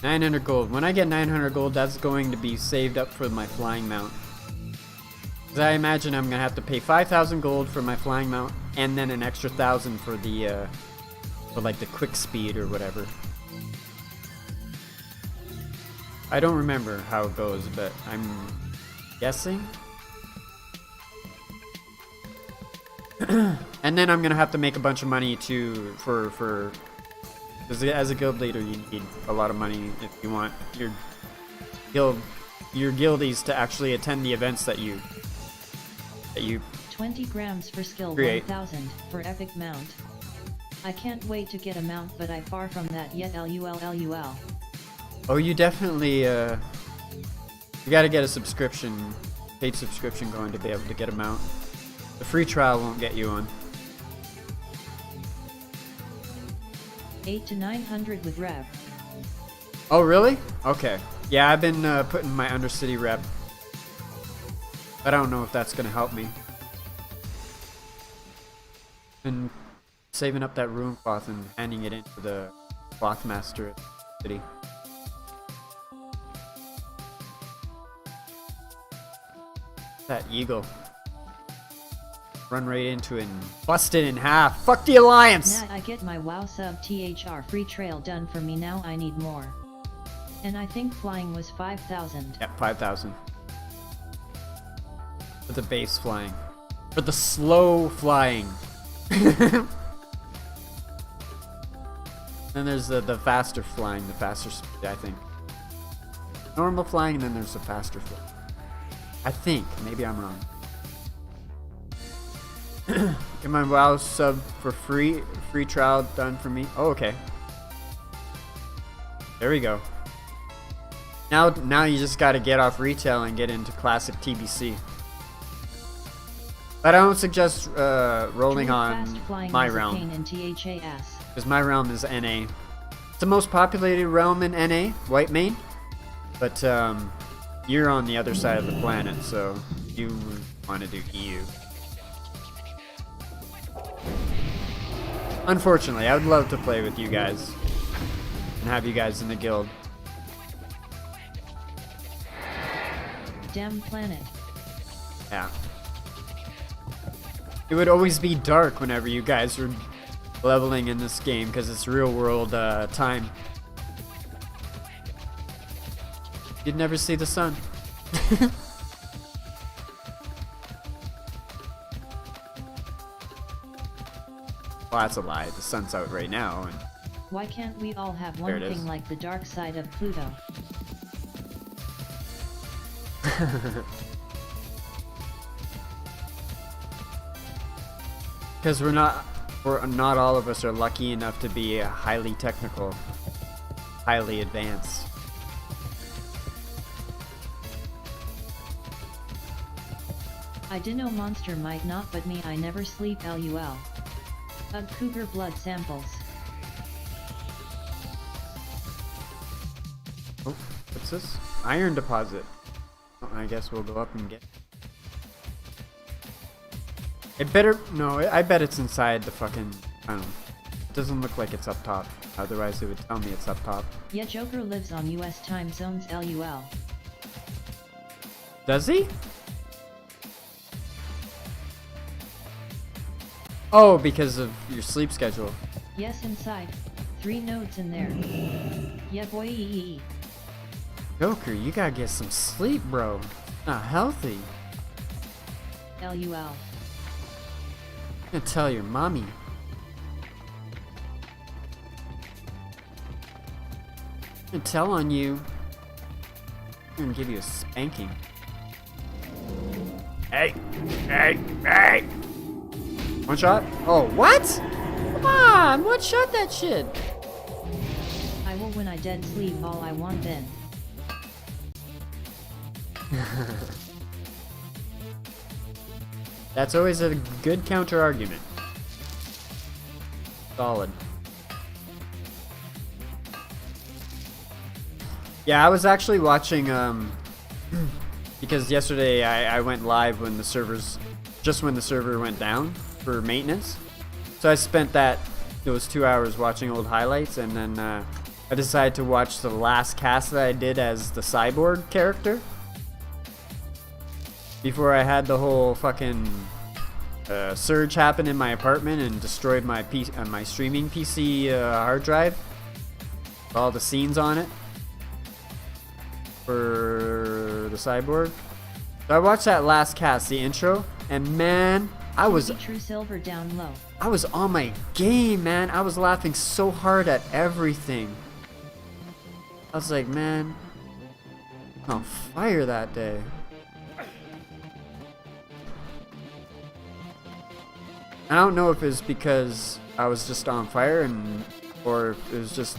900 gold. When I get 900 gold, that's going to be saved up for my flying mount. Because I imagine I'm going to have to pay 5,000 gold for my flying mount, and then an extra 1,000 for the, for like the quick speed or whatever. I don't remember how it goes, but I'm guessing. And then I'm gonna have to make a bunch of money to for as a guild leader, you need a lot of money if you want your guildies to actually attend the events that you 20 grams for skill create. 1000 for epic mount. I can't wait to get a mount, but I far from that yet. LUL. Oh, you definitely you gotta get a subscription, paid subscription going to be able to get a mount. The free trial won't get you on. 8 to 900 with rev. Oh, really? Okay. Yeah, I've been putting my Undercity rep. But I don't know if that's gonna help me. Been saving up that rune cloth and handing it into the cloth master at the city. That eagle. Run right into it and bust it in half. Fuck the alliance! Nah, I get my WoW sub THR free trail done for me, now I need more. And I think flying was 5,000. Yep, 5,000. For the base flying. For the slow flying. Then there's the faster flying, the faster speed, I think. Normal flying, and then there's the faster flying. I think. Maybe I'm wrong. Get my WoW sub for free. Free trial done for me. Oh, okay. There we go. Now you just gotta get off retail and get into classic TBC. But I don't suggest rolling on my realm. Because my realm is NA. It's the most populated realm in NA, white main. But you're on the other side of the planet, so you want to do EU. Unfortunately, I would love to play with you guys and have you guys in the guild. Damn planet. Yeah. It would always be dark whenever you guys were leveling in this game because it's real world time. You'd never see the sun. Well, that's a lie. The sun's out right now. And why can't we all have one thing like the dark side of Pluto? Because we're not all of us are lucky enough to be highly technical, highly advanced. I dunno, monster might not, but me, I never sleep. LUL. Ugh, cougar blood samples. Oh, what's this? Iron deposit. Oh, I guess we'll go up and get. It better no. I bet it's inside the fucking. I don't know. It doesn't look like it's up top. Otherwise, it would tell me it's up top. Yeah, Joker lives on US time zones. LUL. Does he? Oh, because of your sleep schedule. Yes, inside. 3 nodes in there. Yeah, boy. Joker, you gotta get some sleep, bro. Not healthy. LUL. I'm gonna tell your mommy. I'm gonna tell on you. I'm gonna give you a spanking. Hey! Hey! Hey! One shot? Oh, what? Come on! One shot that shit! I will when I dead sleep all I want then. That's always a good counter argument. Solid. Yeah, I was actually watching, because yesterday I went live when the servers, just when the server went down for maintenance. So I spent those 2 hours watching old highlights, and then I decided to watch the last cast that I did as the Cyborg character. Before I had the whole fucking surge happen in my apartment and destroyed my my streaming PC hard drive. All the scenes on it for the Cyborg. So I watched that last cast, the intro, and man, I was True silver down low. I was on my game, man. I was laughing so hard at everything. I was like, man, I'm on fire that day. I don't know if it's because I was just on fire or if it was just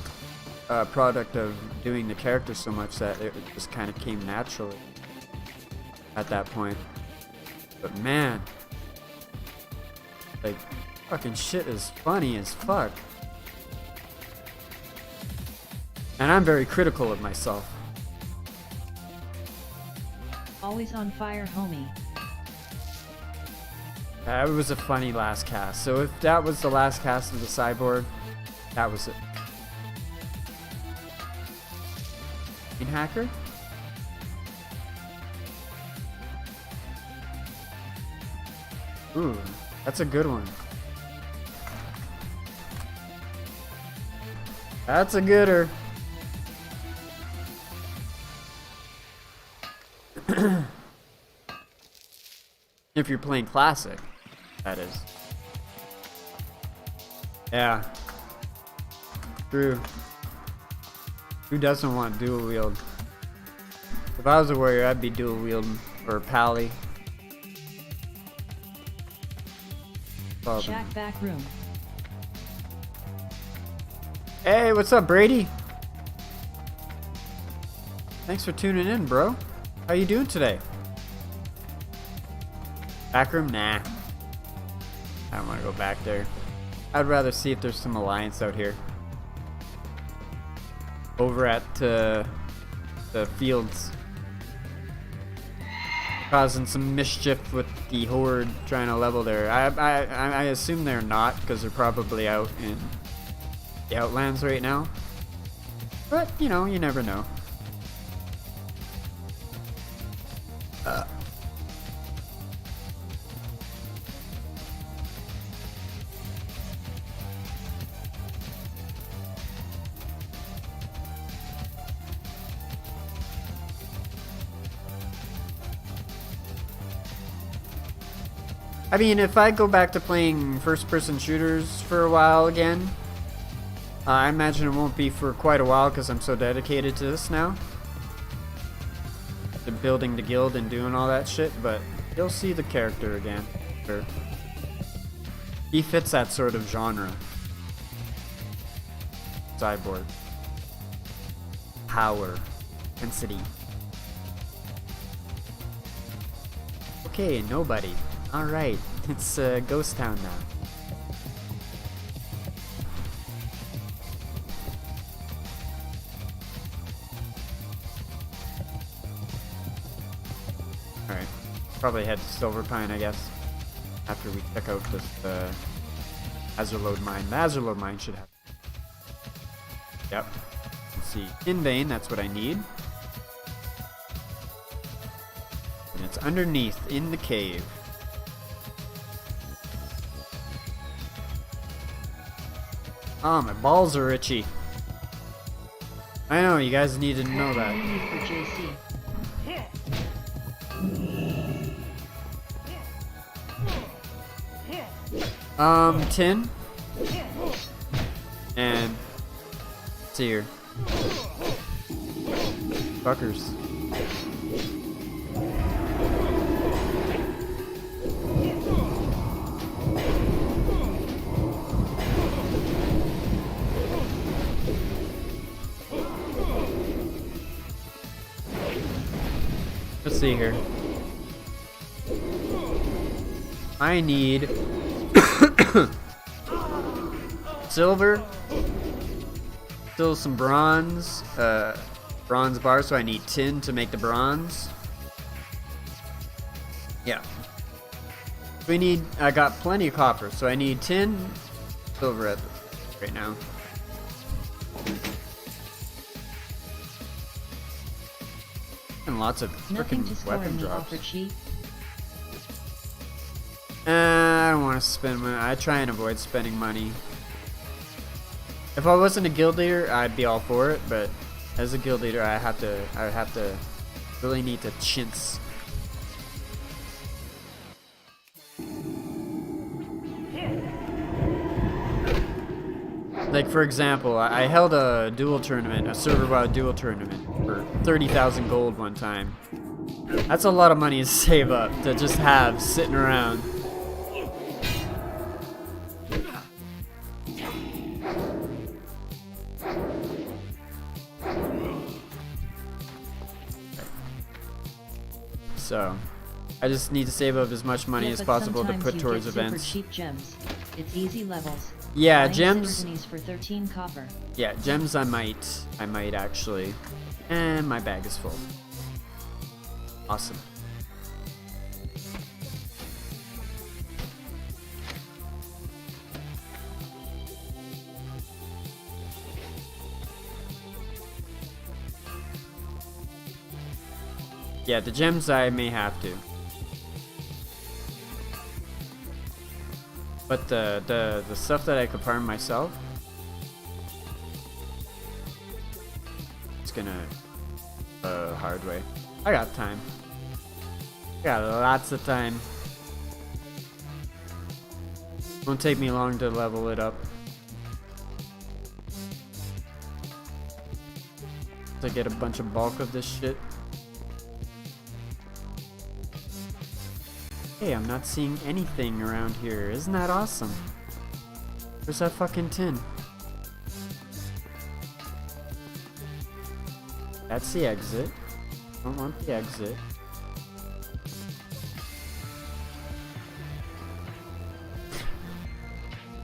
a product of doing the character so much that it just kind of came naturally at that point. But man, like, fucking shit is funny as fuck. And I'm very critical of myself. Always on fire, homie. It was a funny last cast. So if that was the last cast of the Cyborg, that was it. In Hacker? Ooh, that's a good one. That's a gooder. If you're playing classic, that is. Yeah. True. Who doesn't want dual wield? If I was a warrior, I'd be dual wielding, or pally. Shack back room. Hey, what's up, Brady? Thanks for tuning in, bro. How you doing today? Back room? Nah. I don't want to go back there. I'd rather see if there's some alliance out here. Over at the fields. Causing some mischief with the horde trying to level there. I assume they're not, because they're probably out in the Outlands right now. But, you know, you never know. I mean, if I go back to playing first-person shooters for a while again, I imagine it won't be for quite a while because I'm so dedicated to this now. To building the guild and doing all that shit, but you'll see the character again. Sure. He fits that sort of genre. Cyborg. Power. Intensity. Okay, nobody. Alright, it's Ghost Town now. Alright, probably head to Silverpine, I guess, after we check out this Azurlode mine. The Azurlode mine should have... Yep. Let's see. In vein, that's what I need. And it's underneath, in the cave. Oh, my balls are itchy. I know, you guys need to know that. For JC. Tin. And let's see here. Fuckers. Let's see here. I need silver, still some bronze, bronze bars, so I need tin to make the bronze. Yeah. We need, I got plenty of copper, so I need tin, silver right now. And lots of freaking weapon drops. I don't want to spend money. I try and avoid spending money. If I wasn't a guild leader, I'd be all for it. But as a guild leader, I would have to really need to chintz. Like for example, I held a duel tournament, a server-wide duel tournament for 30,000 gold one time. That's a lot of money to save up to just have sitting around. So, I just need to save up as much money as possible to put towards events. Super cheap gems. It's easy levels. Yeah, Buying gems. for 13 copper. Yeah, gems. I might actually. And my bag is full. Awesome. Yeah, the gems I may have to. But the stuff that I could farm myself, it's gonna hard way. I got time. Got lots of time. Won't take me long to level it up. To get a bunch of bulk of this shit. Hey, I'm not seeing anything around here. Isn't that awesome? Where's that fucking tin? That's the exit. Don't want the exit.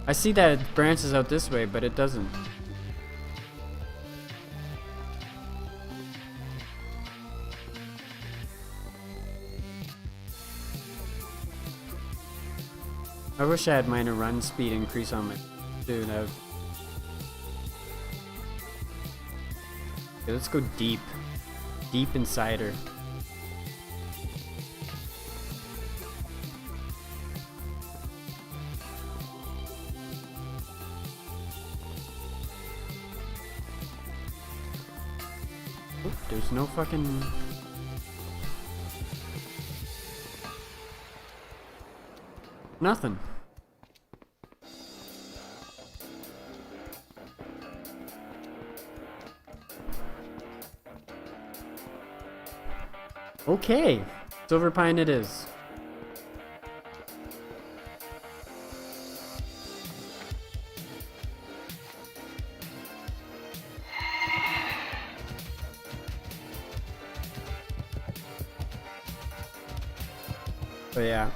I see that it branches out this way, but it doesn't. I wish I had minor run speed increase on my dude. Okay, let's go deep. Deep inside her. Oop, there's no fucking... Nothing. Okay, Silver Pine it is. But yeah.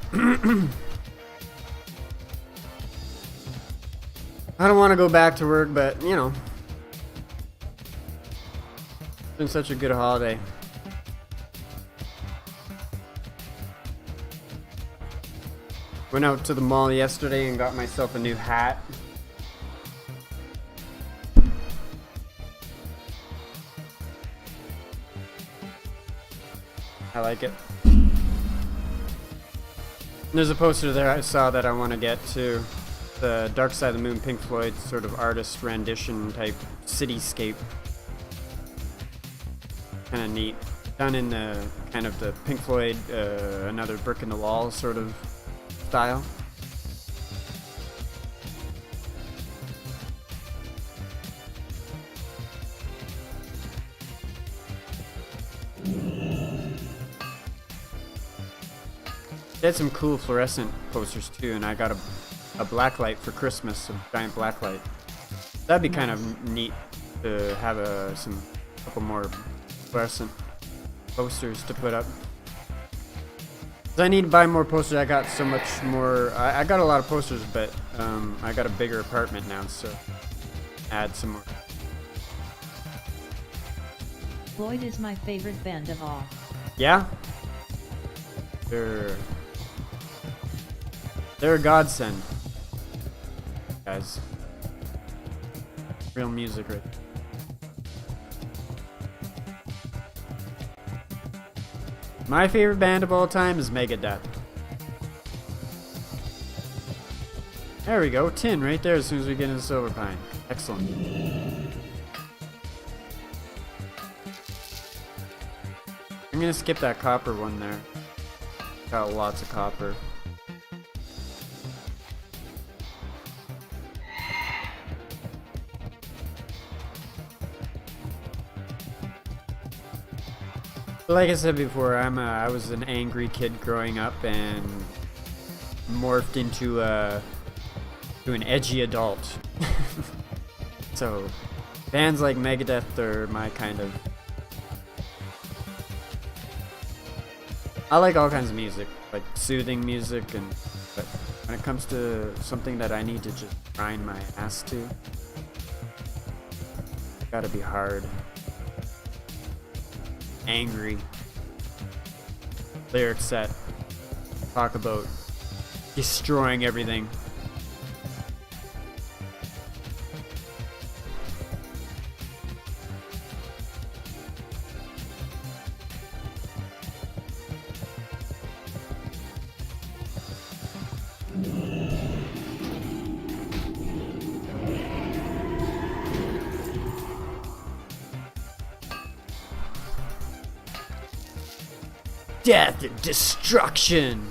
I don't want to go back to work, but you know, it's been such a good holiday. Went out to the mall yesterday and got myself a new hat. I like it. There's a poster there I saw that I want to get to. The Dark Side of the Moon, Pink Floyd sort of artist rendition type cityscape. Kind of neat. Done in the kind of the Pink Floyd, another brick in the wall sort of style. They had some cool fluorescent posters too, and I got a black light for Christmas, a giant black light. That'd be kind of neat to have some couple more fluorescent posters to put up. 'Cause I need to buy more posters. I got so much more. I got a lot of posters, but I got a bigger apartment now, so add some more. Floyd is my favorite band of all. Yeah? They're a godsend, guys. Real music right there. My favorite band of all time is Megadeth. There we go, tin right there as soon as we get into Silver Pine. Excellent. I'm gonna skip that copper one there. Got lots of copper. Like I said before, I was an angry kid growing up and morphed into an edgy adult. So bands like Megadeth are my kind of. I like all kinds of music, like soothing music, but when it comes to something that I need to just grind my ass to, it's gotta be hard. Angry lyrics that talk about destroying everything. Death and destruction.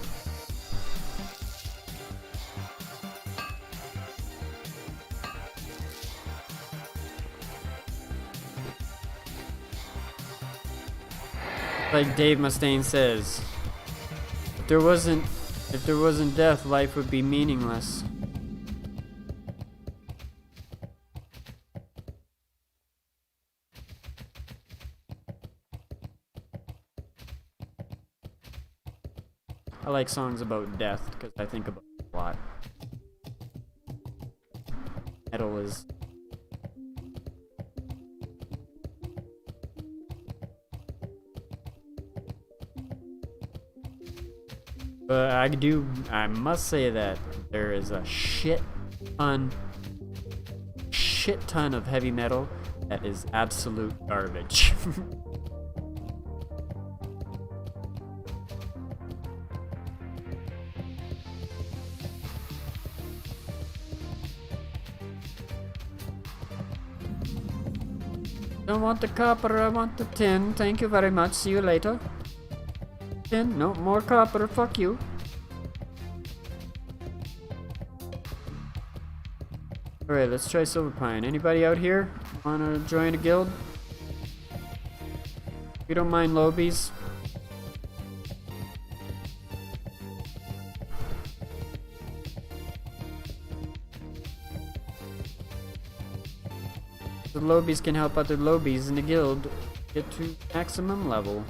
Like Dave Mustaine says, if there wasn't death, life would be meaningless. I like songs about death because I think about it a lot. Metal is. But I must say that there is a shit ton of heavy metal that is absolute garbage. Don't want the copper, I want the tin. Thank you very much. See you later. Tin? No, more copper. Fuck you. Alright, let's try Silver Pine. Anybody out here wanna join a guild? You don't mind lobies? The lobies can help other lobies in the guild get to maximum level.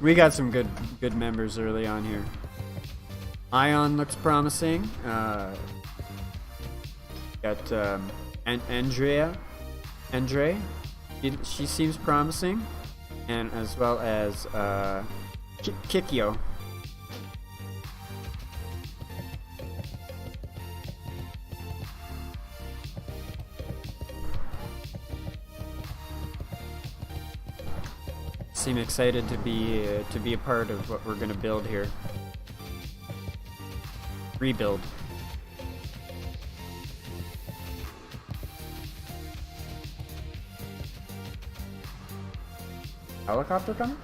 We got some good members early on here. Ion looks promising. Got Andre. She seems promising, and as well as Kikyo. Seem excited to be a part of what we're gonna build here. Rebuild. Helicopter coming?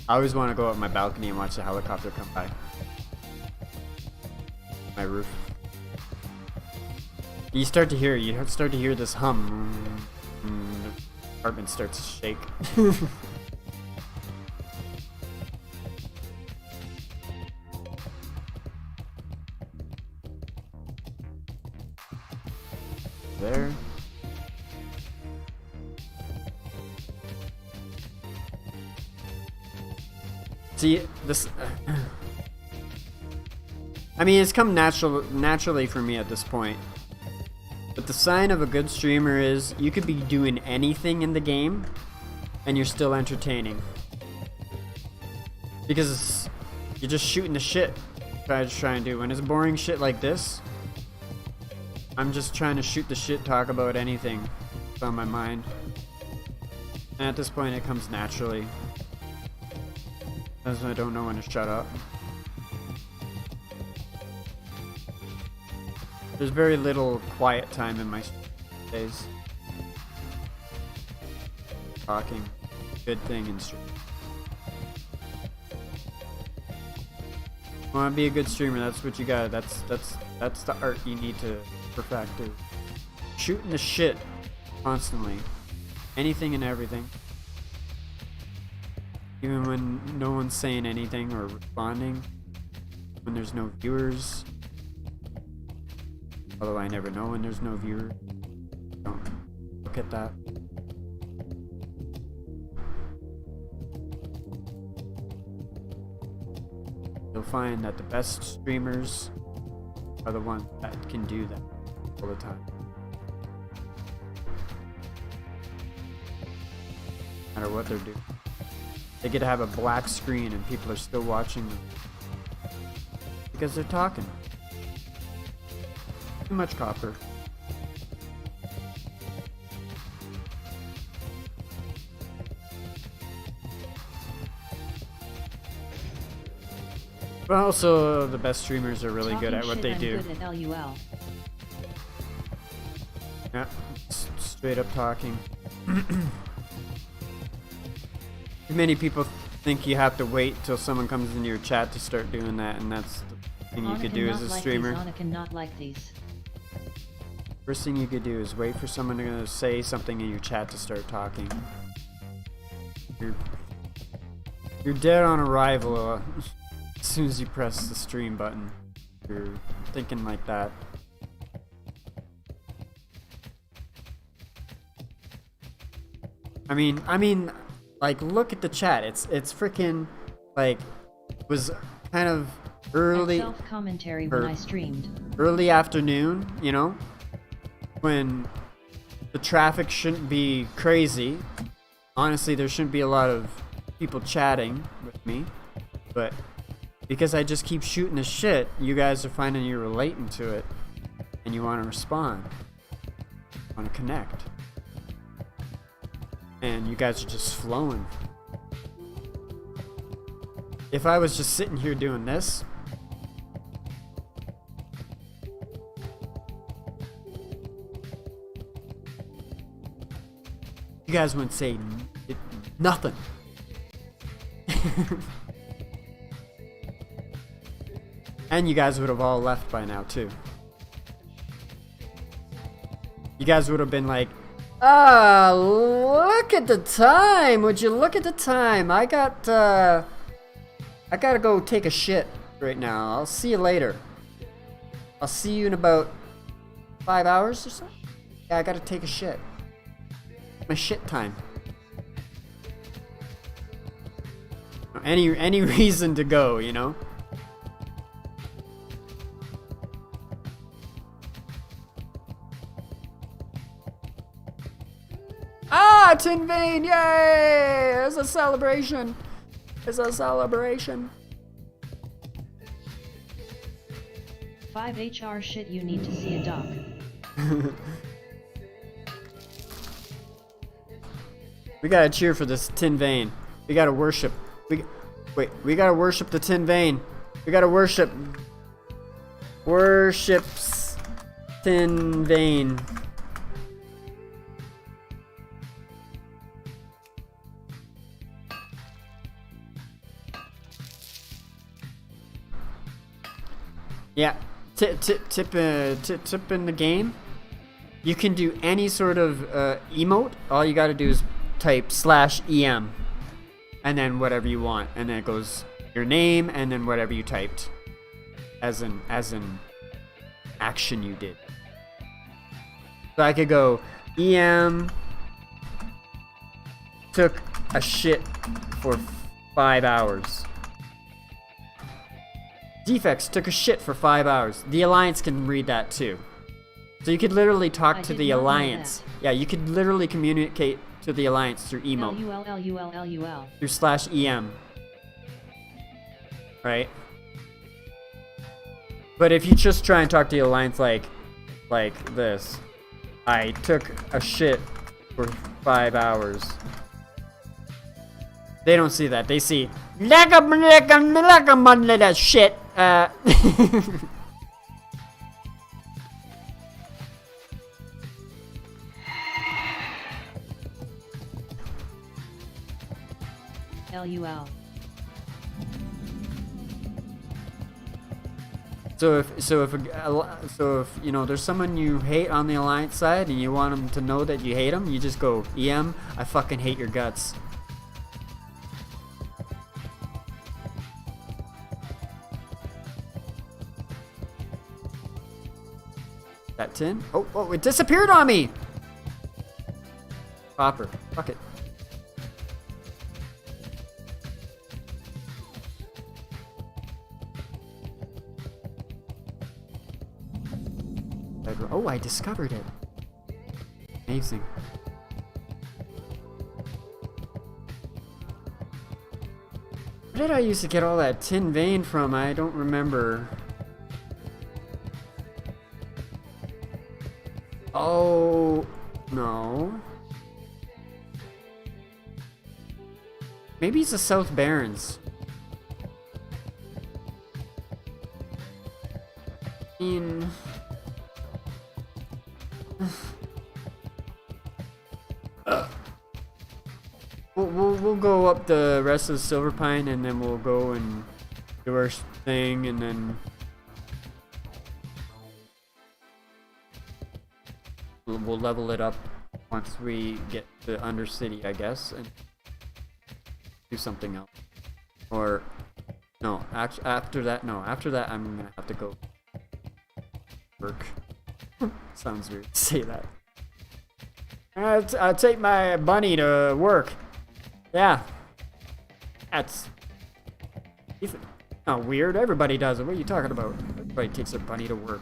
I always want to go up my balcony and watch the helicopter come by. my roof. You start to hear it. You start to hear this hum. The apartment starts to shake. There. See this. I mean, it's come naturally for me at this point. But the sign of a good streamer is you could be doing anything in the game, and you're still entertaining. Because you're just shooting the shit. I just try and do. When it's boring shit like this, I'm just trying to shoot the shit, talk about anything that's on my mind. And at this point, it comes naturally. Because I don't know when to shut up. There's very little quiet time in my days. Talking, good thing in stream. You wanna be a good streamer, that's what you got. That's the art you need to perfect. Shooting the shit constantly. Anything and everything. Even when no one's saying anything or responding. When there's no viewers. Although I never know when there's no viewer. Don't look at that. You'll find that the best streamers are the ones that can do that all the time. No matter what they're doing. They get to have a black screen and people are still watching them. Because they're talking. Too much copper. But also, the best streamers are really good at what they do. Good at LUL. Yeah, straight up talking. Many people think you have to wait till someone comes into your chat to start doing that, and that's the thing you could do as a streamer. Not like these. First thing you could do is wait for someone to say something in your chat to start talking. You're dead on arrival as soon as you press the stream button. You're thinking like that. I mean, like, look at the chat. It's freaking, like, was kind of early. Self-commentary when I streamed. Early afternoon, you know, when the traffic shouldn't be crazy. Honestly, there shouldn't be a lot of people chatting with me, but because I just keep shooting the shit, you guys are finding you're relating to it, and you want to respond, want to connect. And you guys are just flowing. If I was just sitting here doing this, you guys wouldn't say nothing. And you guys would have all left by now too. You guys would have been like, ah, look at the time. Would you look at the time? I gotta go take a shit right now. I'll see you later. I'll see you in about 5 hours or so. Yeah, I gotta take a shit. My shit time. Any reason to go, you know? Ah, Tin Vein! Yay! It's a celebration. It's a celebration. 5 HR shit you need to see a doc. We gotta cheer for this Tin Vein. We gotta worship. We gotta worship the Tin Vein. We gotta worship. Worships Tin Vein. Yeah, tip in the game. You can do any sort of emote. All you gotta do is type /em, and then whatever you want, and then it goes your name, and then whatever you typed, as an action you did. So I could go em took a shit for 5 hours. Defext took a shit for 5 hours. The Alliance can read that too. So you could literally talk to the Alliance. Yeah, you could literally communicate to the Alliance through emote. Through /em. Right? But if you just try and talk to the Alliance like this. I took a shit for 5 hours. They don't see that. They see that shit. LUL. So if you know there's someone you hate on the Alliance side and you want them to know that you hate them, you just go EM. I fucking hate your guts. That tin? Oh, it disappeared on me! Copper. Fuck it. Oh, I discovered it. Amazing. Where did I used to get all that tin vein from? I don't remember. Oh, no. Maybe it's the South Barrens. We'll go up the rest of Silver Pine and then we'll go and do our thing and then we'll level it up once we get to Undercity, I guess, and do something else. Or no, after that I'm gonna have to go work. Sounds weird to say that. I'll take my bunny to work. Yeah. That's not weird. Everybody does it. What are you talking about? Everybody takes their bunny to work.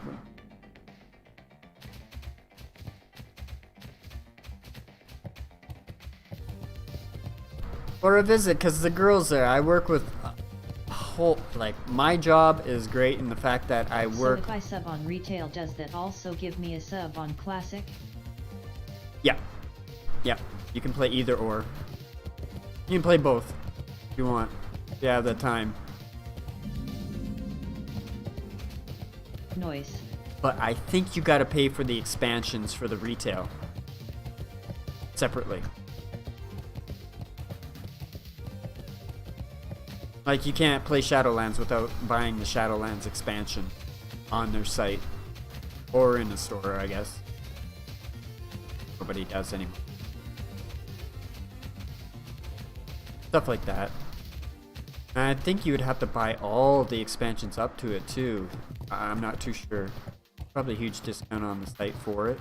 Or a visit, because the girls there. I work with a whole, like, my job is great in the fact that I work. So if I sub on retail, does that also give me a sub on classic? Yeah. Yeah. You can play either or. You can play both if you want. If you have the time. Noise. But I think you gotta pay for the expansions for the retail. Separately. Like, you can't play Shadowlands without buying the Shadowlands expansion on their site. Or in the store, I guess. Nobody does anymore. Stuff like that. And I think you would have to buy all the expansions up to it too. I'm not too sure. Probably a huge discount on the site for it.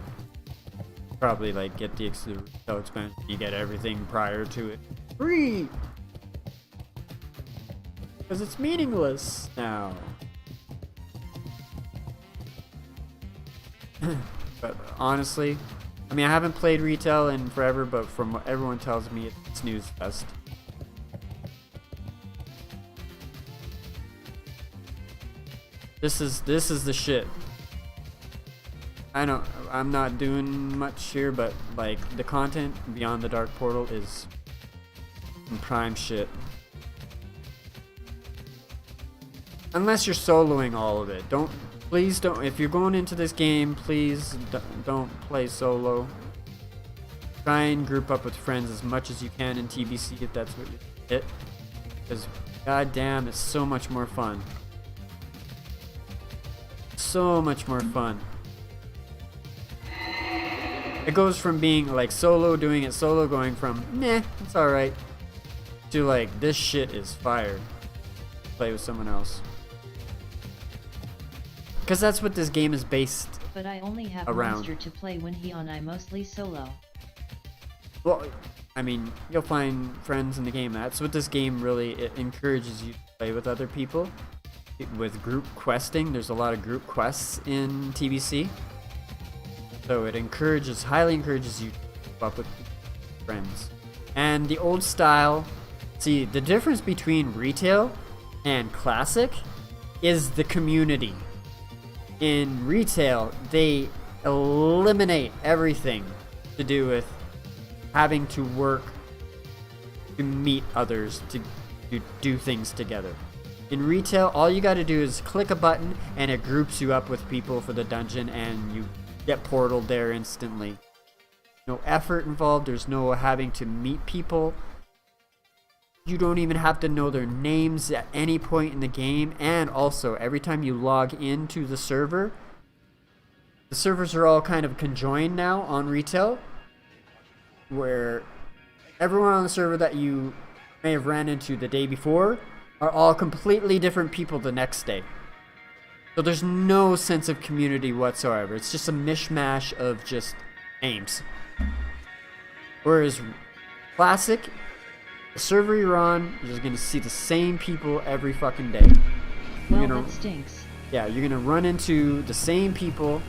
Probably like get the retail expansion. You get everything prior to it free. Because it's meaningless now. But honestly, I mean, I haven't played retail in forever, but from what everyone tells me, it's snooze fest. This is the shit. I'm not doing much here, but like the content beyond the Dark Portal is prime shit. Unless you're soloing all of it. Please don't, if you're going into this game, please don't play solo. Try and group up with friends as much as you can in TBC if that's what you hit. Because goddamn, it's so much more fun. so much more fun. It goes from being like solo, doing it solo, going from meh, it's alright, to like this shit is fire. Play with someone else. Because that's what this game is based But I only have around. Monster to play when he on. I mostly solo. Well, I mean, you'll find friends in the game. That's what this game really, it encourages you to play with other people. With group questing, there's a lot of group quests in TBC. So it highly encourages you to keep up with friends. And the old style, see, the difference between retail and classic is the community. In retail, they eliminate everything to do with having to work to meet others, to do things together. In retail, all you gotta do is click a button and it groups you up with people for the dungeon and you get portaled there instantly. No effort involved, there's no having to meet people. You don't even have to know their names at any point in the game, and also every time you log into the server, the servers are all kind of conjoined now on retail, where everyone on the server that you may have ran into the day before are all completely different people the next day. So there's no sense of community whatsoever. It's just a mishmash of just names. Whereas classic, the server you're on, you're just gonna see the same people every fucking day. Well, that stinks. Yeah, you're gonna run into the same people.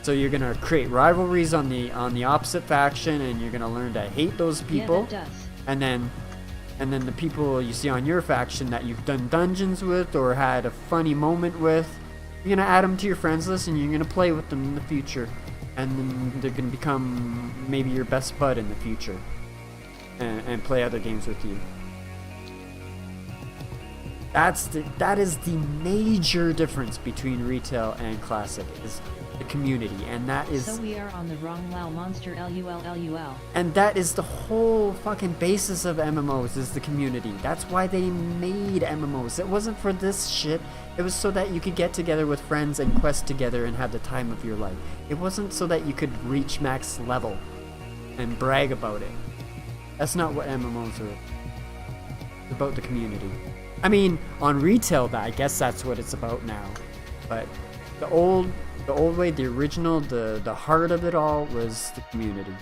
So you're gonna create rivalries on the opposite faction, and you're gonna learn to hate those people. Yeah, that does. And then the people you see on your faction that you've done dungeons with or had a funny moment with, you're gonna add them to your friends list, and you're gonna play with them in the future, and then they're gonna become maybe your best bud in the future, and play other games with you. That is the major difference between retail and classic, is the community, and that is. So we are on the wrong Monster LUL. And that is the whole fucking basis of MMOs, is the community. That's why they made MMOs. It wasn't for this shit. It was so that you could get together with friends and quest together and have the time of your life. It wasn't so that you could reach max level and brag about it. That's not what MMOs are. It's about the community. I mean, on retail, I guess that's what it's about now. But the old way, the original, the heart of it all was the community.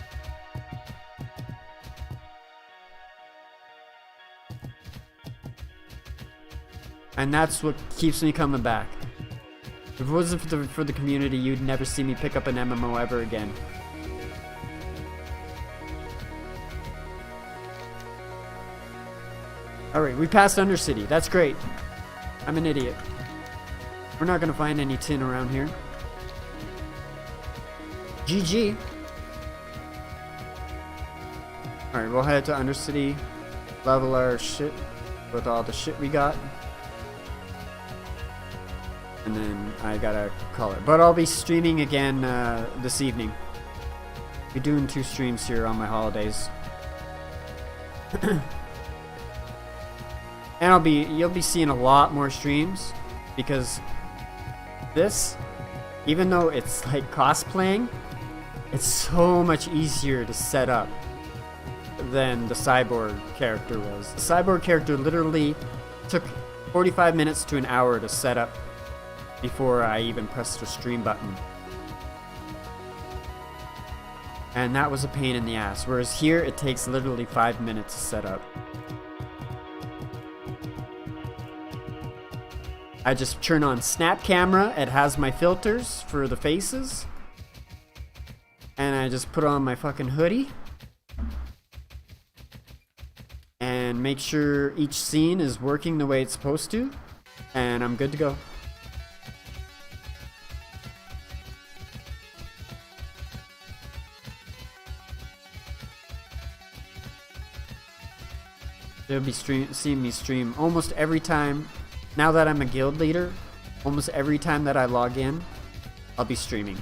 And that's what keeps me coming back. If it wasn't for the community, you'd never see me pick up an MMO ever again. Alright, we passed Undercity. That's great. I'm an idiot. We're not gonna find any tin around here. GG. Alright, we'll head to Undercity, level our shit with all the shit we got. And then I gotta call it. But I'll be streaming again this evening. Be doing 2 streams here on my holidays. And you'll be seeing a lot more streams, because this, even though it's like cosplaying, it's so much easier to set up than the Cyborg character was. The Cyborg character literally took 45 minutes to an hour to set up before I even pressed the stream button. And that was a pain in the ass. Whereas here, it takes literally 5 minutes to set up. I just turn on Snap Camera. It has my filters for the faces. And I just put on my fucking hoodie. And make sure each scene is working the way it's supposed to. And I'm good to go. You'll be seeing me stream almost every time. Now that I'm a guild leader, almost every time that I log in, I'll be streaming.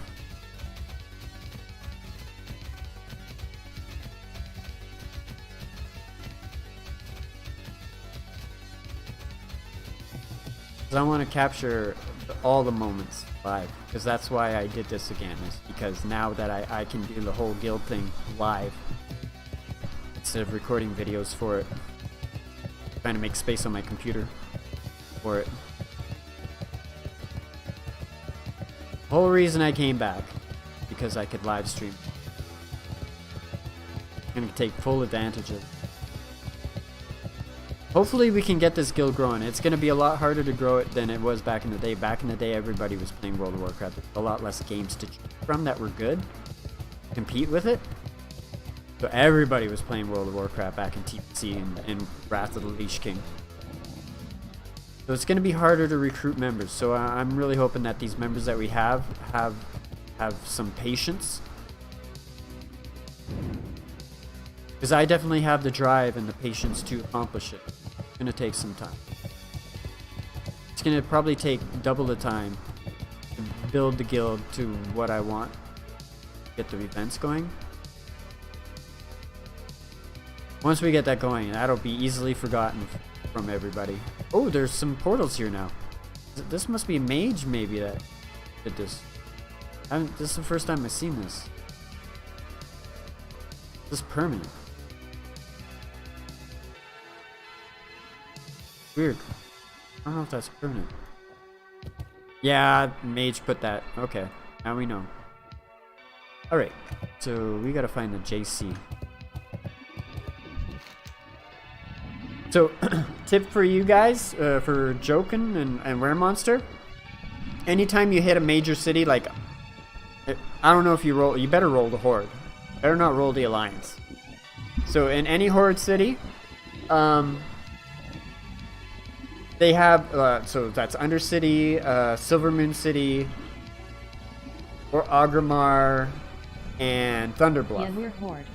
Because I want to capture all the moments, live, because that's why I did this again, is because now that I can do the whole guild thing live instead of recording videos for it, trying to make space on my computer for it. The whole reason I came back, because I could live stream. I'm gonna take full advantage of it. Hopefully we can get this guild growing. It's gonna be a lot harder to grow it than it was back in the day. Back in the day, everybody was playing World of Warcraft. There's a lot less games to choose from that were good, compete with it. So everybody was playing World of Warcraft back in TPC and Wrath of the Lich King. So it's going to be harder to recruit members. So I'm really hoping that these members that we have some patience. Because I definitely have the drive and the patience to accomplish it. It's going to take some time. It's going to probably take double the time to build the guild to what I want. Get the events going. Once we get that going, that'll be easily forgotten from everybody. Oh, there's some portals here now. This must be a mage maybe that did this. This is the first time I've seen this. This is permanent. Weird. I don't know if that's permanent. Yeah, mage put that. Okay, now we know. Alright, so we gotta find the JC. So, tip for you guys, for Jokin and Rare Monster. Anytime you hit a major city, like, I don't know if you roll, you better roll the Horde. Better not roll the Alliance. So in any Horde city, they have, so that's Undercity, Silvermoon City, or Agramar, and Thunderbluff. Yeah, we're Horde.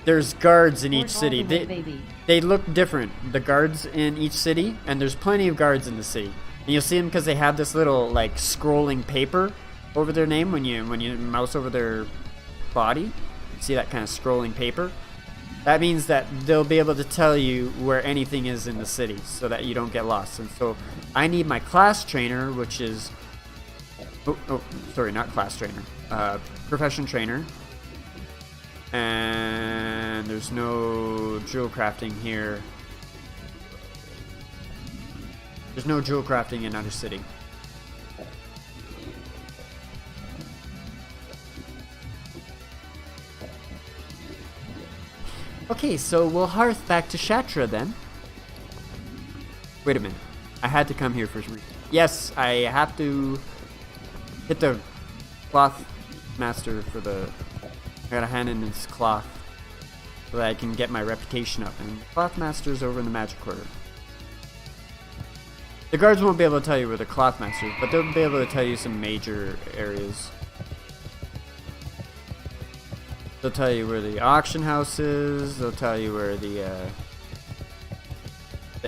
There's guards in each Horde all city. the way, baby. They look different, the guards in each city, and there's plenty of guards in the city. And you'll see them because they have this little like scrolling paper over their name when you mouse over their body. You see that kind of scrolling paper? That means that they'll be able to tell you where anything is in the city so that you don't get lost. And so I need my class trainer, which is sorry, not class trainer, profession trainer. And there's no jewel crafting here. There's no jewel crafting in Undercity. Okay, so we'll hearth back to Shatra then. Wait a minute. I had to come here for some reason. Yes, I have to hit the cloth master for the... I gotta hand in this cloth so that I can get my reputation up. And cloth master's over in the magic quarter. The guards won't be able to tell you where the cloth master is, but they'll be able to tell you some major areas. They'll tell you where the auction house is. They'll tell you where the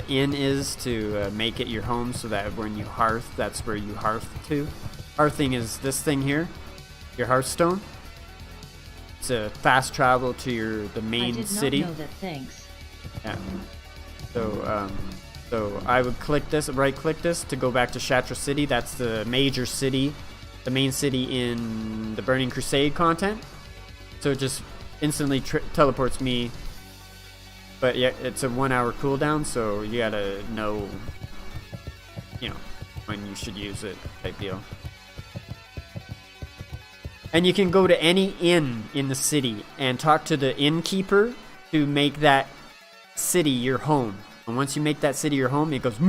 inn is to make it your home, so that when you hearth, that's where you hearth to. Hearthing is this thing here, your Hearthstone. It's a fast travel to the main city. I did not know that. Thanks. Yeah. So I would click this, right-click this to go back to Shatra City. That's the major city, the main city in the Burning Crusade content. So it just instantly teleports me. But yeah, it's a 1 hour cooldown, so you gotta know, you know, when you should use it, type deal. And you can go to any inn in the city and talk to the innkeeper to make that city your home. And once you make that city your home, it goes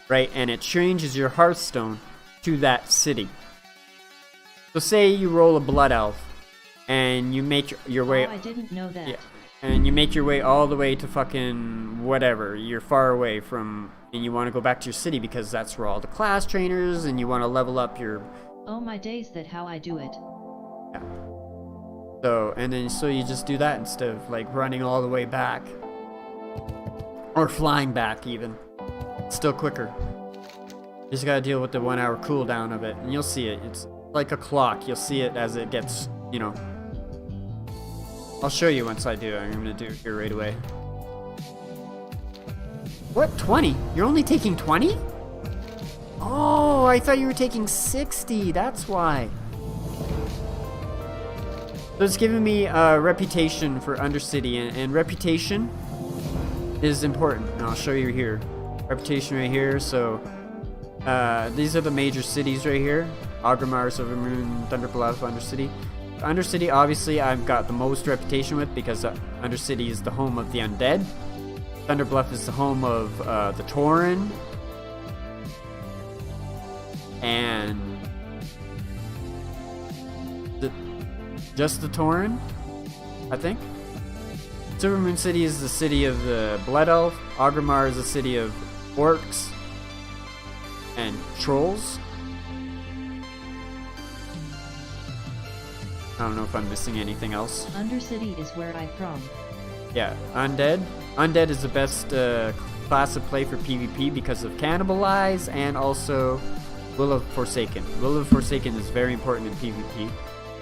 right, and it changes your Hearthstone to that city. So say you roll a Blood Elf, and you make your way. Oh, I didn't know that. Yeah, and you make your way all the way to fucking whatever. You're far away from, and you want to go back to your city because that's where all the class trainers, and you want to level up your. Oh my days, that how I do it. Yeah. So you just do that instead of like running all the way back. Or flying back even. It's still quicker. You just gotta deal with the 1 hour cooldown of it, and you'll see it. It's like a clock. You'll see it as it gets, you know. I'll show you once I do. I'm gonna do it here right away. What? 20? You're only taking 20? Oh, I thought you were taking 60. That's why. So it's giving me a reputation for Undercity, and reputation is important. And I'll show you here. Reputation right here. So these are the major cities right here. Agramar, Silvermoon, Thunderbluff, Undercity. Undercity, obviously, I've got the most reputation with because Undercity is the home of the undead. Thunderbluff is the home of the Tauren. And just the Tauren, I think. Silvermoon City is the city of the Blood Elf. Agramar is the city of orcs and trolls. I don't know if I'm missing anything else. Undercity is where I'm from. Yeah, Undead. Undead is the best class of play for PvP because of Cannibalize and also Will of Forsaken. Will of Forsaken is very important in PvP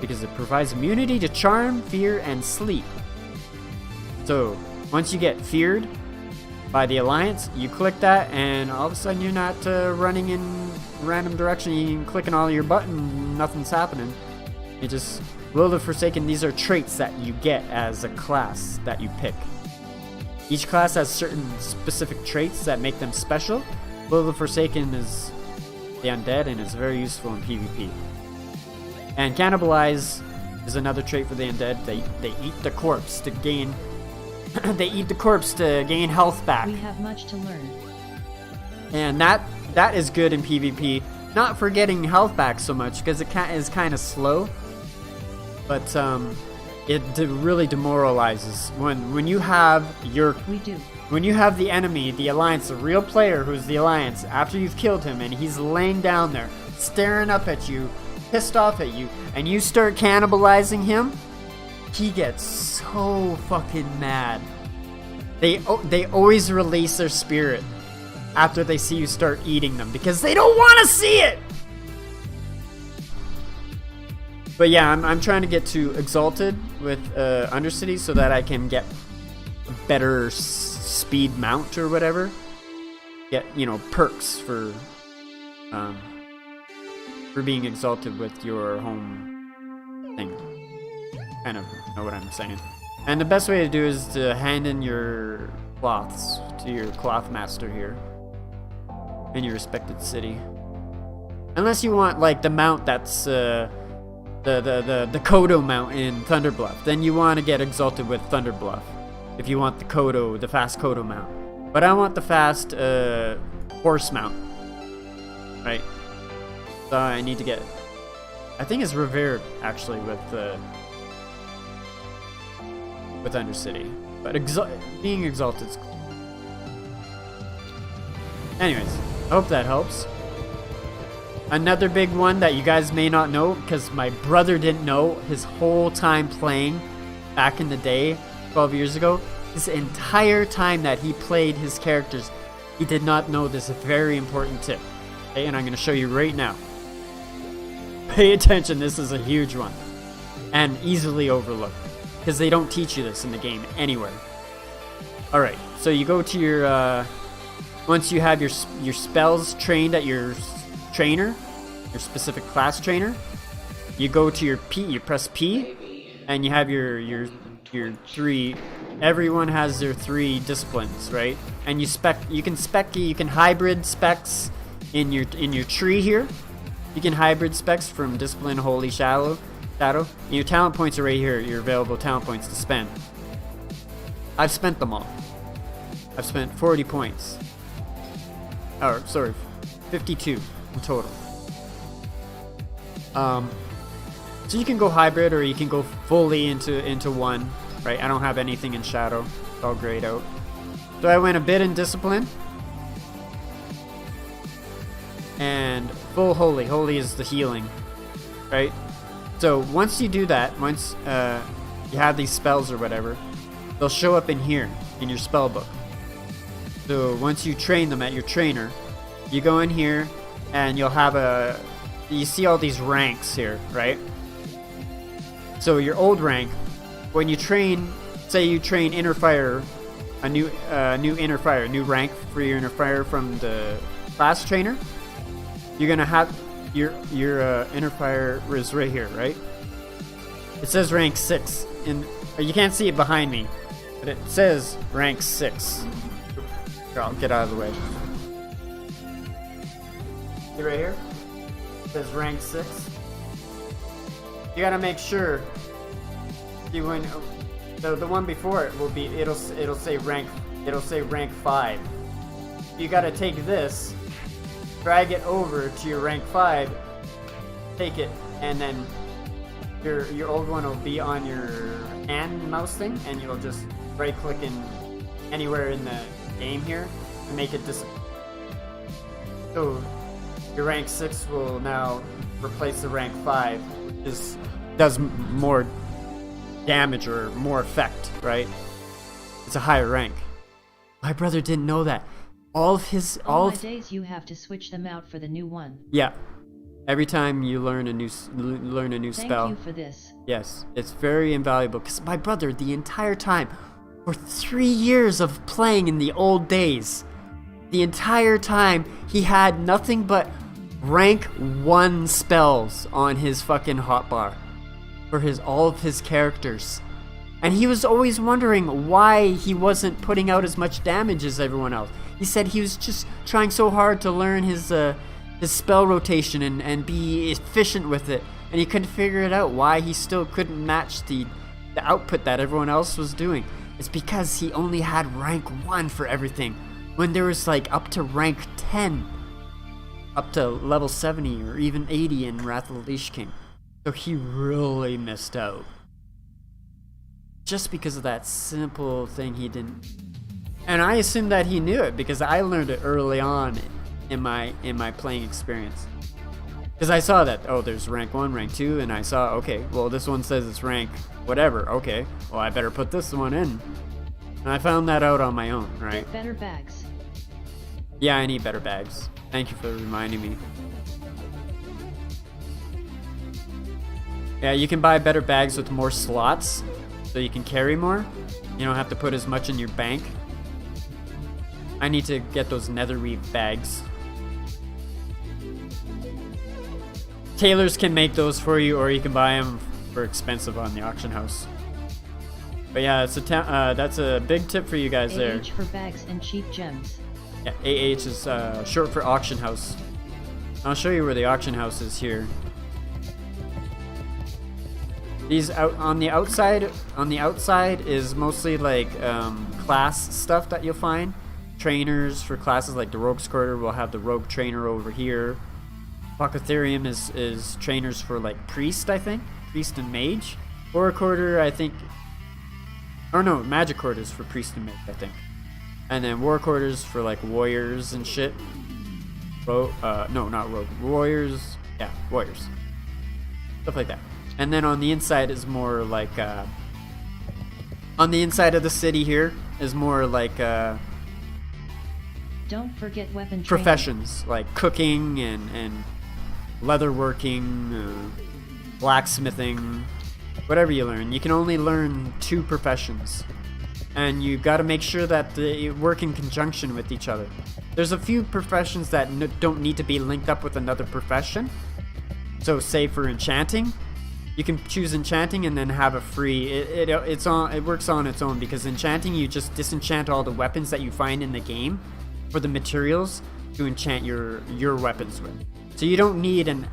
because it provides immunity to charm, fear, and sleep. So, once you get feared by the Alliance, you click that and all of a sudden you're not running in random direction. You can click on all your button, nothing's happening. You just... Will of Forsaken, these are traits that you get as a class that you pick. Each class has certain specific traits that make them special. Will of Forsaken is the undead and is very useful in PvP. And Cannibalize is another trait for the undead. They eat the corpse to gain they eat the corpse to gain health back. We have much to learn. And that is good in PvP. Not for getting health back so much because it is kind of slow. But it really demoralizes when you have when you have the enemy, the Alliance, the real player who's the Alliance, after you've killed him and he's laying down there, staring up at you, pissed off at you, and you start cannibalizing him, he gets so fucking mad. They always release their spirit after they see you start eating them because they don't want to see it. But yeah, I'm trying to get to Exalted with Undercity so that I can get a better speed mount or whatever. Get, perks for being Exalted with your home thing. Kind of know what I'm saying. And the best way to do is to hand in your cloths to your cloth master here in your respected city. Unless you want like the mount that's the Kodo mount in Thunderbluff, then you want to get Exalted with Thunderbluff if you want the fast Kodo mount. But I want the fast horse mount, right? So I need to get, I think it's revered actually with Undercity, but being Exalted's cool. Anyways, I hope that helps. Another big one that you guys may not know, because my brother didn't know his whole time playing back in the day, 12 years ago, his entire time that he played his characters, he did not know this very important tip. Okay, and I'm going to show you right now. Pay attention, this is a huge one. And easily overlooked, because they don't teach you this in the game anywhere. Alright, so you go to your, once you have your spells trained at your trainer, your specific class trainer, you go to your P, you press P, and you have your three, everyone has their 3 disciplines, right? And you can hybrid specs in your tree here. You can hybrid specs from discipline, holy, shadow. And your talent points are right here, your available talent points to spend. I've spent them all. I've spent 40 points. Or, sorry, 52 in total. So you can go hybrid or you can go fully into one, right? I don't have anything in shadow. It's all grayed out. So I went a bit in discipline. And full holy. Holy is the healing, right? So once you do that, once you have these spells or whatever, they'll show up in here, in your spell book. So once you train them at your trainer, you go in here and you'll have you see all these ranks here, right? So your old rank, when you train, say you train Inner Fire, a new Inner Fire, new rank for your Inner Fire from the class trainer, you're gonna have your inner fire is right here, right? It says rank 6, and you can't see it behind me, but it says rank 6. Here, I'll get out of the way. See right here? It says rank 6. You gotta make sure you win. The one before it will be it'll say rank 5. You gotta take this, drag it over to your rank 5, take it, and then your old one will be on your hand mouse thing, and you'll just right click in anywhere in the game here to make it disappear. So your rank 6 will now replace the rank 5, which does more damage or more effect, right? It's a higher rank. My brother didn't know that. All my days you have to switch them out for the new one. Yeah. Every time you learn a new spell. Thank you for this. Yes, it's very invaluable because my brother, the entire time, for 3 years of playing in the old days, the entire time he had nothing but rank 1 spells on his fucking hotbar for all of his characters. And he was always wondering why he wasn't putting out as much damage as everyone else. He said he was just trying so hard to learn his spell rotation and be efficient with it, and he couldn't figure it out why he still couldn't match the output that everyone else was doing. It's because he only had rank 1 for everything, when there was like up to rank 10, up to level 70 or even 80 in Wrath of the Lich King. So he really missed out just because of that simple thing he didn't. And I assume that he knew it because I learned it early on in my playing experience. Because I saw that, oh, there's rank 1, rank 2, and I saw, okay, well, this one says it's rank whatever. Okay, well, I better put this one in. And I found that out on my own, right? Get better bags. Yeah, I need better bags. Thank you for reminding me. Yeah, you can buy better bags with more slots, so you can carry more. You don't have to put as much in your bank. I need to get those netherweave bags. Tailors can make those for you, or you can buy them for expensive on the auction house. But yeah, it's that's a big tip for you guys there. AH for bags and cheap gems. Yeah, AH is short for auction house. I'll show you where the auction house is here. These on the outside is mostly like class stuff that you'll find. Trainers for classes like the Rogue's Quarter will have the Rogue Trainer over here. Apothecarium is trainers for like Priest, I think. Priest and Mage. Horror Quarter, I think. Or no, Magic Quarters for Priest and Mage, I think. And then War Quarters for like Warriors and shit. No, not Rogue. Warriors. Yeah, Warriors. Stuff like that. And then on the inside is more like on the inside of the city here is more like don't forget weapon training. Professions like cooking and leatherworking, blacksmithing, whatever you learn. You can only learn 2 professions, and you got to make sure that they work in conjunction with each other. There's a few professions that don't need to be linked up with another profession. So say for enchanting, you can choose enchanting and then have a free. It works on its own, because enchanting, you just disenchant all the weapons that you find in the game for the materials to enchant your weapons with. So you don't need you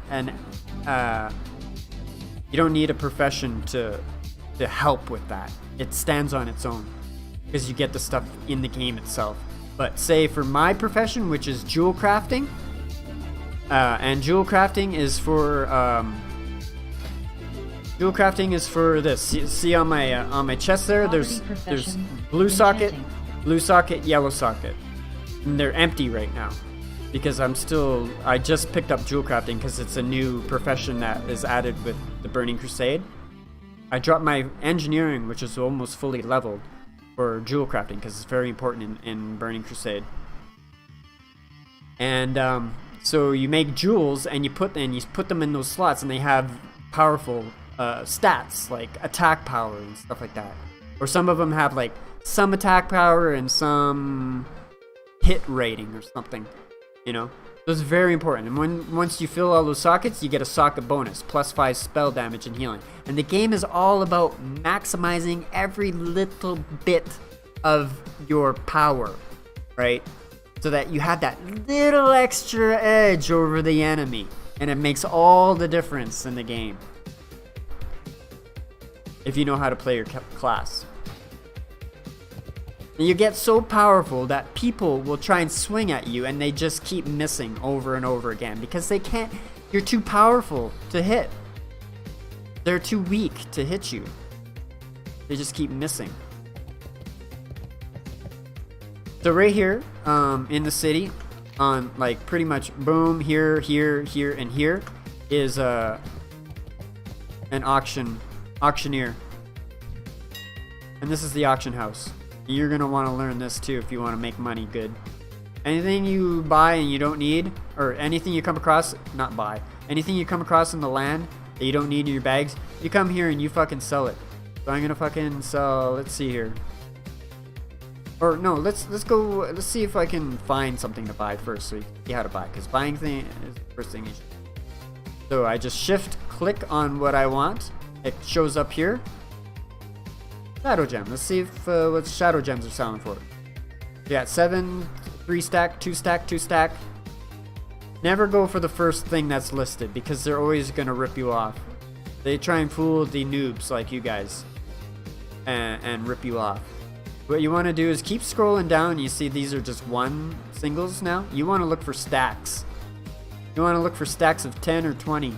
don't need a profession to help with that. It stands on its own because you get the stuff in the game itself. But say for my profession, which is jewel crafting, and jewel crafting is for this. See on my chest there. There's blue socket, yellow socket, and they're empty right now because I just picked up jewel crafting because it's a new profession that is added with the Burning Crusade. I dropped my engineering, which is almost fully leveled, for jewel crafting because it's very important in Burning Crusade. And so you make jewels and you put them in those slots, and they have powerful stats like attack power and stuff like that. Or some of them have like some attack power and some hit rating or something, you know. So it's very important. And once you fill all those sockets, you get a socket bonus, +5 spell damage and healing. And the game is all about maximizing every little bit of your power, right? So that you have that little extra edge over the enemy. And it makes all the difference in the game. If you know how to play your class. And you get so powerful that people will try and swing at you and they just keep missing over and over again because they can't. You're too powerful to hit. They're too weak to hit you. They just keep missing. So right here, in the city, on like pretty much boom, here, here, here, and here is an auctioneer. And this is the auction house. You're gonna want to learn this too if you want to make money good. Anything you buy and you don't need, or anything you come across, not buy, anything you come across in the land that you don't need in your bags, you come here and you fucking sell it. So I'm gonna fucking sell, let's see here. Or no, let's see if I can find something to buy first so you can see how to buy, because buying thing is the first thing you should. So I just shift click on what I want. It shows up here. Shadow gem. Let's see if what shadow gems are selling for. You got 7, 3 stack, 2 stack, 2 stack. Never go for the first thing that's listed because they're always gonna rip you off. They try and fool the noobs like you guys and rip you off. What you want to do is keep scrolling down. You see these are just 1 singles now. You want to look for stacks. You want to look for stacks of 10 or 20.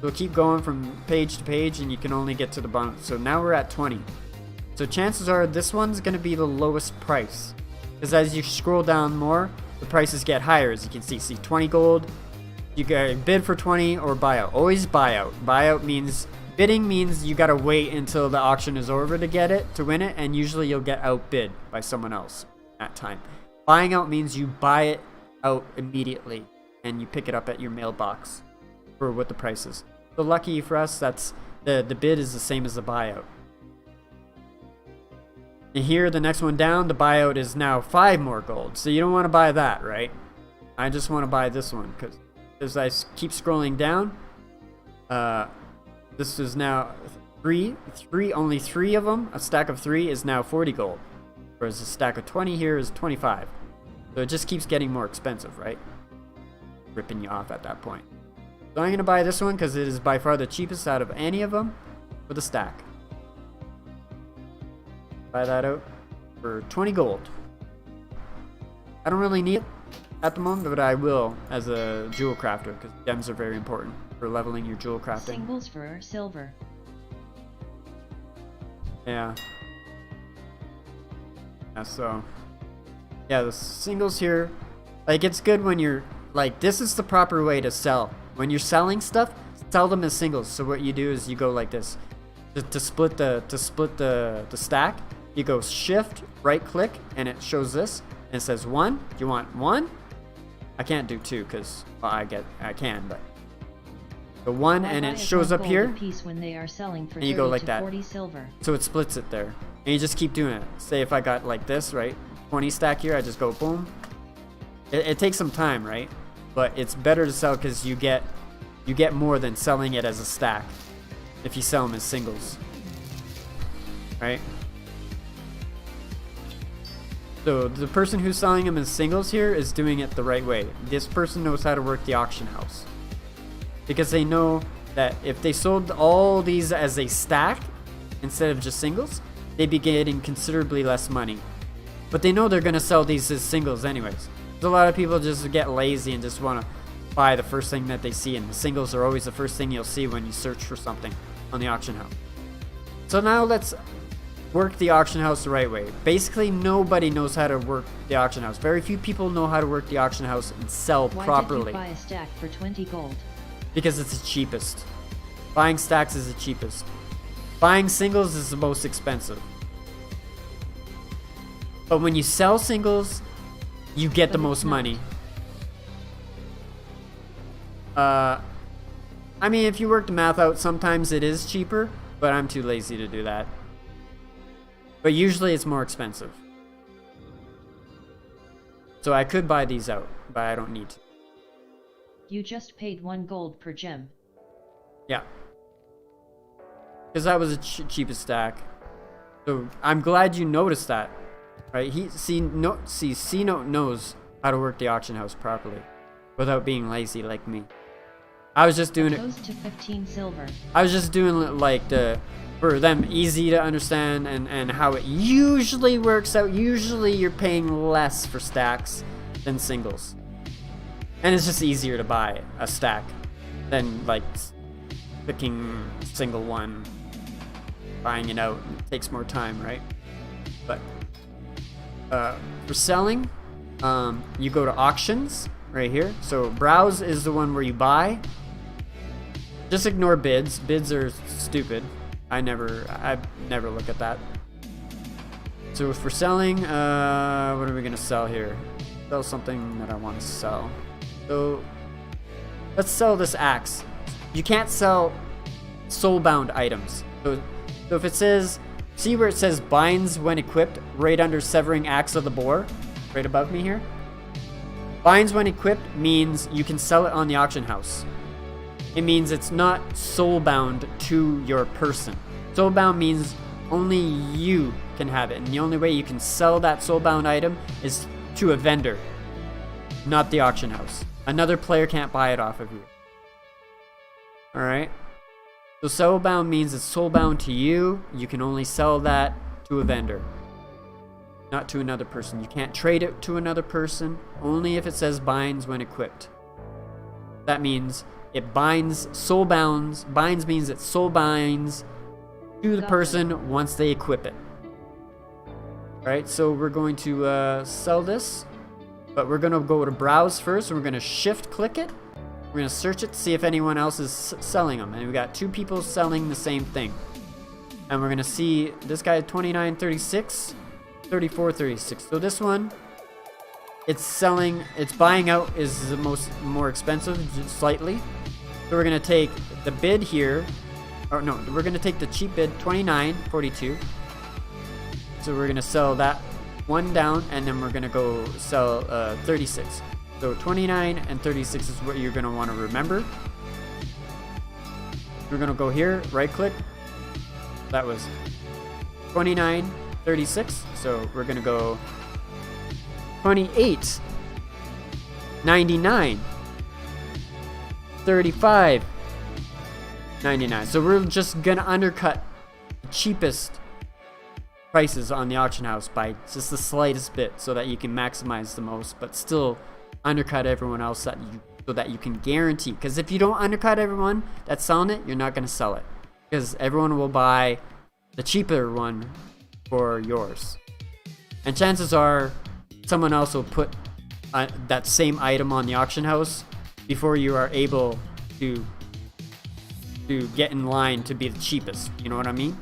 So keep going from page to page and you can only get to the bottom. So now we're at 20. So chances are this one's going to be the lowest price. Because as you scroll down more, the prices get higher. As you can see 20 gold. You can bid for 20 or buyout. Always buyout. Buyout means, bidding means you got to wait until the auction is over to get it, to win it. And usually you'll get outbid by someone else at time. Buying out means you buy it out immediately and you pick it up at your mailbox for what the price is. So lucky for us, that's the bid is the same as the buyout. And here, the next one down, the buyout is now 5 more gold. So you don't want to buy that, right? I just want to buy this one because as I keep scrolling down, this is now only 3 of them. A stack of 3 is now 40 gold, whereas a stack of 20 here is 25. So it just keeps getting more expensive, right? Ripping you off at that point. So I'm going to buy this one because it is by far the cheapest out of any of them for the stack. Buy that out for 20 gold. I don't really need it at the moment, but I will as a jewel crafter because gems are very important for leveling your jewel crafting. Singles for silver. Yeah. So yeah, the singles here, like it's good when you're like, this is the proper way to sell. When you're selling stuff, sell them as singles. So what you do is you go like this. To split the stack, you go shift, right click, and it shows this. And it says 1. Do you want 1? I can't do 2 because I can, but the 1 and it shows up here. When they are selling for and you go like that. 40 silver. So it splits it there. And you just keep doing it. Say if I got like this, right? 20 stack here, I just go boom. It takes some time, right? But it's better to sell because you get more than selling it as a stack if you sell them as singles, right? So the person who's selling them as singles here is doing it the right way. This person knows how to work the auction house because they know that if they sold all these as a stack instead of just singles, they'd be getting considerably less money. But they know they're going to sell these as singles anyways. A lot of people just get lazy and just want to buy the first thing that they see, and the singles are always the first thing you'll see when you search for something on the auction house. So now let's work the auction house the right way. Basically, nobody knows how to work the auction house. Very few people know how to work the auction house and sell properly. Why did you buy a stack for 20 gold? Because it's the cheapest. Buying stacks is the cheapest. Buying singles is the most expensive. But when you sell singles, you get the most money. I mean, if you work the math out, sometimes it is cheaper, but I'm too lazy to do that. But usually it's more expensive. So I could buy these out. but I don't need to. You just paid 1 gold per gem. Yeah. Because that was the cheapest stack. So I'm glad you noticed that. Right? C-Note knows how to work the auction house properly without being lazy like me. I was just doing it. Goes to 15 silver. I was just doing it like for them easy to understand and how it usually works out. Usually you're paying less for stacks than singles. And it's just easier to buy a stack than like picking single one. Buying it out takes more time, right? But for selling, you go to auctions right here. So browse is the one where you buy. Just ignore bids. Bids are stupid. I never look at that. So for selling, what are we gonna sell here? Sell something that I want to sell. So let's sell this axe. You can't sell soulbound items. So if it says, see where it says binds when equipped, right under severing axe of the boar, right above me here? Binds when equipped means you can sell it on the auction house. It means it's not soulbound to your person. Soulbound means only you can have it, and the only way you can sell that soulbound item is to a vendor, not the auction house. Another player can't buy it off of you. Alright? So soulbound means it's soulbound to you. You can only sell that to a vendor, not to another person. You can't trade it to another person, only if it says binds when equipped. That means it binds, soulbounds. Binds means it soul binds to the person once they equip it. Right, so we're going to sell this, but we're going to go to browse first, and we're going to shift click it. We're going to search it to see if anyone else is selling them. And we got 2 people selling the same thing. And we're going to see this guy 29.36, 34.36. So this one, it's selling, it's buying out is the more expensive, just slightly. So we're going to take the bid here, or no, we're going to take the cheap bid, 29.42. So we're going to sell that one down, and then we're going to go sell 36. So 29 and 36 is what you're going to want to remember. We're going to go here, right click. That was 29.36. So we're going to go 28.99. 35.99. So we're just gonna undercut the cheapest prices on the auction house by just the slightest bit, so that you can maximize the most, but still undercut everyone else so that you can guarantee. Because if you don't undercut everyone that's selling it, you're not gonna sell it, because everyone will buy the cheaper one for yours, and chances are someone else will put that same item on the auction house before you are able to get in line to be the cheapest. You know what I mean?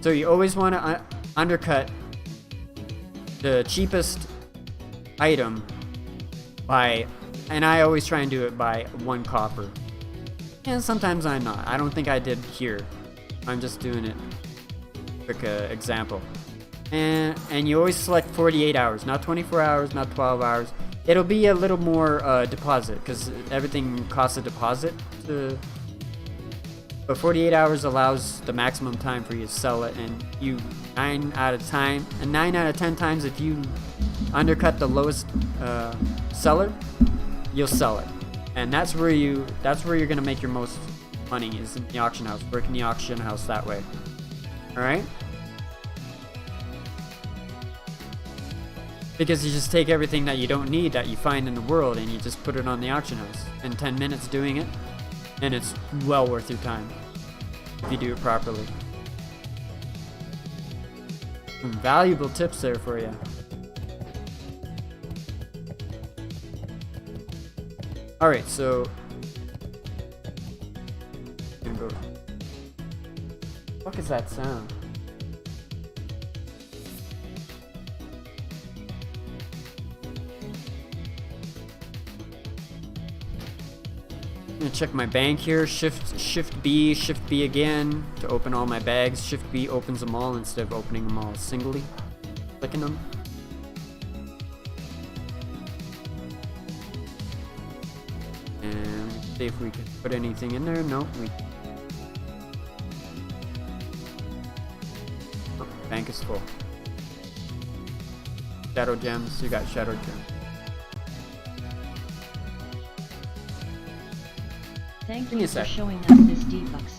So you always want to undercut the cheapest item by, and I always try and do it by 1 copper. And sometimes I'm not. I don't think I did here. I'm just doing it. Quick example. And you always select 48 hours, not 24 hours, not 12 hours. It'll be a little more deposit, because everything costs a deposit. But 48 hours allows the maximum time for you to sell it, and 9 out of 10 times, if you undercut the lowest seller, you'll sell it. And that's where you're gonna make your most money, is in the auction house, working the auction house that way. All right. Because you just take everything that you don't need, that you find in the world, and you just put it on the auction house. In 10 minutes doing it, and it's well worth your time if you do it properly. Some valuable tips there for you. Alright, so what is that sound? I'm gonna check my bank here. Shift B again to open all my bags. Shift B opens them all instead of opening them all singly. Clicking them. see if we can put anything in there. Nope. Oh, bank is full. Shadow gems. You got shadow gems. Thank Give me you a for sec. showing us this Defext.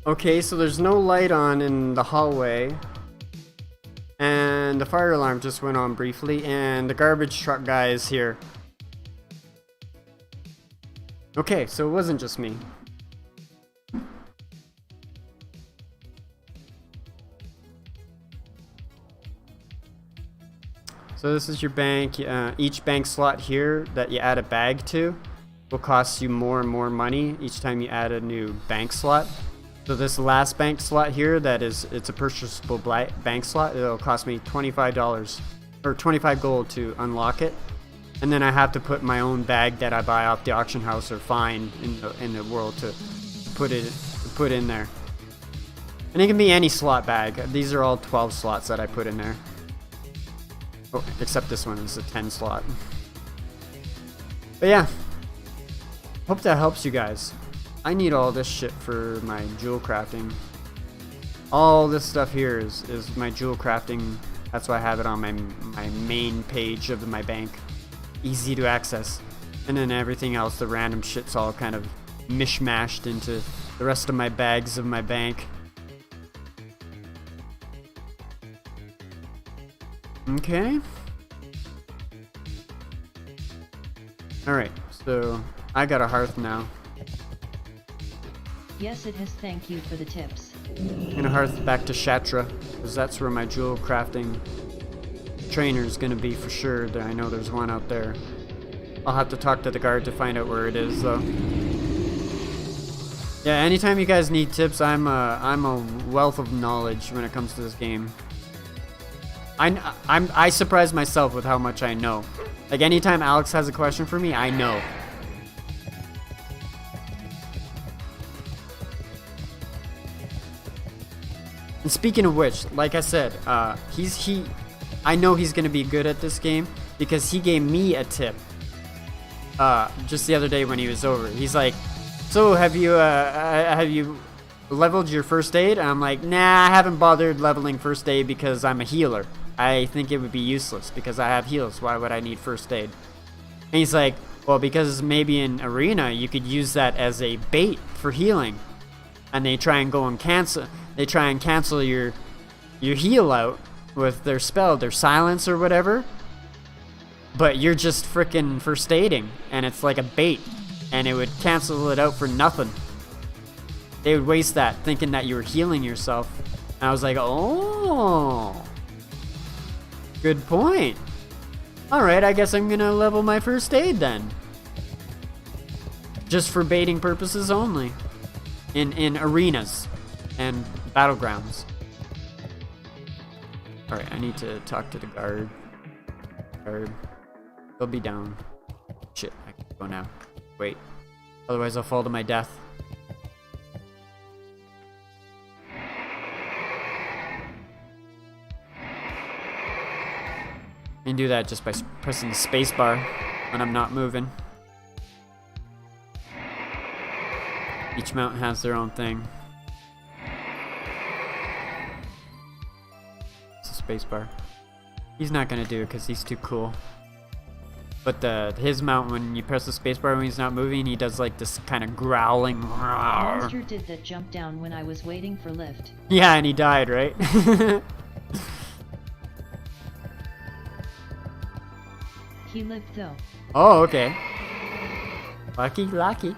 Okay, so there's no light on in the hallway. And the fire alarm just went on briefly, and the garbage truck guy is here. Okay, so it wasn't just me. So this is your bank. Each bank slot here that you add a bag to will cost you more and more money each time you add a new bank slot. So this last bank slot here, it's a purchasable bank slot. It'll cost me $25 or 25 gold to unlock it, and then I have to put my own bag that I buy off the auction house or find in the world to put in there. And it can be any slot bag. These are all 12 slots that I put in there. Oh, except this one is a 10 slot. But yeah, hope that helps you guys. I need all this shit for my jewel crafting. All this stuff here is my jewel crafting. That's why I have it on my main page of my bank. Easy to access. And then everything else, the random shit's all kind of mishmashed into the rest of my bags of my bank. Okay. Alright, so I got a hearth now. Yes, it has. Thank you for the tips. I'm gonna hearth back to Shatra, because that's where my jewel crafting trainer is gonna be for sure. I know there's one out there. I'll have to talk to the guard to find out where it is, though. Yeah, anytime you guys need tips, I'm a wealth of knowledge when it comes to this game. I surprise myself with how much I know. Like anytime Alex has a question for me, I know. And speaking of which, like I said, I know he's gonna be good at this game because he gave me a tip just the other day when he was over. He's like, "So have you leveled your first aid?" And I'm like, "Nah, I haven't bothered leveling first aid because I'm a healer. I think it would be useless because I have heals. Why would I need first aid?" And he's like, "Well, because maybe in arena you could use that as a bait for healing, and they try and cancel your heal out with their spell, their silence or whatever. But you're just freaking first aiding, and it's like a bait, and it would cancel it out for nothing. They would waste that thinking that you were healing yourself." And I was like, "Oh, good point. Alright, I guess I'm gonna level my first aid then. Just for baiting purposes only. In arenas and battlegrounds." Alright, I need to talk to the guard. He'll be down. Shit, I can go now. Wait. Otherwise I'll fall to my death. You can do that just by pressing the spacebar when I'm not moving. Each mount has their own thing. It's a spacebar. He's not gonna do it because he's too cool. But his mount, when you press the spacebar when he's not moving, he does like this kind of growling. The monster did that jump down when I was waiting for lift. Yeah, and he died, right? He lived though. Oh, okay. Lucky, lucky.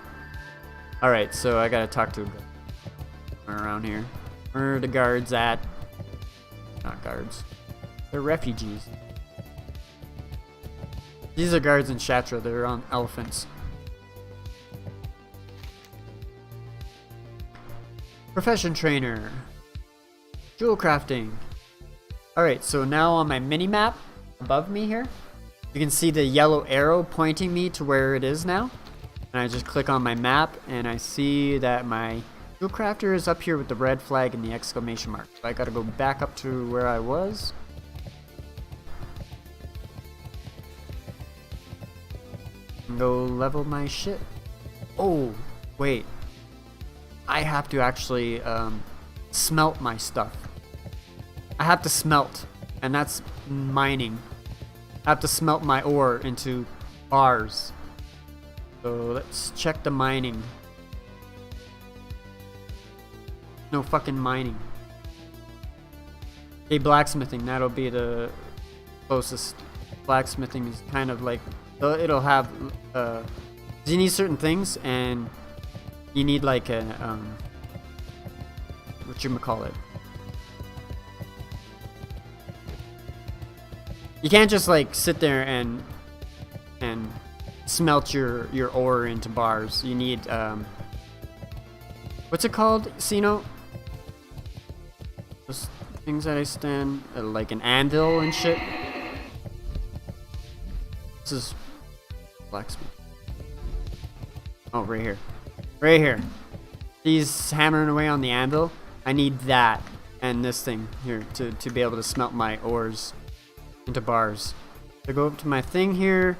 Alright, so I gotta talk to a guard around here. Where are the guards at? Not guards. They're refugees. These are guards in Shatra. They're on elephants. Profession trainer. Jewel crafting. Alright, so now on my mini map above me here, you can see the yellow arrow pointing me to where it is now. And I just click on my map and I see that my jewel crafter is up here with the red flag and the exclamation mark. So I gotta go back up to where I was. And go level my shit. Oh, wait. I have to actually smelt my stuff. I have to smelt, and that's mining. I have to smelt my ore into bars. So let's check the mining. No fucking mining. Okay, blacksmithing. That'll be the closest. Blacksmithing is kind of like it'll have. You need certain things, and you need like a whatchamacallit. You can't just like sit there and smelt your ore into bars. You need what's it called, Sino? Those things that I stand like an anvil and shit. This is blacksmith. Oh, right here. Right here. He's hammering away on the anvil. I need that and this thing here to be able to smelt my ores into bars. So go up to my thing here,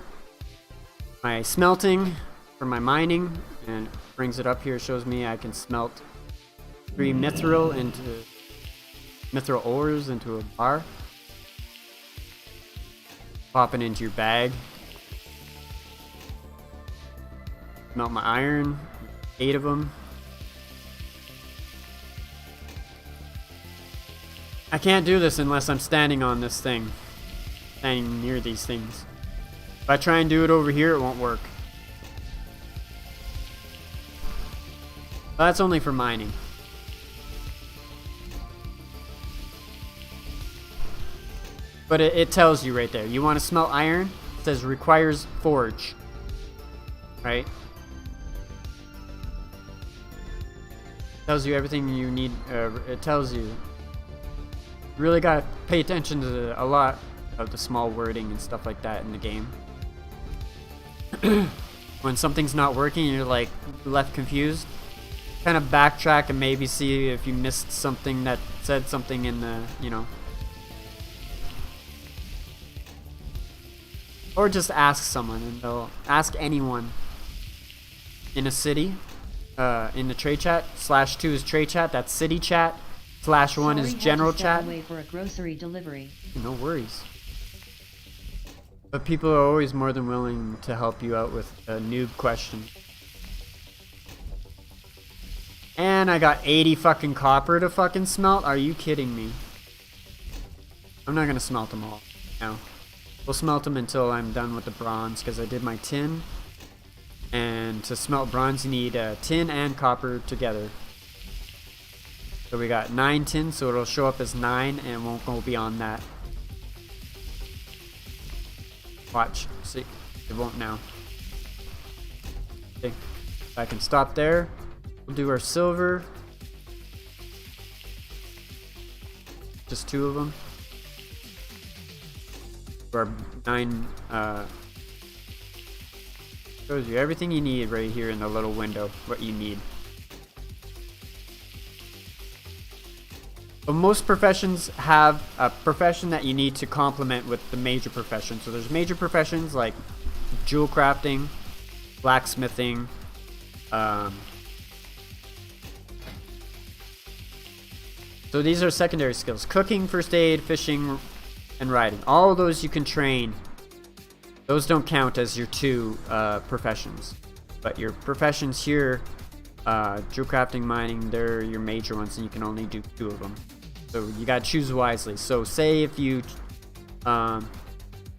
my smelting for my mining, and it brings it up here. Shows me I can smelt 3 mithril ores into a bar. Pop it into your bag. Melt my iron, 8 of them. I can't do this unless I'm standing on this thing. Standing near these things. If I try and do it over here, it won't work. That's only for mining. But it tells you right there. You want to smelt iron? It says requires forge. Right? Tells you everything you need. It tells you. You really gotta pay attention to a lot of the small wording and stuff like that in the game. When something's not working, you're like left confused. Kind of backtrack and maybe see if you missed something that said something in the, you know. Or just ask someone, and they'll ask anyone in a city. In the trade chat. /2 is trade chat. That's city chat. /1 is general chat. Away for a grocery delivery. No worries. But people are always more than willing to help you out with a noob question. And I got 80 fucking copper to fucking smelt? Are you kidding me? I'm not gonna smelt them all now. We'll smelt them until I'm done with the bronze, because I did my tin. And to smelt bronze, you need tin and copper together. So we got 9 tin, so it'll show up as 9 and won't go beyond that. Watch, see, it won't now. Okay, I can stop there. We'll do our silver. Just 2 of them. Our 9, shows you everything you need right here in the little window, what you need. But most professions have a profession that you need to complement with the major profession. So there's major professions like jewel crafting, blacksmithing, so these are secondary skills. Cooking, first aid, fishing, and riding. All of those you can train. Those don't count as your 2 professions. But your professions here, jewel crafting, mining, they're your major ones, and you can only do 2 of them. So you gotta choose wisely. So say if you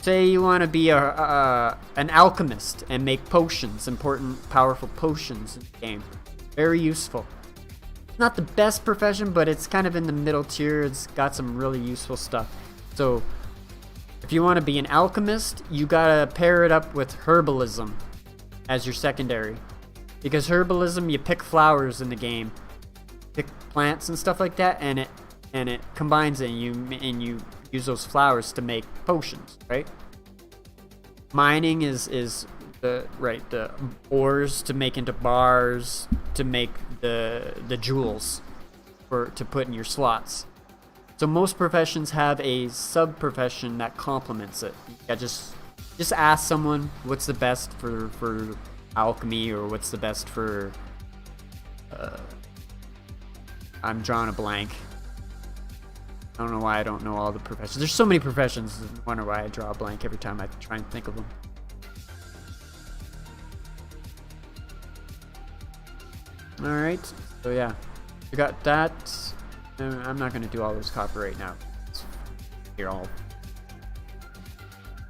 say you want to be an alchemist and make potions, important, powerful potions in the game. Very useful. Not the best profession, but it's kind of in the middle tier. It's got some really useful stuff. So if you want to be an alchemist, you gotta pair it up with herbalism as your secondary. Because herbalism, you pick flowers in the game, pick plants and stuff like that, and it combines it, and you use those flowers to make potions, right? Mining is the ores to make into bars, to make the jewels to put in your slots. So most professions have a sub profession that complements it. Yeah, just ask someone what's the best for alchemy, or what's the best for I'm drawing a blank. I don't know why I don't know all the professions. There's so many professions. I wonder why I draw a blank every time I try and think of them. Alright, so yeah. We got that. I'm not going to do all those copper right now. Here,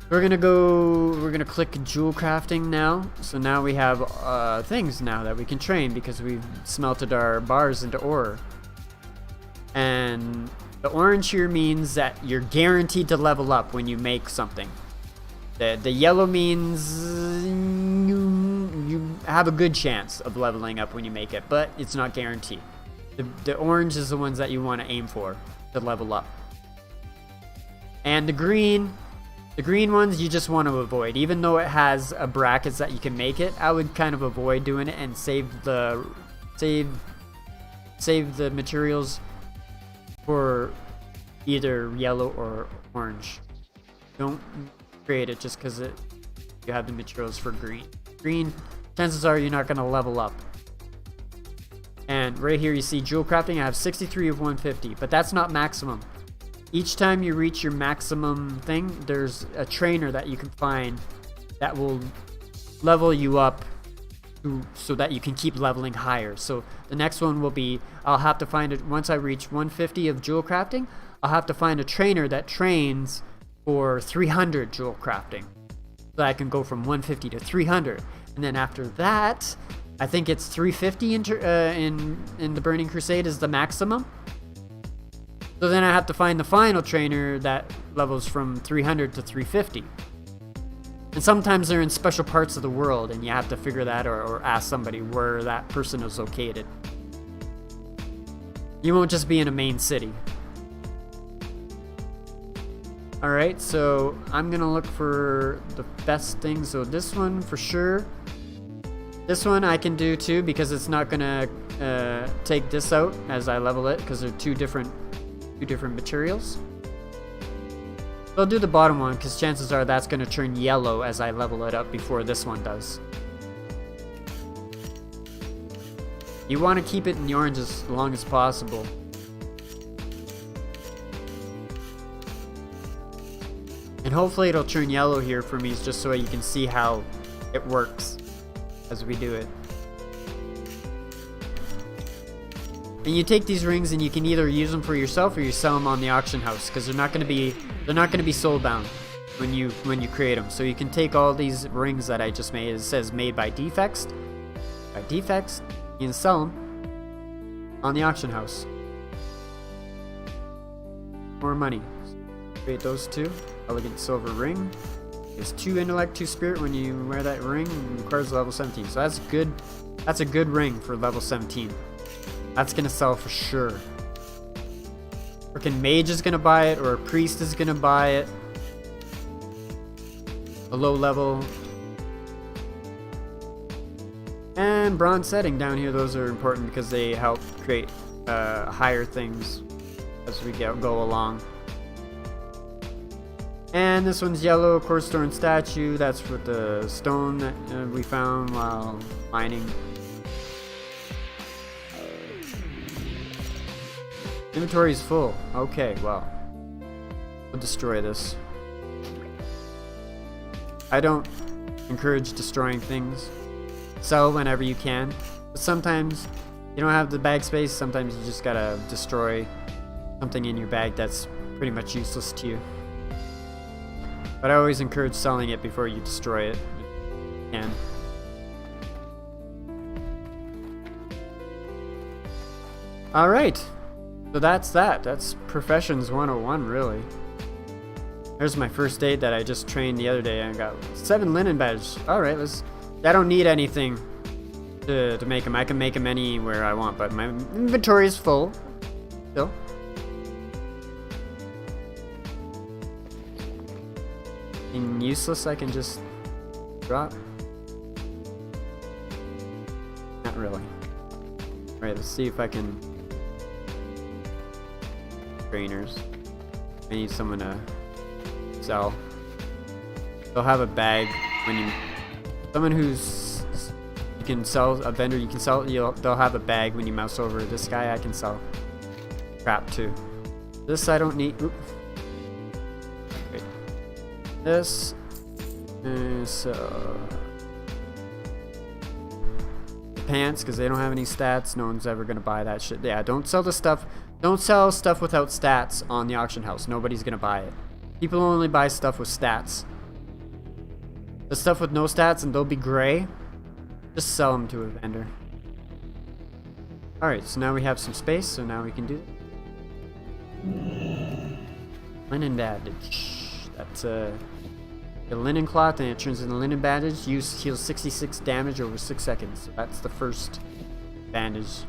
we're going to click jewel crafting now. So now we have things now that we can train because we've smelted our bars into ore. And the orange here means that you're guaranteed to level up when you make something. The yellow means you have a good chance of leveling up when you make it, but it's not guaranteed. The orange is the ones that you want to aim for to level up. And the green ones you just want to avoid. Even though it has a brackets that you can make it, I would kind of avoid doing it and save the materials for either yellow or orange. Don't create it just because you have the materials for green. Green, chances are you're not going to level up. And right here you see jewel crafting. I have 63 of 150, but that's not maximum. Each time you reach your maximum thing, there's a trainer that you can find that will level you up so that you can keep leveling higher. So the next one will be, I'll have to find it once I reach 150 of jewel crafting. I'll have to find a trainer that trains for 300 jewel crafting, so I can go from 150 to 300. And then after that, I think it's 350 in the Burning Crusade is the maximum. So then I have to find the final trainer that levels from 300 to 350. And sometimes they're in special parts of the world, and you have to figure that or ask somebody where that person is located. You won't just be in a main city. Alright, so I'm gonna look for the best thing. So this one for sure. This one I can do too, because it's not gonna take this out as I level it, because they're two different materials. So I'll do the bottom one because chances are that's gonna turn yellow as I level it up before this one does. You want to keep it in the orange as long as possible. And hopefully it'll turn yellow here for me, just so you can see how it works as we do it. And you take these rings and you can either use them for yourself or you sell them on the auction house, because they're not going to be soul bound when you create them. So you can take all these rings that I just made. It says made by Defext. By Defext, you can sell them on the auction house. More money. Create those two. Elegant silver ring. It's 2 intellect, 2 spirit. When you wear that ring, it requires level 17. So that's good. That's a good ring for level 17. That's gonna sell for sure. Freaking mage is gonna buy it, or a priest is gonna buy it. A low level. And bronze setting down here, those are important because they help create higher things as we go along. And this one's yellow, coarse stone statue. That's with the stone that we found while mining. Inventory is full. Okay, well, we'll destroy this. I don't encourage destroying things. Sell whenever you can. But sometimes you don't have the bag space. Sometimes you just gotta destroy something in your bag that's pretty much useless to you. But I always encourage selling it before you destroy it. If you can. Alright. So that's that. That's Professions 101, really. There's my first aid that I just trained the other day. I got 7 linen badges. Alright, let's... I don't need anything to make them. I can make them anywhere I want, but my inventory is full. Still. And useless I can just drop. Not really. Alright, let's see if I can... Trainers. I need someone to sell. They'll have a bag when you... Someone who's... You can sell, a vendor you can sell, they'll have a bag when you mouse over. This guy I can sell crap to. This I don't need... Oop. Wait. This... so... Pants, because they don't have any stats. No one's ever gonna buy that shit. Yeah, don't sell the stuff. Don't sell stuff without stats on the auction house. Nobody's gonna buy it. People only buy stuff with stats. The stuff with no stats and they'll be gray, just sell them to a vendor. Alright, so now we have some space, so now we can do it. Linen bandage. That's the linen cloth, and it turns into linen bandage. Use heals 66 damage over 6 seconds. So that's the first bandage.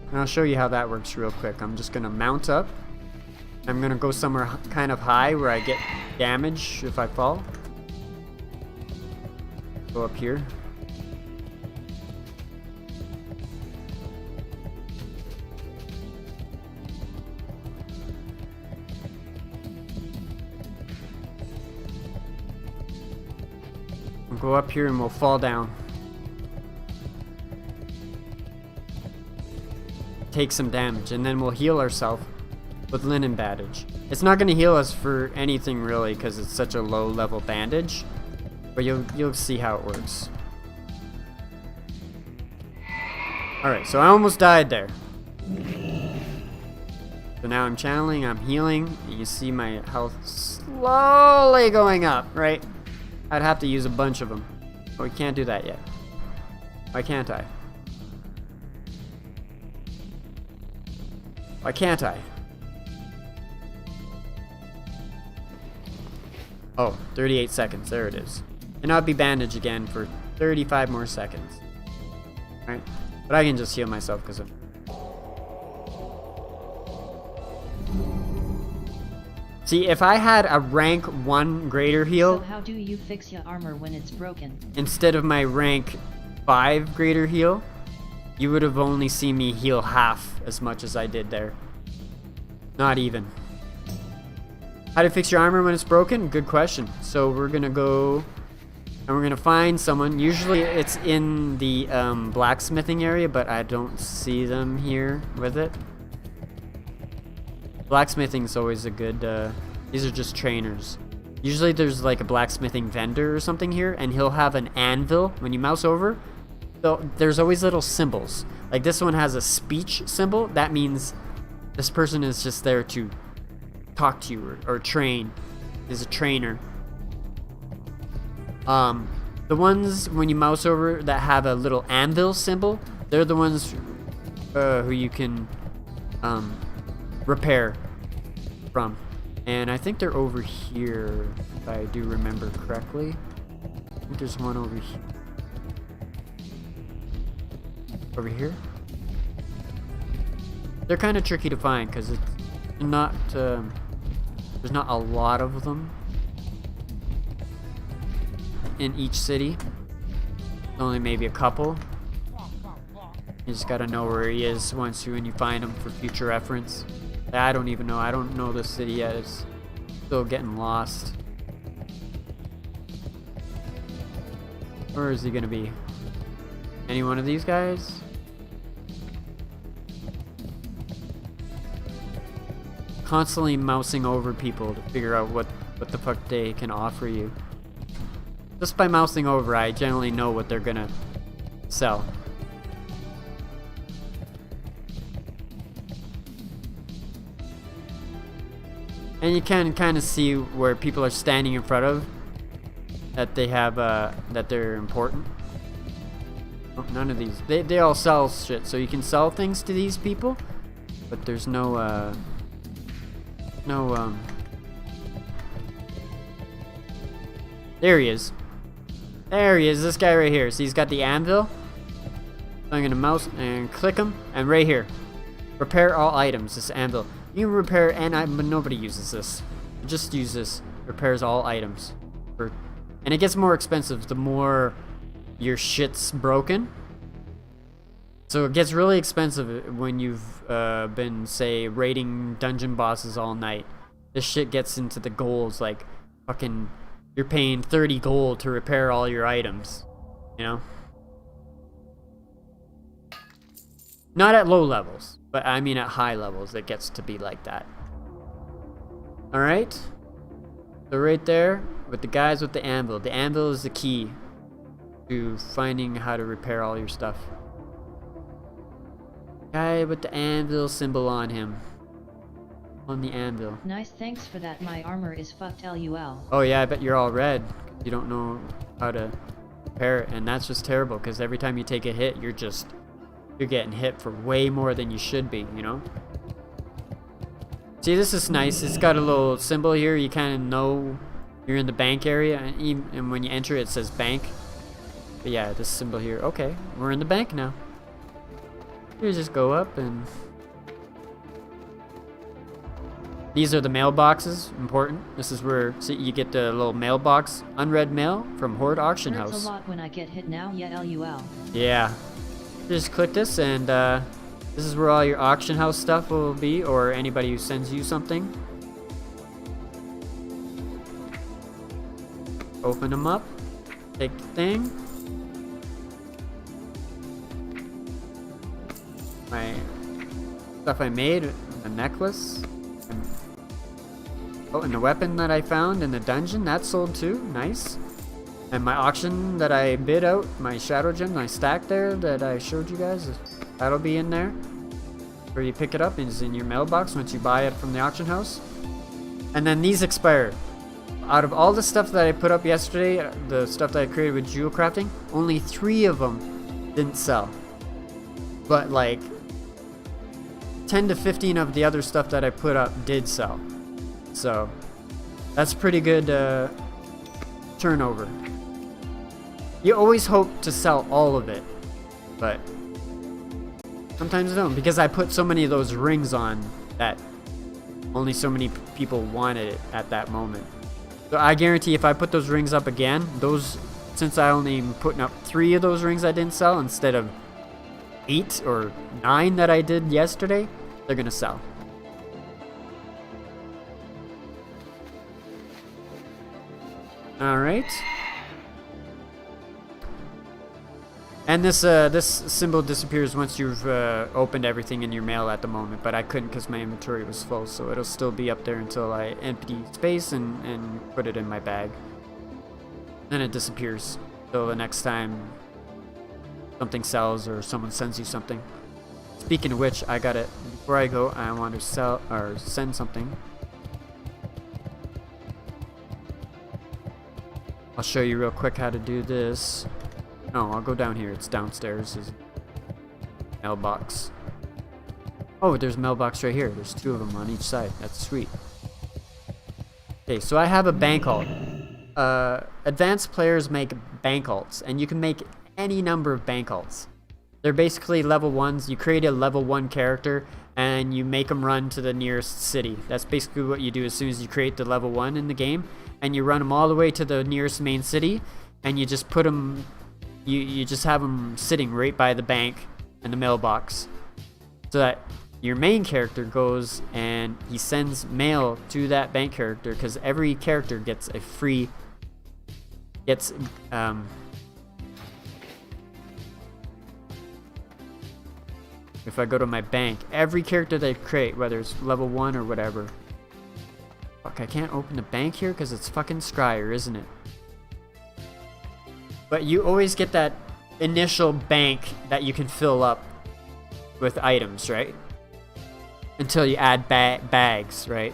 And I'll show you how that works real quick. I'm just gonna mount up. I'm gonna go somewhere kind of high where I get damage if I fall. Go up here. We'll go up here and we'll fall down. Take some damage, and then we'll heal ourselves with linen bandage. It's not going to heal us for anything really because it's such a low level bandage, but you'll see how it works. Alright, so I almost died there. So now I'm channeling, I'm healing, and you see my health slowly going up, right? I'd have to use a bunch of them, but we can't do that yet. Why can't I? Why can't I? Oh, 38 seconds. There it is. And I'll be bandaged again for 35 more seconds. Alright? But I can just heal myself because of... See, if I had a rank 1 greater heal... So how do you fix your armor when it's broken? Instead of my rank 5 greater heal, you would have only seen me heal half as much as I did there. Not even. How to fix your armor when it's broken? Good question. So we're gonna go and we're gonna find someone. Usually it's in the blacksmithing area, but I don't see them here with it. Blacksmithing is always a good, these are just trainers. Usually there's like a blacksmithing vendor or something here, and he'll have an anvil. When you mouse over, so there's always little symbols. Like this one has a speech symbol. That means this person is just there to talk to you or train. Is a trainer. The ones when you mouse over that have a little anvil symbol, they're the ones who you can repair from. And I think they're over here, if I do remember correctly. I think there's one over here. Over here? They're kind of tricky to find because it's not, there's not a lot of them in each city. Only maybe a couple. You just gotta know where he is when you find him for future reference. I don't even know. I don't know the city yet. It's still getting lost. Where is he gonna be? Any one of these guys? Constantly mousing over people to figure out what the fuck they can offer you. Just by mousing over, I generally know what they're gonna sell. And you can kind of see where people are standing in front of that they have that they're important. Oh, none of these. They all sell shit, so you can sell things to these people, but there's no there he is. There he is, this guy right here. So he's got the anvil. So I'm gonna mouse and click him, and right here, repair all items. This anvil. You can repair but nobody uses this. Just use this. Repairs all items. And it gets more expensive the more your shit's broken. So it gets really expensive when you've been, say, raiding dungeon bosses all night. This shit gets into the golds, like fucking, you're paying 30 gold to repair all your items, you know? Not at low levels, but I mean at high levels it gets to be like that. Alright? So right there, with the guys with the anvil. The anvil is the key to finding how to repair all your stuff. Guy with the anvil symbol on him. On the anvil. Nice, thanks for that. My armor is fucked LUL. Oh yeah, I bet you're all red. You don't know how to repair it, and that's just terrible, because every time you take a hit, you're getting hit for way more than you should be, you know? See, this is nice. It's got a little symbol here. You kind of know you're in the bank area, and when you enter it says bank. But yeah, this symbol here. Okay, we're in the bank now. You just go up, and these are the mailboxes. Important. This is where you get the little mailbox, unread mail from Horde Auction House. Hurts a lot when I get hit now. Yeah, LUL. Yeah. Just click this, and this is where all your auction house stuff will be, or anybody who sends you something. Open them up. Take the thing. My stuff I made, a necklace. Oh, and the weapon that I found in the dungeon, that sold too. Nice. And my auction that I bid out, my shadow gem I stacked there that I showed you guys, that'll be in there. Where you pick it up, it's in your mailbox once you buy it from the auction house. And then these expire. Out of all the stuff that I put up yesterday, the stuff that I created with jewel crafting, only 3 of them didn't sell. But like 10 to 15 of the other stuff that I put up did sell. So that's pretty good turnover. You always hope to sell all of it, but sometimes I don't, because I put so many of those rings on that only so many people wanted it at that moment. So I guarantee if I put those rings up again, since I only am putting up 3 of those rings I didn't sell instead of 8 or 9 that I did yesterday, they're gonna sell. All right. And this symbol disappears once you've opened everything in your mail at the moment, but I couldn't because my inventory was full, so it'll still be up there until I empty space and put it in my bag. Then it disappears till the next time something sells or someone sends you something. Speaking of which, I got it. Before I go, I want to sell or send something. I'll show you real quick how to do this. No, I'll go down here. It's downstairs. There's mailbox. Oh, there's a mailbox right here. There's 2 of them on each side. That's sweet. Okay, so I have a bank alt. Advanced players make bank alts, and you can make any number of bank alts. They're basically level 1s. You create a level 1 character, and you make them run to the nearest city. That's basically what you do as soon as you create the level 1 in the game, and you run them all the way to the nearest main city, and you just put them... You just have them sitting right by the bank and the mailbox, so that your main character goes and he sends mail to that bank character, because every character gets a free if I go to my bank, every character they create, whether it's level 1 or whatever. Fuck, I can't open the bank here because it's fucking Scryer, isn't it? but you always get that initial bank that you can fill up with items, right? Until you add bags, right?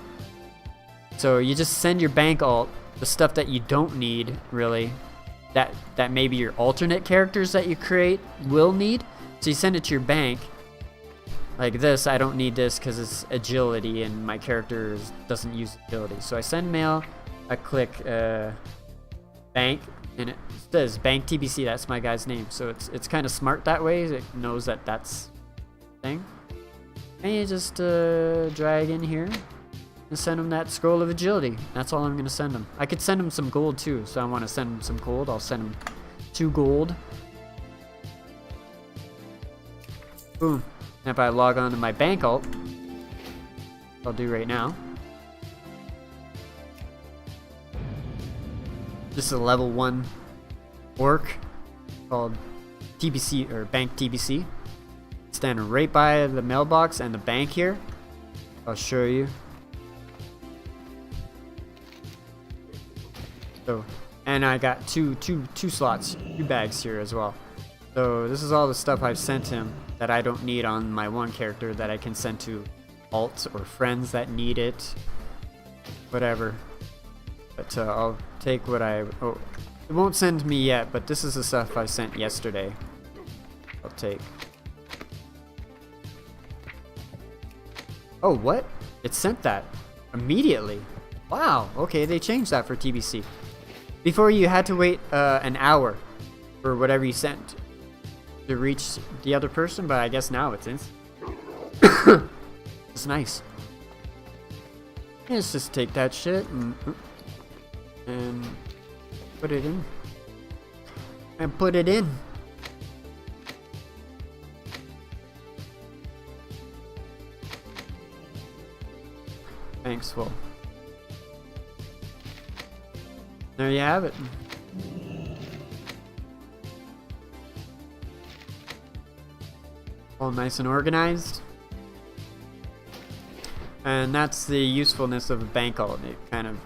So you just send your bank alt, the stuff that you don't need, really, that maybe your alternate characters that you create will need. So you send it to your bank. Like this, I don't need this because it's agility and my character doesn't use agility. So I send mail, I click bank, and it says bank TBC. That's my guy's name. So it's kind of smart that way. It knows that that's the thing. And you just drag in here and send him that scroll of agility. That's all I'm gonna send him. I could send him some gold too. So I want to send him some gold. I'll send him 2 gold. Boom. And if I log on to my bank alt, I'll do right now. This is a level 1 orc called TBC or Bank TBC. Standing right by the mailbox and the bank here. I'll show you. So, and I got two slots, 2 bags here as well. So this is all the stuff I've sent him that I don't need on my one character that I can send to alts or friends that need it, whatever. But I'll take what it won't send me yet, but this is the stuff I sent yesterday. I'll take. Oh, what? It sent that immediately. Wow, okay, they changed that for TBC. Before you had to wait an hour for whatever you sent to reach the other person, but I guess now it's instant. It's nice. Let's just take that shit and put it in. And put it in. Thanks, well. There you have it. All nice and organized. And that's the usefulness of a bank alt. It kind of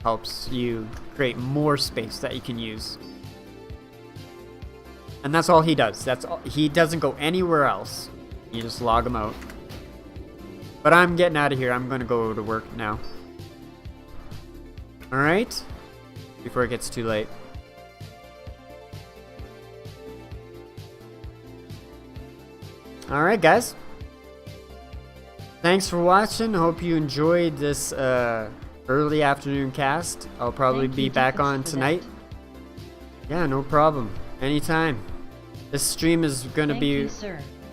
helps you create more space that you can use. And that's all he does. That's all. He doesn't go anywhere else. You just log him out. But I'm getting out of here. I'm gonna go to work now. Alright? Before it gets too late. Alright, guys. Thanks for watching. Hope you enjoyed this early afternoon cast. I'll probably be back on tonight. Yeah, no problem. Anytime. This stream is going to be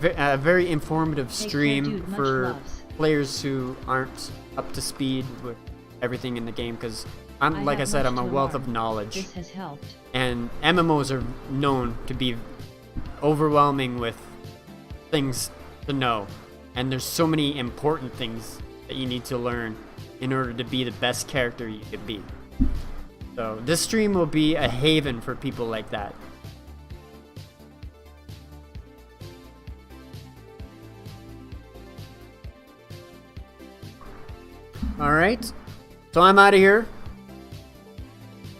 a very informative stream for players who aren't up to speed with everything in the game, because I'm, like I said, I'm a wealth of knowledge. This has helped. And MMOs are known to be overwhelming with things to know. And there's so many important things that you need to learn in order to be the best character you could be. So this stream will be a haven for people like that. Alright, so I'm out of here.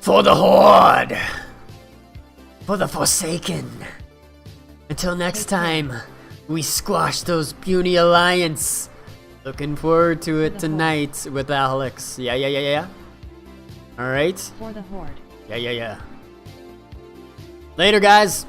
For the Horde! For the Forsaken! Until next time, we squash those puny alliance. Looking forward to it tonight with Alex. Yeah. Alright? For the Horde. Yeah. Later, guys!